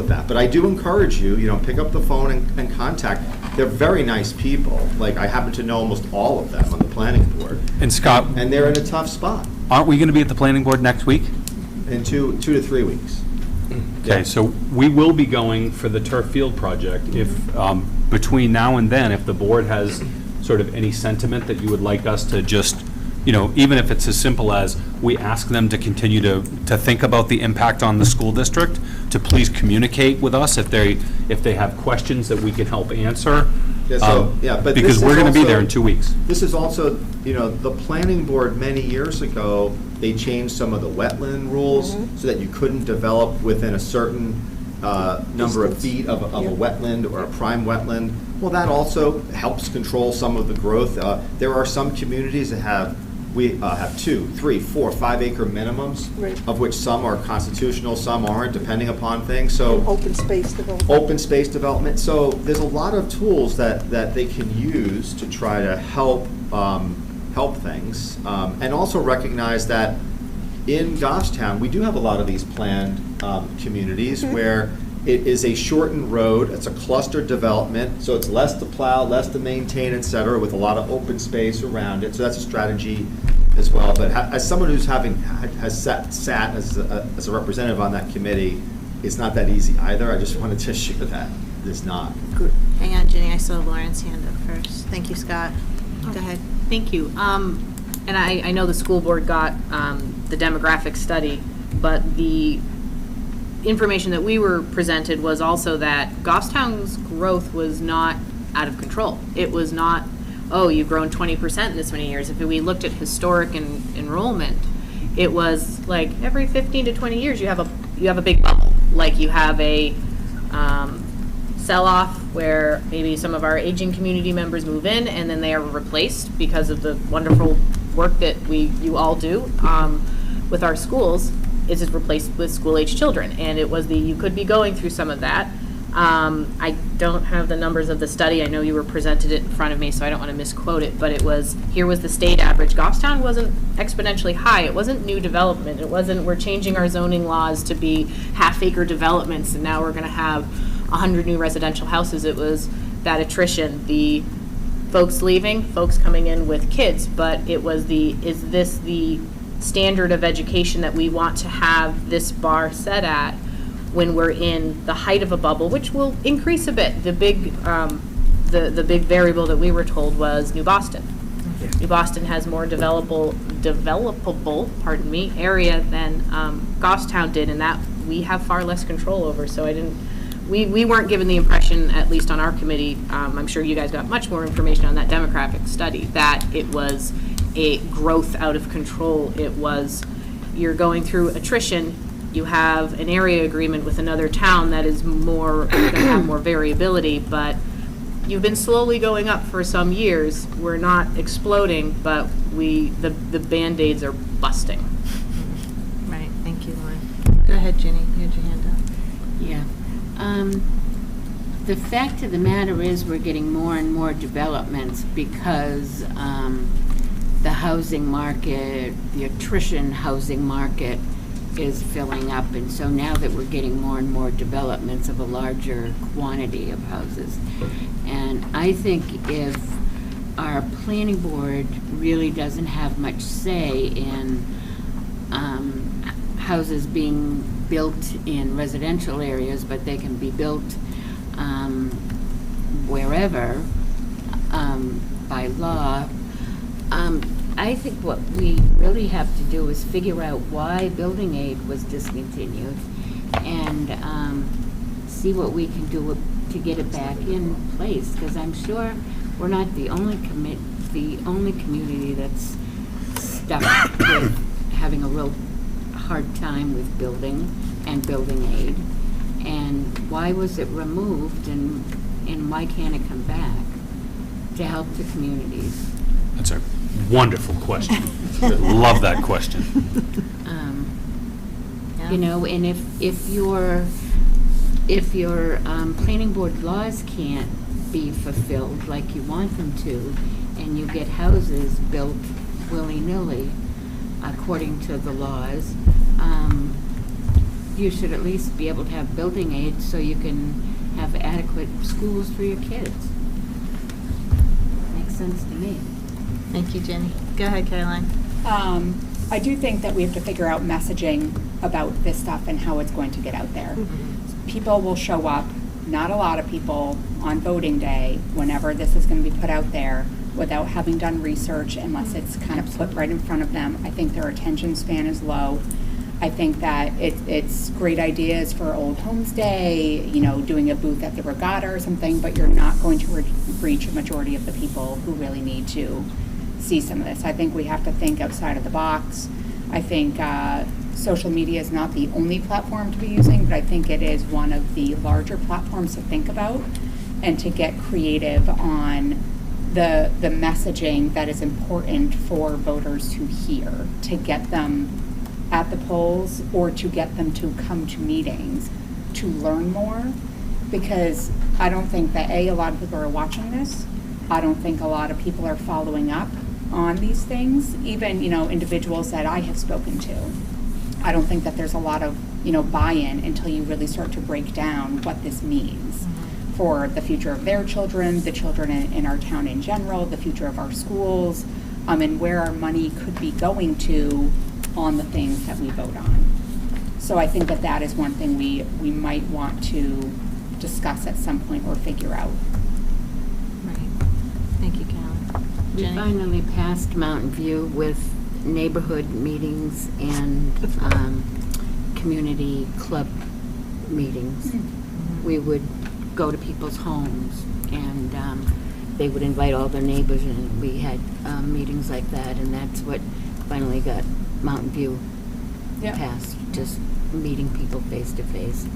[SPEAKER 1] that. But I do encourage you, pick up the phone and contact. They're very nice people. Like, I happen to know almost all of them on the planning board.
[SPEAKER 8] And Scott,
[SPEAKER 1] And they're in a tough spot
[SPEAKER 8] aren't we going to be at the planning board next week?
[SPEAKER 1] in 2 to 3 weeks.
[SPEAKER 8] Okay, so we will be going for the turf field project. If, between now and then, if the board has sort of any sentiment that you would like us to just, even if it's as simple as we ask them to continue to think about the impact on the school district, to please communicate with us if they have questions that we can help answer.
[SPEAKER 1] But
[SPEAKER 8] Because
[SPEAKER 1] this
[SPEAKER 8] we're
[SPEAKER 1] is
[SPEAKER 8] going to be
[SPEAKER 1] also-
[SPEAKER 8] there in 2 weeks.
[SPEAKER 1] This is also, the planning board many years ago, they changed some of the wetland rules so that you couldn't develop within a certain number of feet of a wetland or a prime wetland. Well, that also helps control some of the growth. There are some communities that have 2, 3, 4, 5 acre minimums,
[SPEAKER 4] Right.
[SPEAKER 1] of which some are constitutional, some aren't, depending upon things. So
[SPEAKER 4] Open space development.
[SPEAKER 1] open space development. So there's a lot of tools that they can use to try to help things, and also recognize that in Goffstown, we do have a lot of these planned communities where it is a shortened road, it's a clustered development, so it's less to plow, less to maintain, et cetera, with a lot of open space around it. So that's a strategy as well. But as someone who's has sat as a representative on that committee, it's not that easy either. I just wanted to share that. It's not.
[SPEAKER 3] Hang on, Ginny, I saw Lauren's hand up first. Thank you, Scott. Go ahead.
[SPEAKER 11] Thank you. And I know the school board got the demographic study, but the information that we were presented was also that Goffstown's growth was not out of control. It was not, oh, you've grown 20% in this many years. If we looked at historic enrollment, it was like every 15 to 20 years you have a big bubble. Like you have a sell-off where maybe some of our aging community members move in and then they are replaced because of the wonderful work that you all do with our schools. Is it replaced with school-age children? And it was you could be going through some of that. I don't have the numbers of the study. I know you were presented it in front of me, so I don't want to misquote it, but here was the state average. Goffstown wasn't exponentially high. It wasn't new development. It wasn't, we're changing our zoning laws to be half-acre developments, and now we're going to have 100 new residential houses. It was that attrition, the folks leaving, folks coming in with kids, but it was is this the standard of education that we want to have this bar set at when we're in the height of a bubble, which will increase a bit. The big variable that we were told was New Boston. New Boston has more developable, area than Goffstown did, and that we have far less control over. So we weren't given the impression, at least on our committee, I'm sure you guys got much more information on that demographic study, that it was a growth out of control. It was, you're going through attrition, you have an area agreement with another town that is going to have more variability, but you've been slowly going up for some years. We're not exploding, but the Band-Aids are busting.
[SPEAKER 3] Right, thank you, Lauren. Go ahead, Ginny, you had your hand up.
[SPEAKER 9] Yeah. The fact of the matter is we're getting more and more developments because the housing market, the attrition housing market is filling up. And so now that we're getting more and more developments of a larger quantity of houses. And I think if our planning board really doesn't have much say in houses being built in residential areas, but they can be built wherever by law, I think what we really have to do is figure out why building aid was discontinued and see what we can do to get it back in place, because I'm sure we're not the only community that's stuck with having a real hard time with building and building aid. And why was it removed, and why can't it come back to help the communities?
[SPEAKER 8] That's a wonderful question. Love that question.
[SPEAKER 9] You know, and if your planning board laws can't be fulfilled like you want them to, and you get houses built willy-nilly according to the laws, you should at least be able to have building aid so you can have adequate schools for your kids. Makes sense to me.
[SPEAKER 3] Thank you, Jenny. Go ahead, Caroline.
[SPEAKER 10] I do think that we have to figure out messaging about this stuff and how it's going to get out there. People will show up, not a lot of people, on voting day, whenever this is going to be put out there, without having done research, unless it's kind of put right in front of them. I think their attention span is low. I think that it's great ideas for Old Homes Day, you know, doing a booth at the regatta or something, but you're not going to reach a majority of the people who really need to see some of this. I think we have to think outside of the box. I think social media is not the only platform to be using, but I think it is one of the larger platforms to think about. and to get creative on the messaging that is important for voters to hear, to get them at the polls or to get them to come to meetings to learn more. Because I don't think that, A, a lot of people are watching this. I don't think a lot of people are following up on these things, even, individuals that I have spoken to. I don't think that there's a lot of, buy-in until you really start to break down what this means for the future of their children, the children in our town in general, the future of our schools, and where our money could be going to on the things that we vote on. So I think that is one thing we might want to discuss at some point or figure out.
[SPEAKER 3] Right. Thank you, Carolyn.
[SPEAKER 9] We
[SPEAKER 3] Jenny?
[SPEAKER 9] finally passed Mountain View with neighborhood meetings and community club meetings. We would go to people's homes and they would invite all their neighbors, and we had meetings like that, and that's what finally got Mountain View passed, just meeting people face to face.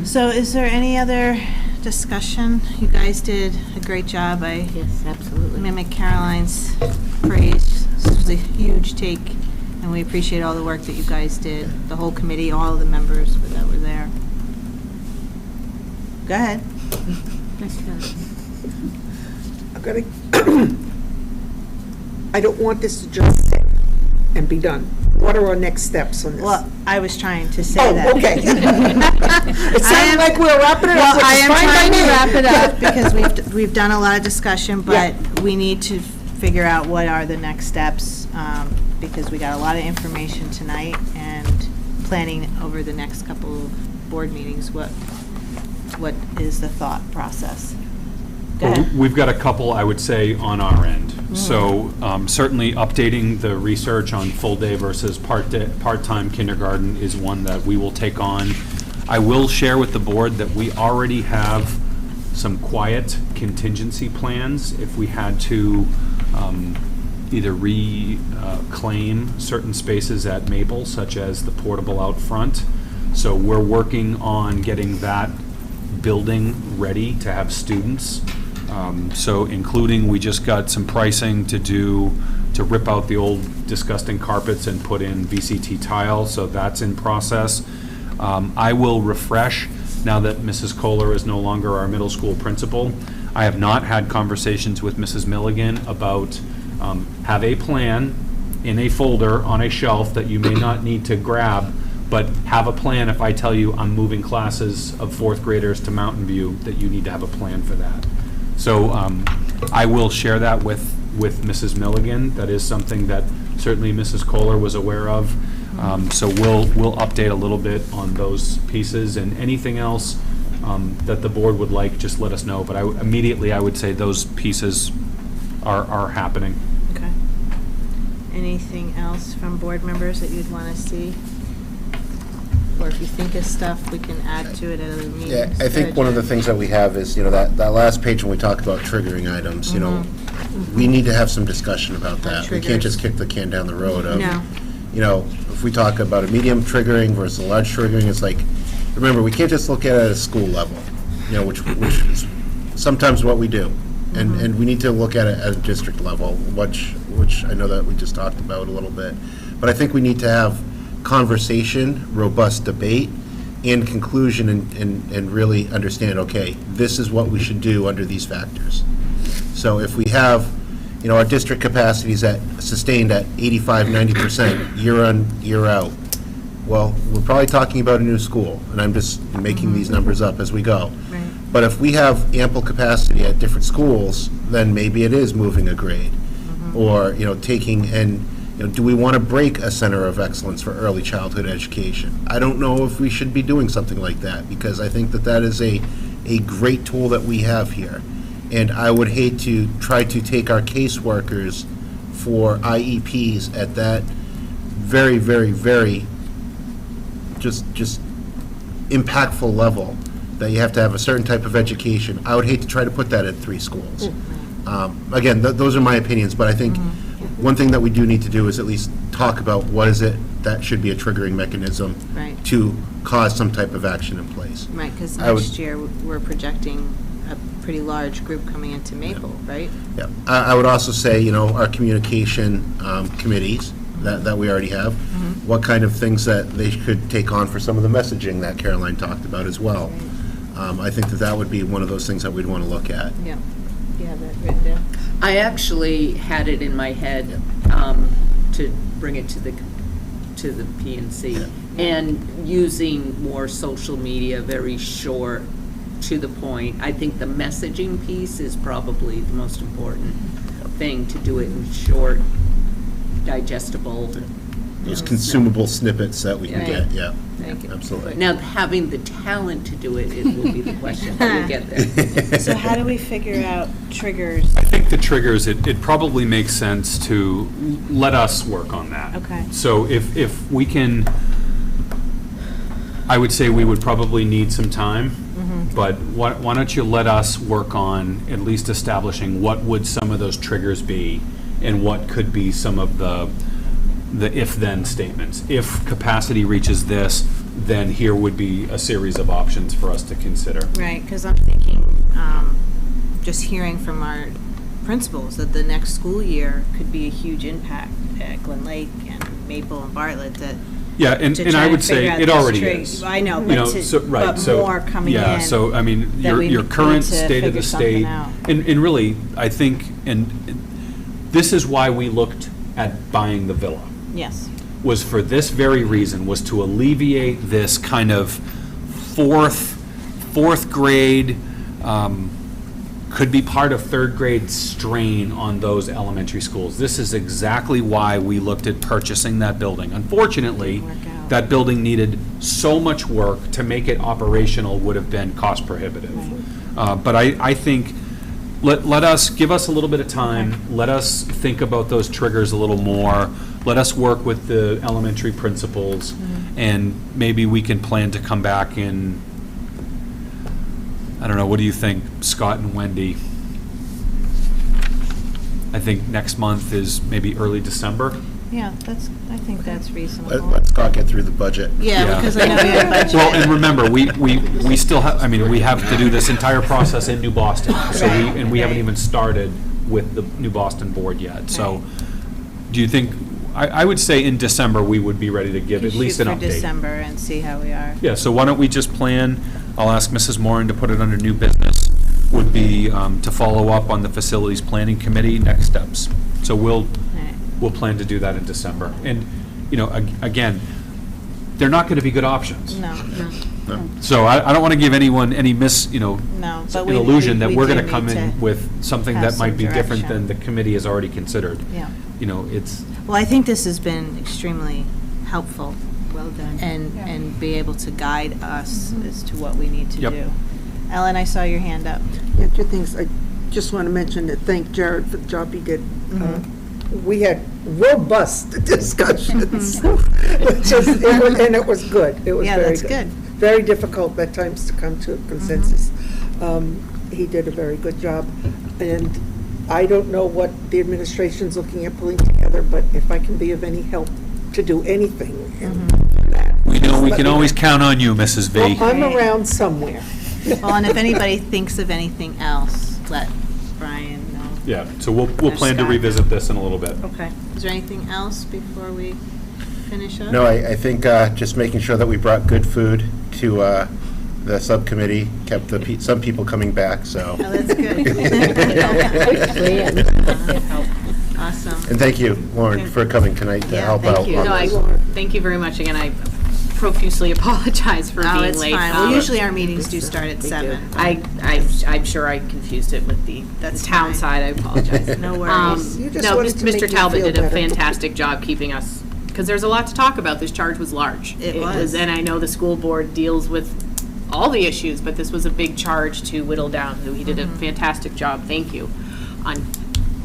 [SPEAKER 3] So is there any other discussion? You guys did a great job. I
[SPEAKER 9] Yes, absolutely.
[SPEAKER 3] mimic Caroline's phrase. This was a huge take, and we appreciate all the work that you guys did, the whole committee, all of the members that were there. Go ahead.
[SPEAKER 4] I'm gonna, I don't want this to just sit and be done. What are our next steps on this?
[SPEAKER 3] Well, I was trying to say
[SPEAKER 4] Oh,
[SPEAKER 3] that.
[SPEAKER 4] okay. It sounded like we were wrapping it up,
[SPEAKER 3] Well,
[SPEAKER 4] which
[SPEAKER 3] I
[SPEAKER 4] is
[SPEAKER 3] am
[SPEAKER 4] fine by
[SPEAKER 3] trying to
[SPEAKER 4] me.
[SPEAKER 3] wrap it up because we've done a lot of discussion, but
[SPEAKER 4] Yeah.
[SPEAKER 3] we need to figure out what are the next steps, because we got a lot of information tonight, and planning over the next couple of board meetings, what is the thought process? Go
[SPEAKER 8] Well,
[SPEAKER 3] ahead.
[SPEAKER 8] we've got a couple, I would say, on our end. So certainly updating the research on full-day versus part-time kindergarten is one that we will take on. I will share with the board that we already have some quiet contingency plans if we had to either reclaim certain spaces at Maple, such as the portable out front. So we're working on getting that building ready to have students. So including, we just got some pricing to rip out the old disgusting carpets and put in VCT tile, so that's in process. I will refresh, now that Mrs. Kohler is no longer our middle school principal, I have not had conversations with Mrs. Milligan about, have a plan in a folder on a shelf that you may not need to grab, but have a plan if I tell you I'm moving classes of fourth graders to Mountain View, that you need to have a plan for that. So I will share that with Mrs. Milligan. That is something that certainly Mrs. Kohler was aware of. So we'll update a little bit on those pieces, and anything else that the board would like, just let us know. But immediately I would say those pieces are happening.
[SPEAKER 3] Okay. Anything else from board members that you'd want to see? Or if you think of stuff, we can add to it at other meetings.
[SPEAKER 5] Yeah, I think one of the things that we have is, that last page when we talk about triggering items, we need to have some discussion about that. We can't just kick the can down the road of,
[SPEAKER 3] No.
[SPEAKER 5] if we talk about a medium triggering versus a large triggering, it's like, remember, we can't just look at it at a school level, which is sometimes what we do. And we need to look at it at a district level, which I know that we just talked about a little bit. But I think we need to have conversation, robust debate, and conclusion, and really understand, okay, this is what we should do under these factors. So if we have, our district capacity is sustained at 85, 90% year on, year out, well, we're probably talking about a new school, and I'm just making these numbers up as we go.
[SPEAKER 3] Right.
[SPEAKER 5] But if we have ample capacity at different schools, then maybe it is moving a grade, or, taking, and do we want to break a center of excellence for early childhood education? I don't know if we should be doing something like that, because I think that is a great tool that we have here. And I would hate to try to take our caseworkers for IEPs at that very, very, very just impactful level, that you have to have a certain type of education. I would hate to try to put that at 3 schools. Again, those are my opinions, but I think one thing that we do need to do is at least talk about what is it that should be a triggering mechanism
[SPEAKER 3] Right.
[SPEAKER 5] to cause some type of action in place.
[SPEAKER 3] Right, because
[SPEAKER 5] I would-
[SPEAKER 3] next year, we're projecting a pretty large group coming into Maple, right?
[SPEAKER 5] Yeah. I would also say, you know, our communication committees that we already have, what kind of things that they could take on for some of the messaging that Caroline talked about as well. I think that would be one of those things that we'd want to look at.
[SPEAKER 3] Yeah. You have that written down?
[SPEAKER 2] I actually had it in my head to bring it to the PNC, and using more social media, very short, to the point. I think the messaging piece is probably the most important thing, to do it in short, digestible.
[SPEAKER 5] Those consumable snippets that we can
[SPEAKER 2] Yeah.
[SPEAKER 5] get, yeah.
[SPEAKER 2] Thank you.
[SPEAKER 5] Absolutely.
[SPEAKER 2] Now, having the talent to do it, it will be the question, but we'll get there.
[SPEAKER 3] So how do we figure out triggers?
[SPEAKER 8] I think the triggers, it probably makes sense to let us work on that.
[SPEAKER 3] Okay.
[SPEAKER 8] So if we can, I would say we would probably need some time, but why don't you let us work on at least establishing what would some of those triggers be, and what could be some of the if-then statements. If capacity reaches this, then here would be a series of options for us to consider.
[SPEAKER 3] Right, because I'm thinking, just hearing from our principals, that the next school year could be a huge impact at Glen Lake and Maple and Bartlett, that
[SPEAKER 8] Yeah, and
[SPEAKER 3] to
[SPEAKER 8] I
[SPEAKER 3] try
[SPEAKER 8] would
[SPEAKER 3] to
[SPEAKER 8] say
[SPEAKER 3] figure out
[SPEAKER 8] it
[SPEAKER 3] those
[SPEAKER 8] already
[SPEAKER 3] triggers.
[SPEAKER 8] is.
[SPEAKER 3] I know,
[SPEAKER 8] You
[SPEAKER 3] but
[SPEAKER 8] know,
[SPEAKER 3] to-
[SPEAKER 8] so- right,
[SPEAKER 3] but
[SPEAKER 8] so-
[SPEAKER 3] more coming
[SPEAKER 8] Yeah,
[SPEAKER 3] in
[SPEAKER 8] so, I mean,
[SPEAKER 3] that we
[SPEAKER 8] your
[SPEAKER 3] need
[SPEAKER 8] current
[SPEAKER 3] to
[SPEAKER 8] state of
[SPEAKER 3] figure
[SPEAKER 8] the
[SPEAKER 3] something
[SPEAKER 8] state,
[SPEAKER 3] out.
[SPEAKER 8] and really, I think, and this is why we looked at buying the villa,
[SPEAKER 3] Yes.
[SPEAKER 8] was for this very reason, was to alleviate this kind of fourth grade, could be part of third grade strain on those elementary schools. This is exactly why we looked at purchasing that building. Unfortunately,
[SPEAKER 3] Didn't work out.
[SPEAKER 8] that building needed so much work to make it operational, would have been cost prohibitive. But I think, let us, give us a little bit of time, let us think about those triggers a little more, let us work with the elementary principals, and maybe we can plan to come back in, I don't know, what do you think, Scott and Wendy? I think next month is maybe early December.
[SPEAKER 3] Yeah, I think that's reasonable.
[SPEAKER 5] Let Scott get through the budget.
[SPEAKER 3] Yeah, because I know we have budget.
[SPEAKER 8] Well, and remember, we still have, I mean, we have to do this entire process in New Boston, so we haven't even started with the New Boston board yet. So, do you think, I would say in December, we would be ready to give at least an
[SPEAKER 3] Shoot for
[SPEAKER 8] update.
[SPEAKER 3] December and see how we are.
[SPEAKER 8] Yeah, so why don't we just plan, I'll ask Mrs. Moran to put it under new business, would be to follow up on the facilities planning committee next steps. So
[SPEAKER 3] Right.
[SPEAKER 8] we'll plan to do that in December. And, you know, again, they're not going to be good options.
[SPEAKER 3] No,
[SPEAKER 8] So I don't want to give anyone any
[SPEAKER 3] no, but
[SPEAKER 8] an
[SPEAKER 3] we.
[SPEAKER 8] illusion that
[SPEAKER 3] we
[SPEAKER 8] we're
[SPEAKER 3] do
[SPEAKER 8] going to come
[SPEAKER 3] need
[SPEAKER 8] in with something
[SPEAKER 3] have
[SPEAKER 8] that might
[SPEAKER 3] some
[SPEAKER 8] be different
[SPEAKER 3] direction.
[SPEAKER 8] than the committee has already considered.
[SPEAKER 3] Yeah.
[SPEAKER 8] You know, it's,
[SPEAKER 3] Well, I think this has been extremely helpful.
[SPEAKER 10] Well done.
[SPEAKER 3] And be able to guide us as to what we need to
[SPEAKER 8] Yep.
[SPEAKER 3] do. Ellen, I saw your hand up.
[SPEAKER 4] Yeah, two things. I just want to mention to thank Jared for the job he did. We had robust discussions, and it was good. It was
[SPEAKER 3] Yeah,
[SPEAKER 4] very
[SPEAKER 3] that's good.
[SPEAKER 4] Very difficult at times to come to a consensus. He did a very good job, and I don't know what the administration's looking at pulling together, but if I can be of any help to do anything in that.
[SPEAKER 8] we know we
[SPEAKER 4] let
[SPEAKER 8] can
[SPEAKER 4] me
[SPEAKER 8] always
[SPEAKER 4] know.
[SPEAKER 8] count on you, Mrs. V.
[SPEAKER 4] Well, I'm around somewhere.
[SPEAKER 3] Well, and if anybody thinks of anything else, let Brian know.
[SPEAKER 8] Yeah, so we'll
[SPEAKER 3] Or
[SPEAKER 8] plan to
[SPEAKER 3] Scott.
[SPEAKER 8] revisit this in a little bit.
[SPEAKER 3] Okay. Is there anything else before we finish up?
[SPEAKER 5] No, I think just making sure that we brought good food to the subcommittee kept some people coming back, so.
[SPEAKER 3] Oh, that's good.
[SPEAKER 9] Plan.
[SPEAKER 3] Awesome.
[SPEAKER 5] And thank you, Lauren, for coming tonight to
[SPEAKER 3] Yeah,
[SPEAKER 5] help
[SPEAKER 3] thank
[SPEAKER 5] out.
[SPEAKER 3] you.
[SPEAKER 5] on
[SPEAKER 11] No,
[SPEAKER 5] this.
[SPEAKER 11] thank you very much. Again, I profusely apologize for
[SPEAKER 3] Oh,
[SPEAKER 11] being
[SPEAKER 3] it's
[SPEAKER 11] late.
[SPEAKER 3] fine. Well, usually our meetings do start at 7.
[SPEAKER 11] I'm sure I confused it with the
[SPEAKER 3] That's
[SPEAKER 11] town
[SPEAKER 3] fine.
[SPEAKER 11] side. I apologize.
[SPEAKER 3] No worries.
[SPEAKER 4] You just
[SPEAKER 11] No,
[SPEAKER 4] wanted to make
[SPEAKER 11] Mr.
[SPEAKER 4] me
[SPEAKER 11] Talbot
[SPEAKER 4] feel
[SPEAKER 11] did a
[SPEAKER 4] better.
[SPEAKER 11] fantastic job keeping us, because there's a lot to talk about. This charge was large.
[SPEAKER 3] It was.
[SPEAKER 11] And I know the school board deals with all the issues, but this was a big charge to whittle down. He did a fantastic job. Thank you on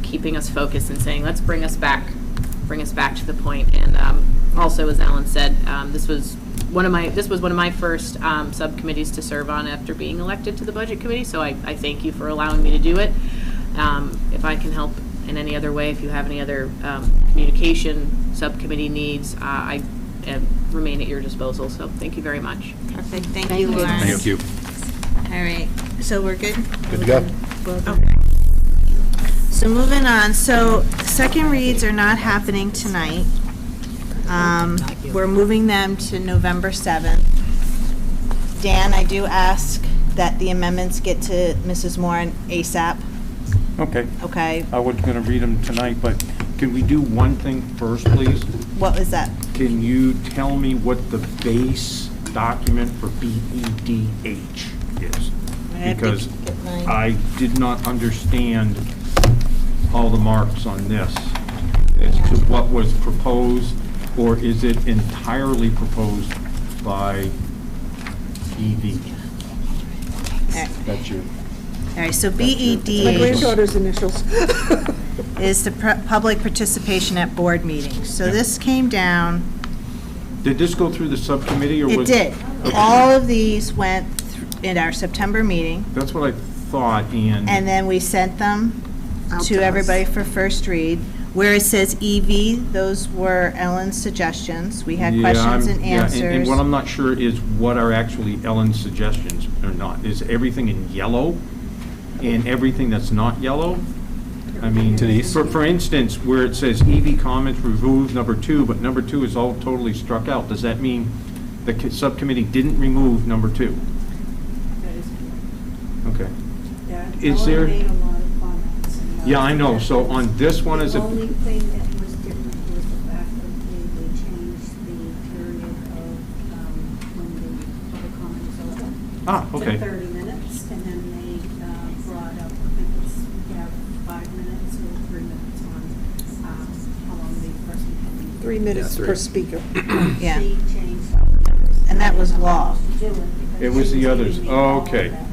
[SPEAKER 11] keeping us focused and saying, let's bring us back to the point. And also, as Alan said, this was one of my first subcommittees to serve on after being elected to the budget committee. So I thank you for allowing me to do it. If I can help in any other way, if you have any other communication subcommittee needs, I remain at your disposal. So thank you very much.
[SPEAKER 3] Perfect, thank
[SPEAKER 9] Thank
[SPEAKER 3] you,
[SPEAKER 9] you.
[SPEAKER 3] Lauren.
[SPEAKER 8] Thank you.
[SPEAKER 3] All right, so we're good?
[SPEAKER 5] Good to go.
[SPEAKER 3] Okay. So moving on, so second reads are not happening tonight. We're moving them to November 7th. Dan, I do ask that the amendments get to Mrs. Moore ASAP,
[SPEAKER 6] Okay.
[SPEAKER 3] okay?
[SPEAKER 6] I was going to read them tonight, but can we do one thing first, please?
[SPEAKER 3] What was that?
[SPEAKER 6] Can you tell me what the base document for BEDH is?
[SPEAKER 3] I have to
[SPEAKER 6] Because
[SPEAKER 3] get mine.
[SPEAKER 6] I did not understand all the marks on this as to what was proposed, or is it entirely proposed by EV? That's you.
[SPEAKER 3] All right, so
[SPEAKER 4] My
[SPEAKER 3] BEDH
[SPEAKER 4] granddaughter's initials.
[SPEAKER 3] is the public participation at board meetings. So this came down,
[SPEAKER 6] Did this go through the subcommittee, or
[SPEAKER 3] it
[SPEAKER 6] was?
[SPEAKER 3] did.
[SPEAKER 6] Okay.
[SPEAKER 3] All of these went in our September meeting,
[SPEAKER 6] That's what I thought,
[SPEAKER 3] and then we sent them
[SPEAKER 4] Out
[SPEAKER 3] to
[SPEAKER 4] to us.
[SPEAKER 3] everybody for first read. Where it says EV, those were Ellen's suggestions. We had
[SPEAKER 6] Yeah,
[SPEAKER 3] questions
[SPEAKER 6] I'm-
[SPEAKER 3] and
[SPEAKER 6] yeah,
[SPEAKER 3] answers.
[SPEAKER 6] And what I'm not sure is what are actually Ellen's suggestions or not. Is everything in yellow and everything that's not yellow? I mean,
[SPEAKER 8] Denise?
[SPEAKER 6] for instance, where it says EV comments removed number 2, but number 2 is all totally struck out, does that mean the subcommittee didn't remove number 2? Okay. Is there?
[SPEAKER 12] Made a lot of comments.
[SPEAKER 6] Yeah, I know. So on this one, is
[SPEAKER 12] The
[SPEAKER 6] it?
[SPEAKER 12] only thing that was different was the fact that they changed the period of when the public comment is over.
[SPEAKER 6] Ah, okay.
[SPEAKER 12] To 30 minutes, and then they brought up, I think it's, we have 5 minutes or 3 minutes on how long the person can.
[SPEAKER 4] 3 minutes per speaker.
[SPEAKER 3] Yeah.
[SPEAKER 12] She changed.
[SPEAKER 3] And that was law.
[SPEAKER 12] To do it because
[SPEAKER 6] It was
[SPEAKER 12] she
[SPEAKER 6] the others.
[SPEAKER 12] giving me
[SPEAKER 6] Oh,
[SPEAKER 12] all of
[SPEAKER 6] okay.
[SPEAKER 12] that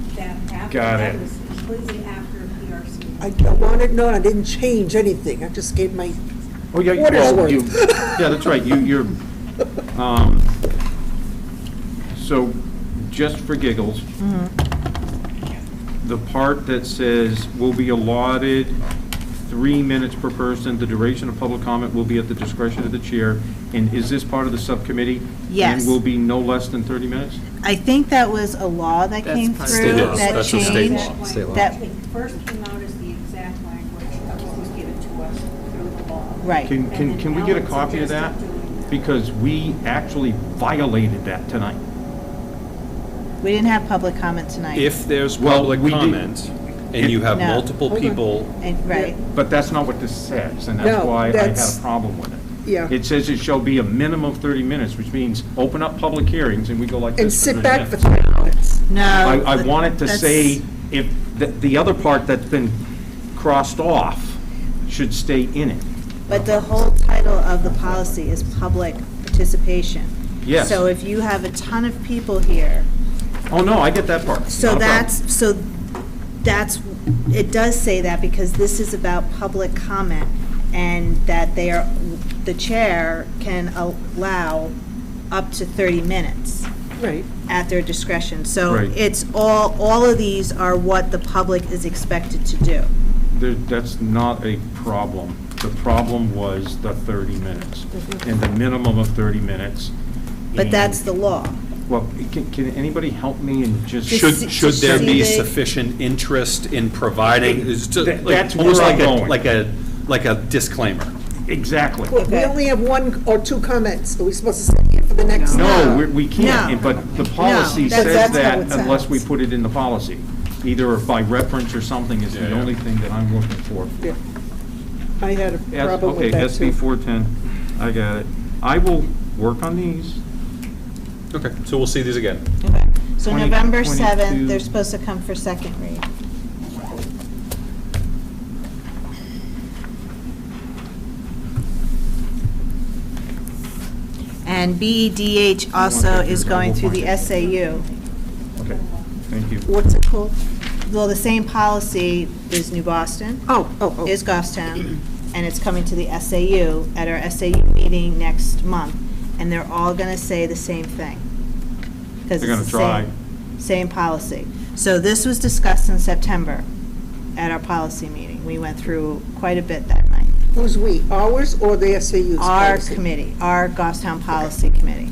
[SPEAKER 12] after,
[SPEAKER 6] Got
[SPEAKER 12] that
[SPEAKER 6] it.
[SPEAKER 12] was completely after PRC.
[SPEAKER 4] I wanted, no, I didn't change anything. I just gave my,
[SPEAKER 6] Oh, yeah,
[SPEAKER 4] What is
[SPEAKER 6] well,
[SPEAKER 4] worth?
[SPEAKER 6] you, yeah, that's right, you're, so, just for giggles, the part that says will be allotted 3 minutes per person, the duration of public comment will be at the discretion of the chair, and is this part of the subcommittee?
[SPEAKER 3] Yes.
[SPEAKER 6] And will be no less than 30 minutes?
[SPEAKER 3] I think that was a law that
[SPEAKER 2] That's
[SPEAKER 3] came
[SPEAKER 2] part of
[SPEAKER 3] through
[SPEAKER 8] State law.
[SPEAKER 3] that
[SPEAKER 8] That's a state
[SPEAKER 3] changed.
[SPEAKER 8] law.
[SPEAKER 7] State law.
[SPEAKER 3] That,
[SPEAKER 12] It first came out as the exact language that was given to us through the law.
[SPEAKER 3] right.
[SPEAKER 6] Can we get a copy of that? Because we actually violated that tonight.
[SPEAKER 3] We didn't have public comment tonight.
[SPEAKER 8] If there's
[SPEAKER 6] Well,
[SPEAKER 8] public
[SPEAKER 6] we did-
[SPEAKER 8] comment and you have
[SPEAKER 3] No.
[SPEAKER 8] multiple
[SPEAKER 4] Hold on.
[SPEAKER 8] people,
[SPEAKER 3] Right.
[SPEAKER 6] But that's not what this says, and that's
[SPEAKER 4] No,
[SPEAKER 6] why I had
[SPEAKER 4] that's-
[SPEAKER 6] a problem with it.
[SPEAKER 4] yeah.
[SPEAKER 6] It says it shall be a minimum of 30 minutes, which means open up public hearings and we go like this.
[SPEAKER 4] and
[SPEAKER 6] for
[SPEAKER 4] sit
[SPEAKER 6] 30
[SPEAKER 4] back for
[SPEAKER 6] minutes.
[SPEAKER 4] 3 minutes.
[SPEAKER 3] No.
[SPEAKER 6] I wanted to
[SPEAKER 3] that's-
[SPEAKER 6] say, if, the other part that's been crossed off should stay in it.
[SPEAKER 3] But the whole title of the policy is public participation.
[SPEAKER 6] Yes.
[SPEAKER 3] So if you have a ton of people here,
[SPEAKER 6] Oh, no, I get that part.
[SPEAKER 3] so
[SPEAKER 6] Not a problem.
[SPEAKER 3] that's, it does say that because this is about public comment and that they are, the chair can allow up to 30 minutes
[SPEAKER 4] Right.
[SPEAKER 3] at their discretion. So
[SPEAKER 6] Right.
[SPEAKER 3] it's all of these are what the public is expected to do.
[SPEAKER 6] That's not a problem. The problem was the 30 minutes, and the minimum of 30 minutes.
[SPEAKER 3] But
[SPEAKER 6] and-
[SPEAKER 3] that's the law.
[SPEAKER 6] Well, can anybody help me and just?
[SPEAKER 8] should there
[SPEAKER 3] see
[SPEAKER 8] be
[SPEAKER 3] the-
[SPEAKER 8] sufficient interest in providing, it's just
[SPEAKER 6] That-
[SPEAKER 8] like-
[SPEAKER 6] that's
[SPEAKER 8] almost
[SPEAKER 6] where
[SPEAKER 8] like
[SPEAKER 6] I'm going.
[SPEAKER 8] like a disclaimer.
[SPEAKER 6] Exactly.
[SPEAKER 4] We
[SPEAKER 3] Okay.
[SPEAKER 4] only have 1 or 2 comments. Are we supposed to sit here for the next?
[SPEAKER 6] No, we can't,
[SPEAKER 3] No.
[SPEAKER 6] but the policy
[SPEAKER 3] that's-
[SPEAKER 6] says
[SPEAKER 4] that's how
[SPEAKER 6] that
[SPEAKER 4] it
[SPEAKER 6] unless we
[SPEAKER 4] sounds.
[SPEAKER 6] put it in the policy. Either by reference or something is
[SPEAKER 8] Yeah,
[SPEAKER 6] the
[SPEAKER 8] yeah.
[SPEAKER 6] only thing that I'm looking for.
[SPEAKER 4] Yeah. I had a problem
[SPEAKER 6] Okay,
[SPEAKER 4] with that
[SPEAKER 6] SB
[SPEAKER 4] too.
[SPEAKER 6] 410, I got it. I will work on these.
[SPEAKER 8] Okay, so we'll see these again.
[SPEAKER 3] Okay. So
[SPEAKER 6] 20,
[SPEAKER 3] November
[SPEAKER 6] 22.
[SPEAKER 3] 7th, they're supposed to come for second read. And BEDH also is going through the SAU.
[SPEAKER 6] Okay, thank you.
[SPEAKER 4] What's it called?
[SPEAKER 3] Well, the same policy is New Boston,
[SPEAKER 4] Oh.
[SPEAKER 3] is Goffstown, and it's coming to the SAU at our SAU meeting next month, and they're all gonna say the same thing. 'Cause
[SPEAKER 6] They're
[SPEAKER 3] it's
[SPEAKER 6] gonna
[SPEAKER 3] the same policy. So this was discussed in September at our policy meeting. We went through quite a bit that night.
[SPEAKER 4] Who's we? Ours or the SAU's
[SPEAKER 3] Our
[SPEAKER 4] policy?
[SPEAKER 3] committee, our Goffstown Policy Committee.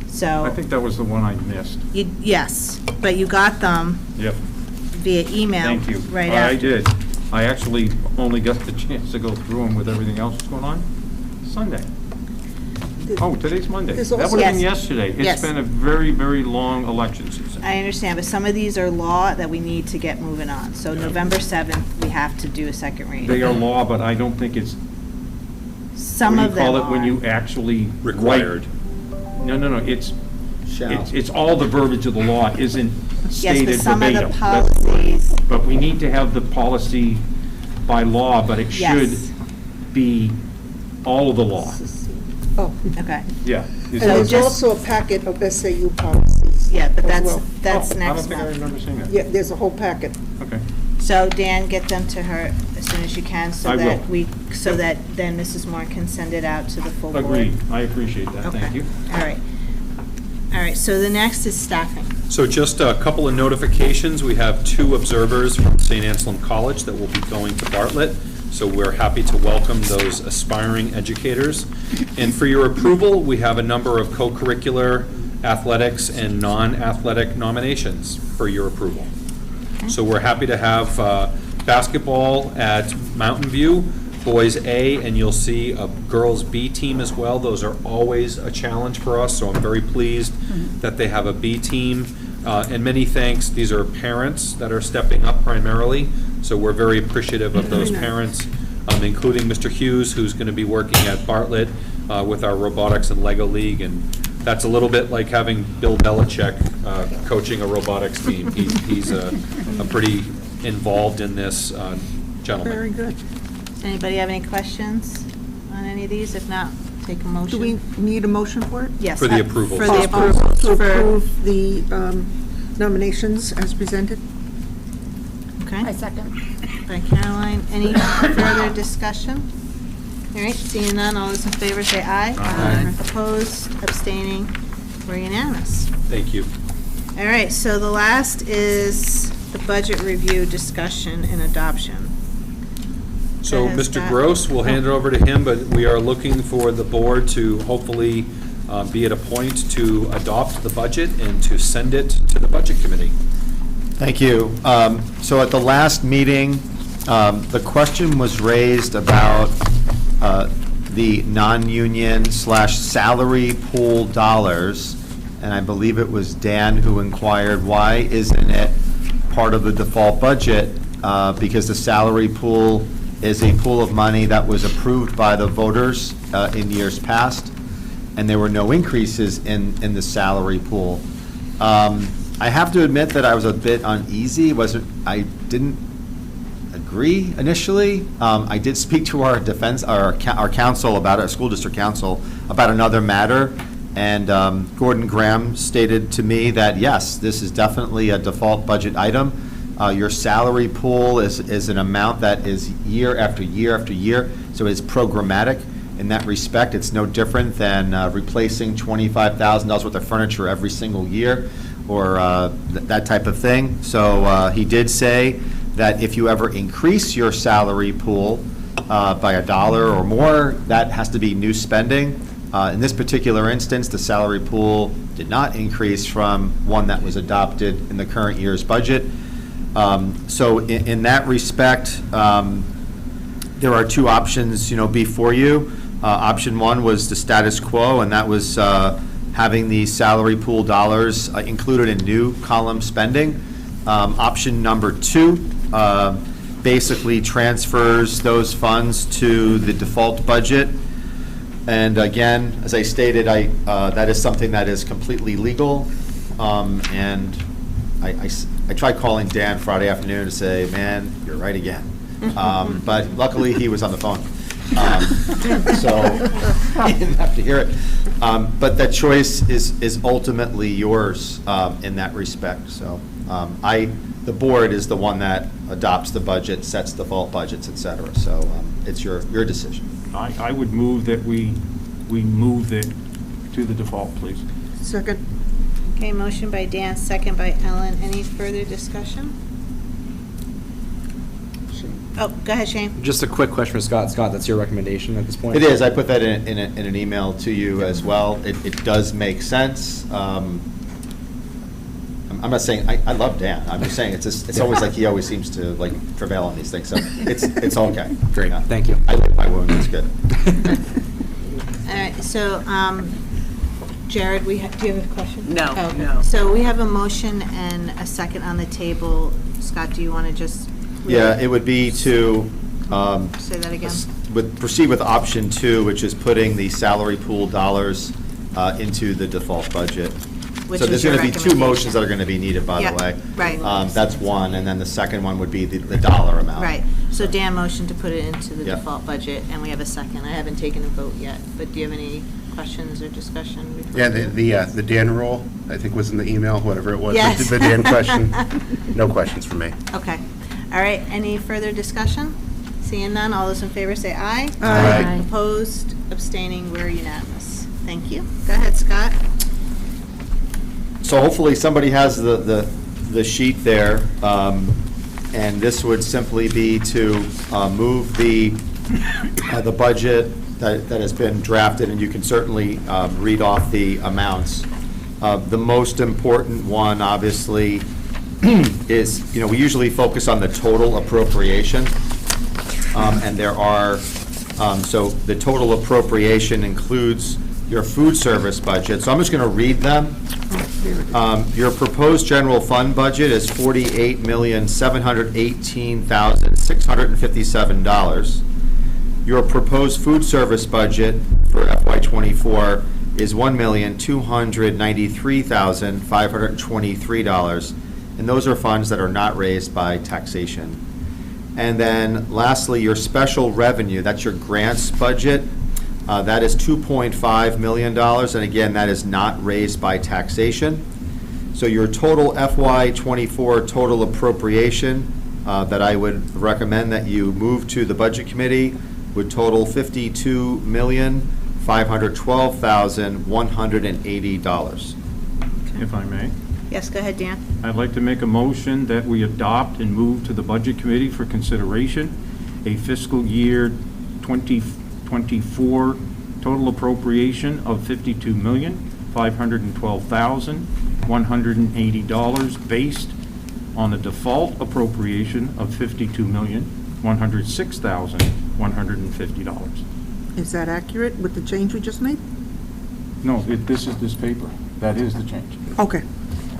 [SPEAKER 3] So.
[SPEAKER 6] I think that was the one I missed.
[SPEAKER 3] Yes, but you got them
[SPEAKER 6] Yep,
[SPEAKER 3] via email.
[SPEAKER 6] thank you.
[SPEAKER 3] Right
[SPEAKER 6] I
[SPEAKER 3] after.
[SPEAKER 6] did. I actually only got the chance to go through them with everything else that's going on Sunday. Oh, today's Monday.
[SPEAKER 4] There's
[SPEAKER 6] That
[SPEAKER 4] also-
[SPEAKER 6] would have been
[SPEAKER 3] Yes.
[SPEAKER 6] yesterday.
[SPEAKER 3] Yes.
[SPEAKER 6] It's been a very, very long election season.
[SPEAKER 3] I understand, but some of these are law that we need to get moving on. So November 7th, we have to do a second reading.
[SPEAKER 6] They are law, but I don't think it's,
[SPEAKER 3] Some
[SPEAKER 6] what do
[SPEAKER 3] of
[SPEAKER 6] you
[SPEAKER 3] them
[SPEAKER 6] call it when
[SPEAKER 3] are.
[SPEAKER 6] you actually write?
[SPEAKER 8] Required.
[SPEAKER 6] No, it's,
[SPEAKER 1] Shall.
[SPEAKER 6] it's all the verbiage of the law isn't
[SPEAKER 3] Yes,
[SPEAKER 6] stated
[SPEAKER 3] but some of
[SPEAKER 6] verbatim.
[SPEAKER 3] the
[SPEAKER 6] That's the word.
[SPEAKER 3] policies,
[SPEAKER 6] But we need to have the policy by law, but it should
[SPEAKER 3] yes,
[SPEAKER 6] be all of the law.
[SPEAKER 4] Oh,
[SPEAKER 3] okay.
[SPEAKER 6] Yeah.
[SPEAKER 4] and there's
[SPEAKER 3] just-
[SPEAKER 4] also a packet of SAU policies.
[SPEAKER 3] Yeah, but
[SPEAKER 4] as
[SPEAKER 3] that's,
[SPEAKER 4] well.
[SPEAKER 3] that's
[SPEAKER 6] Oh, I
[SPEAKER 3] next
[SPEAKER 6] don't think I
[SPEAKER 3] month.
[SPEAKER 6] remember seeing that.
[SPEAKER 4] Yeah, there's a whole packet.
[SPEAKER 6] Okay.
[SPEAKER 3] So Dan, get them to her as soon as you can, so
[SPEAKER 6] I
[SPEAKER 3] that
[SPEAKER 6] will.
[SPEAKER 3] we, so that then Mrs. Moore can send it out to the full board.
[SPEAKER 6] Agreed. I appreciate that. Thank
[SPEAKER 3] Okay.
[SPEAKER 6] you.
[SPEAKER 3] All right. All right, so the next is staffing.
[SPEAKER 8] So just a couple of notifications. We have 2 observers from St. Anselm College that will be going to Bartlett. So we're happy to welcome those aspiring educators. And for your approval, we have a number of co-curricular athletics and non-athletic nominations for your approval. So we're happy to have basketball at Mountain View, boys A, and you'll see a girls B team as well. Those are always a challenge for us, so I'm very pleased that they have a B team. And many thanks, these are parents that are stepping up primarily, so we're very appreciative of those parents, including Mr. Hughes, who's going to be working at Bartlett with our robotics and Lego League, and that's a little bit like having Bill Belichick coaching a robotics team. He's a pretty involved in this gentleman.
[SPEAKER 4] Very good.
[SPEAKER 3] Does anybody have any questions on any of these? If not, take a motion.
[SPEAKER 4] Do we need a motion for it?
[SPEAKER 3] Yes.
[SPEAKER 8] For the approval.
[SPEAKER 3] For the
[SPEAKER 4] To
[SPEAKER 3] approvals. For,
[SPEAKER 4] approve the nominations as presented?
[SPEAKER 3] okay.
[SPEAKER 10] I second.
[SPEAKER 3] By Caroline. Any further discussion? All right, seeing none, all those in favor say aye.
[SPEAKER 6] Aye.
[SPEAKER 3] Opposed, abstaining, we're unanimous.
[SPEAKER 8] Thank you.
[SPEAKER 3] All right, so the last is the budget review, discussion, and adoption.
[SPEAKER 8] So,
[SPEAKER 3] That has
[SPEAKER 8] Mr.
[SPEAKER 3] got-
[SPEAKER 8] Gross, we'll hand it over to him, but we are looking for the board to hopefully be at a point to adopt the budget and to send it to the Budget Committee.
[SPEAKER 1] Thank you. So at the last meeting, the question was raised about the non-union / salary pool dollars, and I believe it was Dan who inquired, why isn't it part of the default budget? Because the salary pool is a pool of money that was approved by the voters in years past, and there were no increases in the salary pool. I have to admit that I was a bit uneasy. I didn't agree initially. I did speak to our council about it, our school district council, about another matter, and Gordon Graham stated to me that, yes, this is definitely a default budget item. Your salary pool is an amount that is year after year after year, so it's programmatic. In that respect, it's no different than replacing $25,000 worth of furniture every single year, or that type of thing. So he did say that if you ever increase your salary pool by $1 or more, that has to be new spending. In this particular instance, the salary pool did not increase from one that was adopted in the current year's budget. So in that respect, there are 2 options, before you. Option 1 was the status quo, and that was having the salary pool dollars included in new column spending. Option number 2 basically transfers those funds to the default budget. And again, as I stated, that is something that is completely legal. And I tried calling Dan Friday afternoon to say, man, you're right again. But luckily, he was on the phone. So I didn't have to hear it. But that choice is ultimately yours in that respect. So the board is the one that adopts the budget, sets default budgets, et cetera. So it's your decision.
[SPEAKER 6] I would move that we move it to the default, please.
[SPEAKER 4] Second?
[SPEAKER 3] Okay, motion by Dan, second by Ellen. Any further discussion? Oh, go ahead, Shane.
[SPEAKER 7] Just a quick question for Scott. Scott, that's your recommendation at this point?
[SPEAKER 1] It is, I put that in an email to you as well. It does make sense. I'm not saying, I love Dan, I'm just saying, it's always like, he always seems to like prevail on these things, so it's okay.
[SPEAKER 7] Great,
[SPEAKER 1] Yeah.
[SPEAKER 7] thank you.
[SPEAKER 1] I lick my wound, it's good.
[SPEAKER 3] All right, so, Jared, do you have a question?
[SPEAKER 2] No,
[SPEAKER 3] Oh, okay.
[SPEAKER 2] no.
[SPEAKER 3] So we have a motion and a second on the table. Scott, do you want to just?
[SPEAKER 1] Yeah, it would be to,
[SPEAKER 3] Say that again?
[SPEAKER 1] proceed with option 2, which is putting the salary pool dollars into the default budget.
[SPEAKER 3] Which
[SPEAKER 1] So
[SPEAKER 3] is
[SPEAKER 1] there's
[SPEAKER 3] your
[SPEAKER 1] going to be 2 motions that are going to be needed, by
[SPEAKER 3] Yeah,
[SPEAKER 1] the way.
[SPEAKER 3] right.
[SPEAKER 1] That's one, and then the second one would be the dollar amount.
[SPEAKER 3] Right, so Dan motioned to put it into the
[SPEAKER 1] Yeah.
[SPEAKER 3] default budget, and we have a second. I haven't taken a vote yet, but do you have any questions or discussion? before
[SPEAKER 5] Yeah,
[SPEAKER 3] we do?
[SPEAKER 5] the Dan rule, I think was in the email, whatever it was.
[SPEAKER 3] Yes.
[SPEAKER 5] The Dan question, no questions from me.
[SPEAKER 3] Okay, all right, any further discussion? Seeing none, all those in favor say aye.
[SPEAKER 5] Aye.
[SPEAKER 3] Opposed, abstaining, we're unanimous. Thank you. Go ahead, Scott.
[SPEAKER 1] So hopefully somebody has the sheet there, and this would simply be to move the budget that has been drafted, and you can certainly read off the amounts. The most important one, obviously, is, we usually focus on the total appropriation, and there are, so the total appropriation includes your food service budget, so I'm just going to read them. Your proposed general fund budget is $48,718,657. Your proposed food service budget for FY '24 is $1,293,523, and those are funds that are not raised by taxation. And then lastly, your special revenue, that's your grants budget, that is $2.5 million, and again, that is not raised by taxation. So your total FY '24 total appropriation that I would recommend that you move to the Budget Committee would total $52,512,180.
[SPEAKER 6] If I may.
[SPEAKER 3] Yes, go ahead, Dan.
[SPEAKER 6] I'd like to make a motion that we adopt and move to the Budget Committee for consideration a fiscal year 2024 total appropriation of $52,512,180 based on a default appropriation of $52,106,150.
[SPEAKER 4] Is that accurate with the change we just made?
[SPEAKER 6] No, this is this paper. That is the change.
[SPEAKER 4] Okay.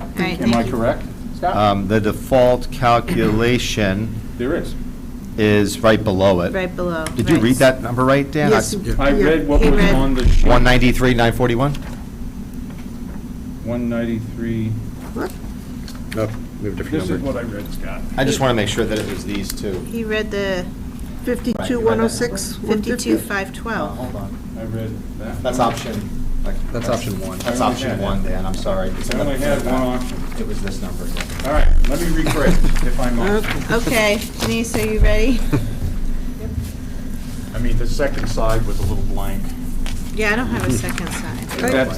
[SPEAKER 3] All right,
[SPEAKER 6] Am I
[SPEAKER 3] thank you.
[SPEAKER 6] correct, Scott?
[SPEAKER 1] The default calculation
[SPEAKER 6] There is.
[SPEAKER 1] is right below it.
[SPEAKER 3] Right below.
[SPEAKER 1] Did you
[SPEAKER 3] right.
[SPEAKER 1] read that number right, Dan?
[SPEAKER 4] Yes.
[SPEAKER 6] I read what
[SPEAKER 3] He
[SPEAKER 6] was
[SPEAKER 3] read-
[SPEAKER 6] on the sheet.
[SPEAKER 1] 193,941?
[SPEAKER 6] 193.
[SPEAKER 4] What?
[SPEAKER 5] No, we have a different
[SPEAKER 6] This is
[SPEAKER 5] number.
[SPEAKER 6] what I read, Scott.
[SPEAKER 1] I just want to make sure that it was these two.
[SPEAKER 3] He read the
[SPEAKER 4] 52,106,
[SPEAKER 3] 52,512.
[SPEAKER 1] Hold on.
[SPEAKER 6] I read that.
[SPEAKER 1] That's option.
[SPEAKER 7] That's option 1.
[SPEAKER 1] That's option 1, Dan, I'm sorry.
[SPEAKER 6] I only had one option.
[SPEAKER 1] It was this number. yeah.
[SPEAKER 6] All right, let me rephrase if I must.
[SPEAKER 3] Okay, Denise, are you ready?
[SPEAKER 6] I mean, the second side was a little blank.
[SPEAKER 3] Yeah, I don't have a second side.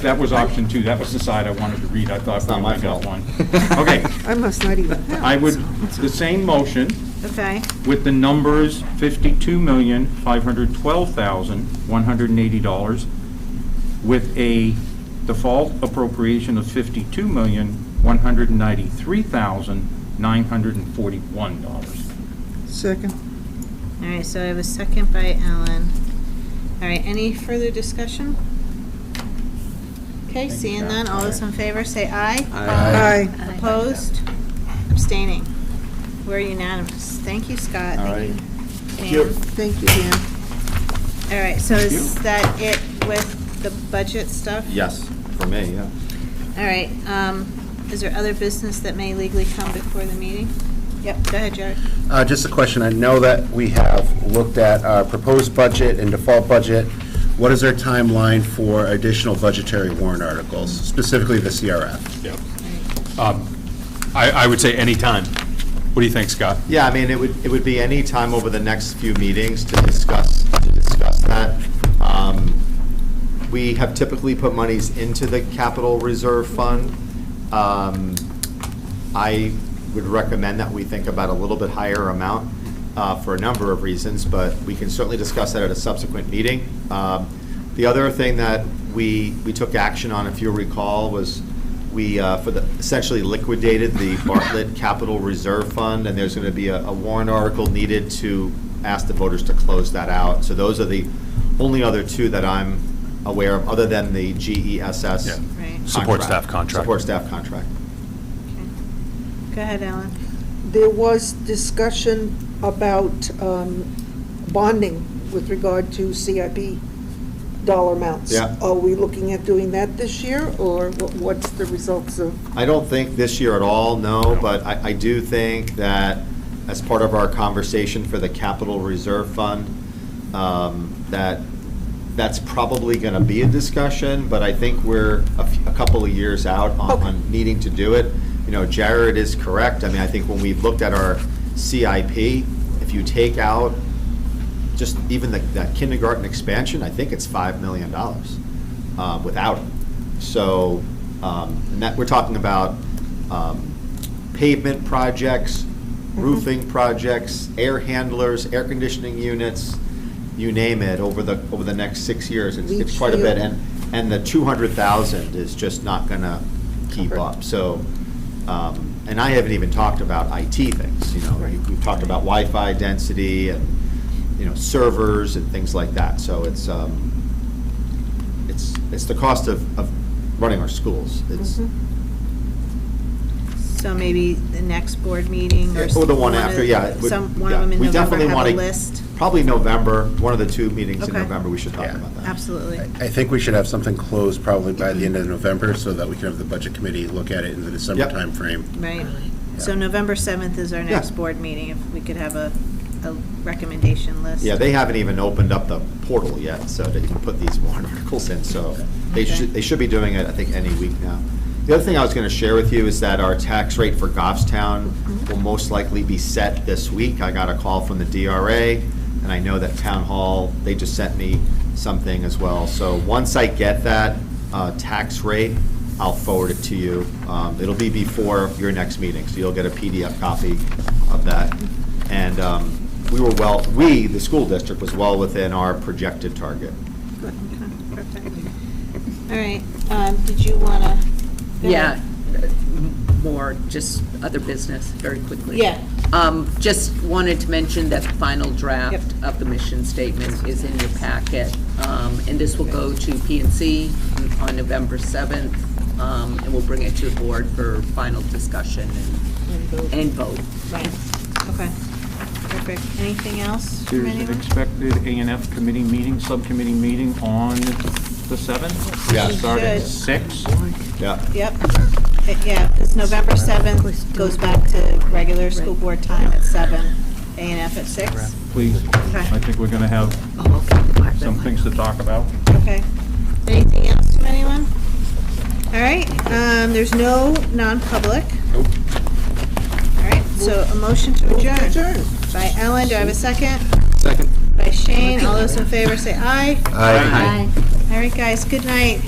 [SPEAKER 6] That was option 2. That was the side I wanted to read. I thought
[SPEAKER 1] not
[SPEAKER 6] I
[SPEAKER 1] my
[SPEAKER 6] only got
[SPEAKER 1] fault.
[SPEAKER 6] one. Okay,
[SPEAKER 4] I must not even have.
[SPEAKER 6] I would, the same motion
[SPEAKER 3] Okay,
[SPEAKER 6] with the numbers $52,512,180 with a default appropriation of $52,193,941.
[SPEAKER 4] Second.
[SPEAKER 3] all right, so I have a second by Ellen. All right, any further discussion? Okay, seeing
[SPEAKER 6] Scott.
[SPEAKER 3] none, all those in favor say aye.
[SPEAKER 4] Aye.
[SPEAKER 3] Opposed? Abstaining? We're unanimous. Thank you, Scott.
[SPEAKER 1] All
[SPEAKER 3] Thank
[SPEAKER 1] right.
[SPEAKER 3] you, Dan.
[SPEAKER 4] Thank you, Dan.
[SPEAKER 3] All right, so is that it with the budget stuff?
[SPEAKER 1] Yes, for me, yeah.
[SPEAKER 3] All right, is there other business that may legally come before the meeting? Yep, go ahead, Jared.
[SPEAKER 5] Just a question, I know that we have looked at our proposed budget and default budget. What is our timeline for additional budgetary warrant articles, specifically the CRF?
[SPEAKER 8] Yeah. I would say anytime. What do you think, Scott?
[SPEAKER 1] Yeah, I mean, it would be any time over the next few meetings to discuss that. We have typically put monies into the capital reserve fund. I would recommend that we think about a little bit higher amount for a number of reasons, but we can certainly discuss that at a subsequent meeting. The other thing that we took action on, if you'll recall, was we essentially liquidated the Bartlett Capital Reserve Fund, and there's going to be a warrant article needed to ask the voters to close that out. So those are the only other two that I'm aware of, other than the GESS
[SPEAKER 3] Right.
[SPEAKER 8] Support staff contract.
[SPEAKER 1] Support staff contract.
[SPEAKER 3] Go ahead, Ellen.
[SPEAKER 4] There was discussion about bonding with regard to CIP dollar amounts.
[SPEAKER 1] Yeah.
[SPEAKER 4] Are we looking at doing that this year, or what's the results of?
[SPEAKER 1] I don't think this year at all, no, but I do think that as part of our conversation for the Capital Reserve Fund, that's probably going to be a discussion, but I think we're a couple of years out on needing to do it. You know, Jared is correct. I mean, I think when we've looked at our CIP, if you take out just even that kindergarten expansion, I think it's $5 million without it. So, and that we're talking about pavement projects, roofing projects, air handlers, air conditioning units, you name it, over the next 6 years. It's quite a bit, and the 200,000 is just not going to keep up. So, and I haven't even talked about IT things. You know, we've talked about Wi-Fi density and, you know, servers and things like that. So it's the cost of running our schools. It's
[SPEAKER 3] So maybe the next board meeting or
[SPEAKER 1] or the one after, yeah.
[SPEAKER 3] One of them in
[SPEAKER 1] We
[SPEAKER 3] November
[SPEAKER 1] definitely
[SPEAKER 3] have a
[SPEAKER 1] wanna-
[SPEAKER 3] list.
[SPEAKER 1] Probably November, one of the two meetings in
[SPEAKER 3] Okay.
[SPEAKER 1] November, we should talk
[SPEAKER 5] Yeah.
[SPEAKER 1] about that.
[SPEAKER 3] Absolutely.
[SPEAKER 5] I think we should have something closed probably by the end of November so that we can have the budget committee look at it in the December
[SPEAKER 1] Yep.
[SPEAKER 5] timeframe.
[SPEAKER 3] Right. So November 7th is our next
[SPEAKER 1] Yeah.
[SPEAKER 3] board meeting, if we could have a recommendation list.
[SPEAKER 1] Yeah, they haven't even opened up the portal yet, so that you can put these warrant articles in, so they
[SPEAKER 3] Okay.
[SPEAKER 1] should be doing it, I think, any week now. The other thing I was going to share with you is that our tax rate for Goffstown will most likely be set this week. I got a call from the DRA, and I know that Town Hall, they just sent me something as well. So once I get that tax rate, I'll forward it to you. It'll be before your next meeting, so you'll get a PDF copy of that. And the school district was well within our projected target.
[SPEAKER 3] Okay, perfect. All right, did you want to?
[SPEAKER 2] Yeah, more just other business, very quickly.
[SPEAKER 3] Yeah.
[SPEAKER 2] Just wanted to mention that the final draft
[SPEAKER 3] Yep.
[SPEAKER 2] of the mission statement is in your packet. And this will go to P&C on November 7th, and we'll bring it to the board for final discussion and vote.
[SPEAKER 3] Right, okay, perfect. Anything else from
[SPEAKER 6] There's an
[SPEAKER 3] anyone?
[SPEAKER 6] expected A&F committee meeting, subcommittee meeting on the 7th?
[SPEAKER 1] Yeah.
[SPEAKER 6] Start at
[SPEAKER 3] Should.
[SPEAKER 6] 6?
[SPEAKER 1] Yeah.
[SPEAKER 3] Yep. Yeah, because November 7th goes back to regular school board time at 7, A&F at 6.
[SPEAKER 6] Please. I think we're going to have some things to talk about.
[SPEAKER 3] Okay. Anything else from anyone? All right, there's no non-public.
[SPEAKER 1] Nope.
[SPEAKER 3] All right, so a motion to adjourn. By Ellen, do I have a second? Second. By Shane, all those in favor say aye.
[SPEAKER 5] Aye.
[SPEAKER 3] All right, guys, good night.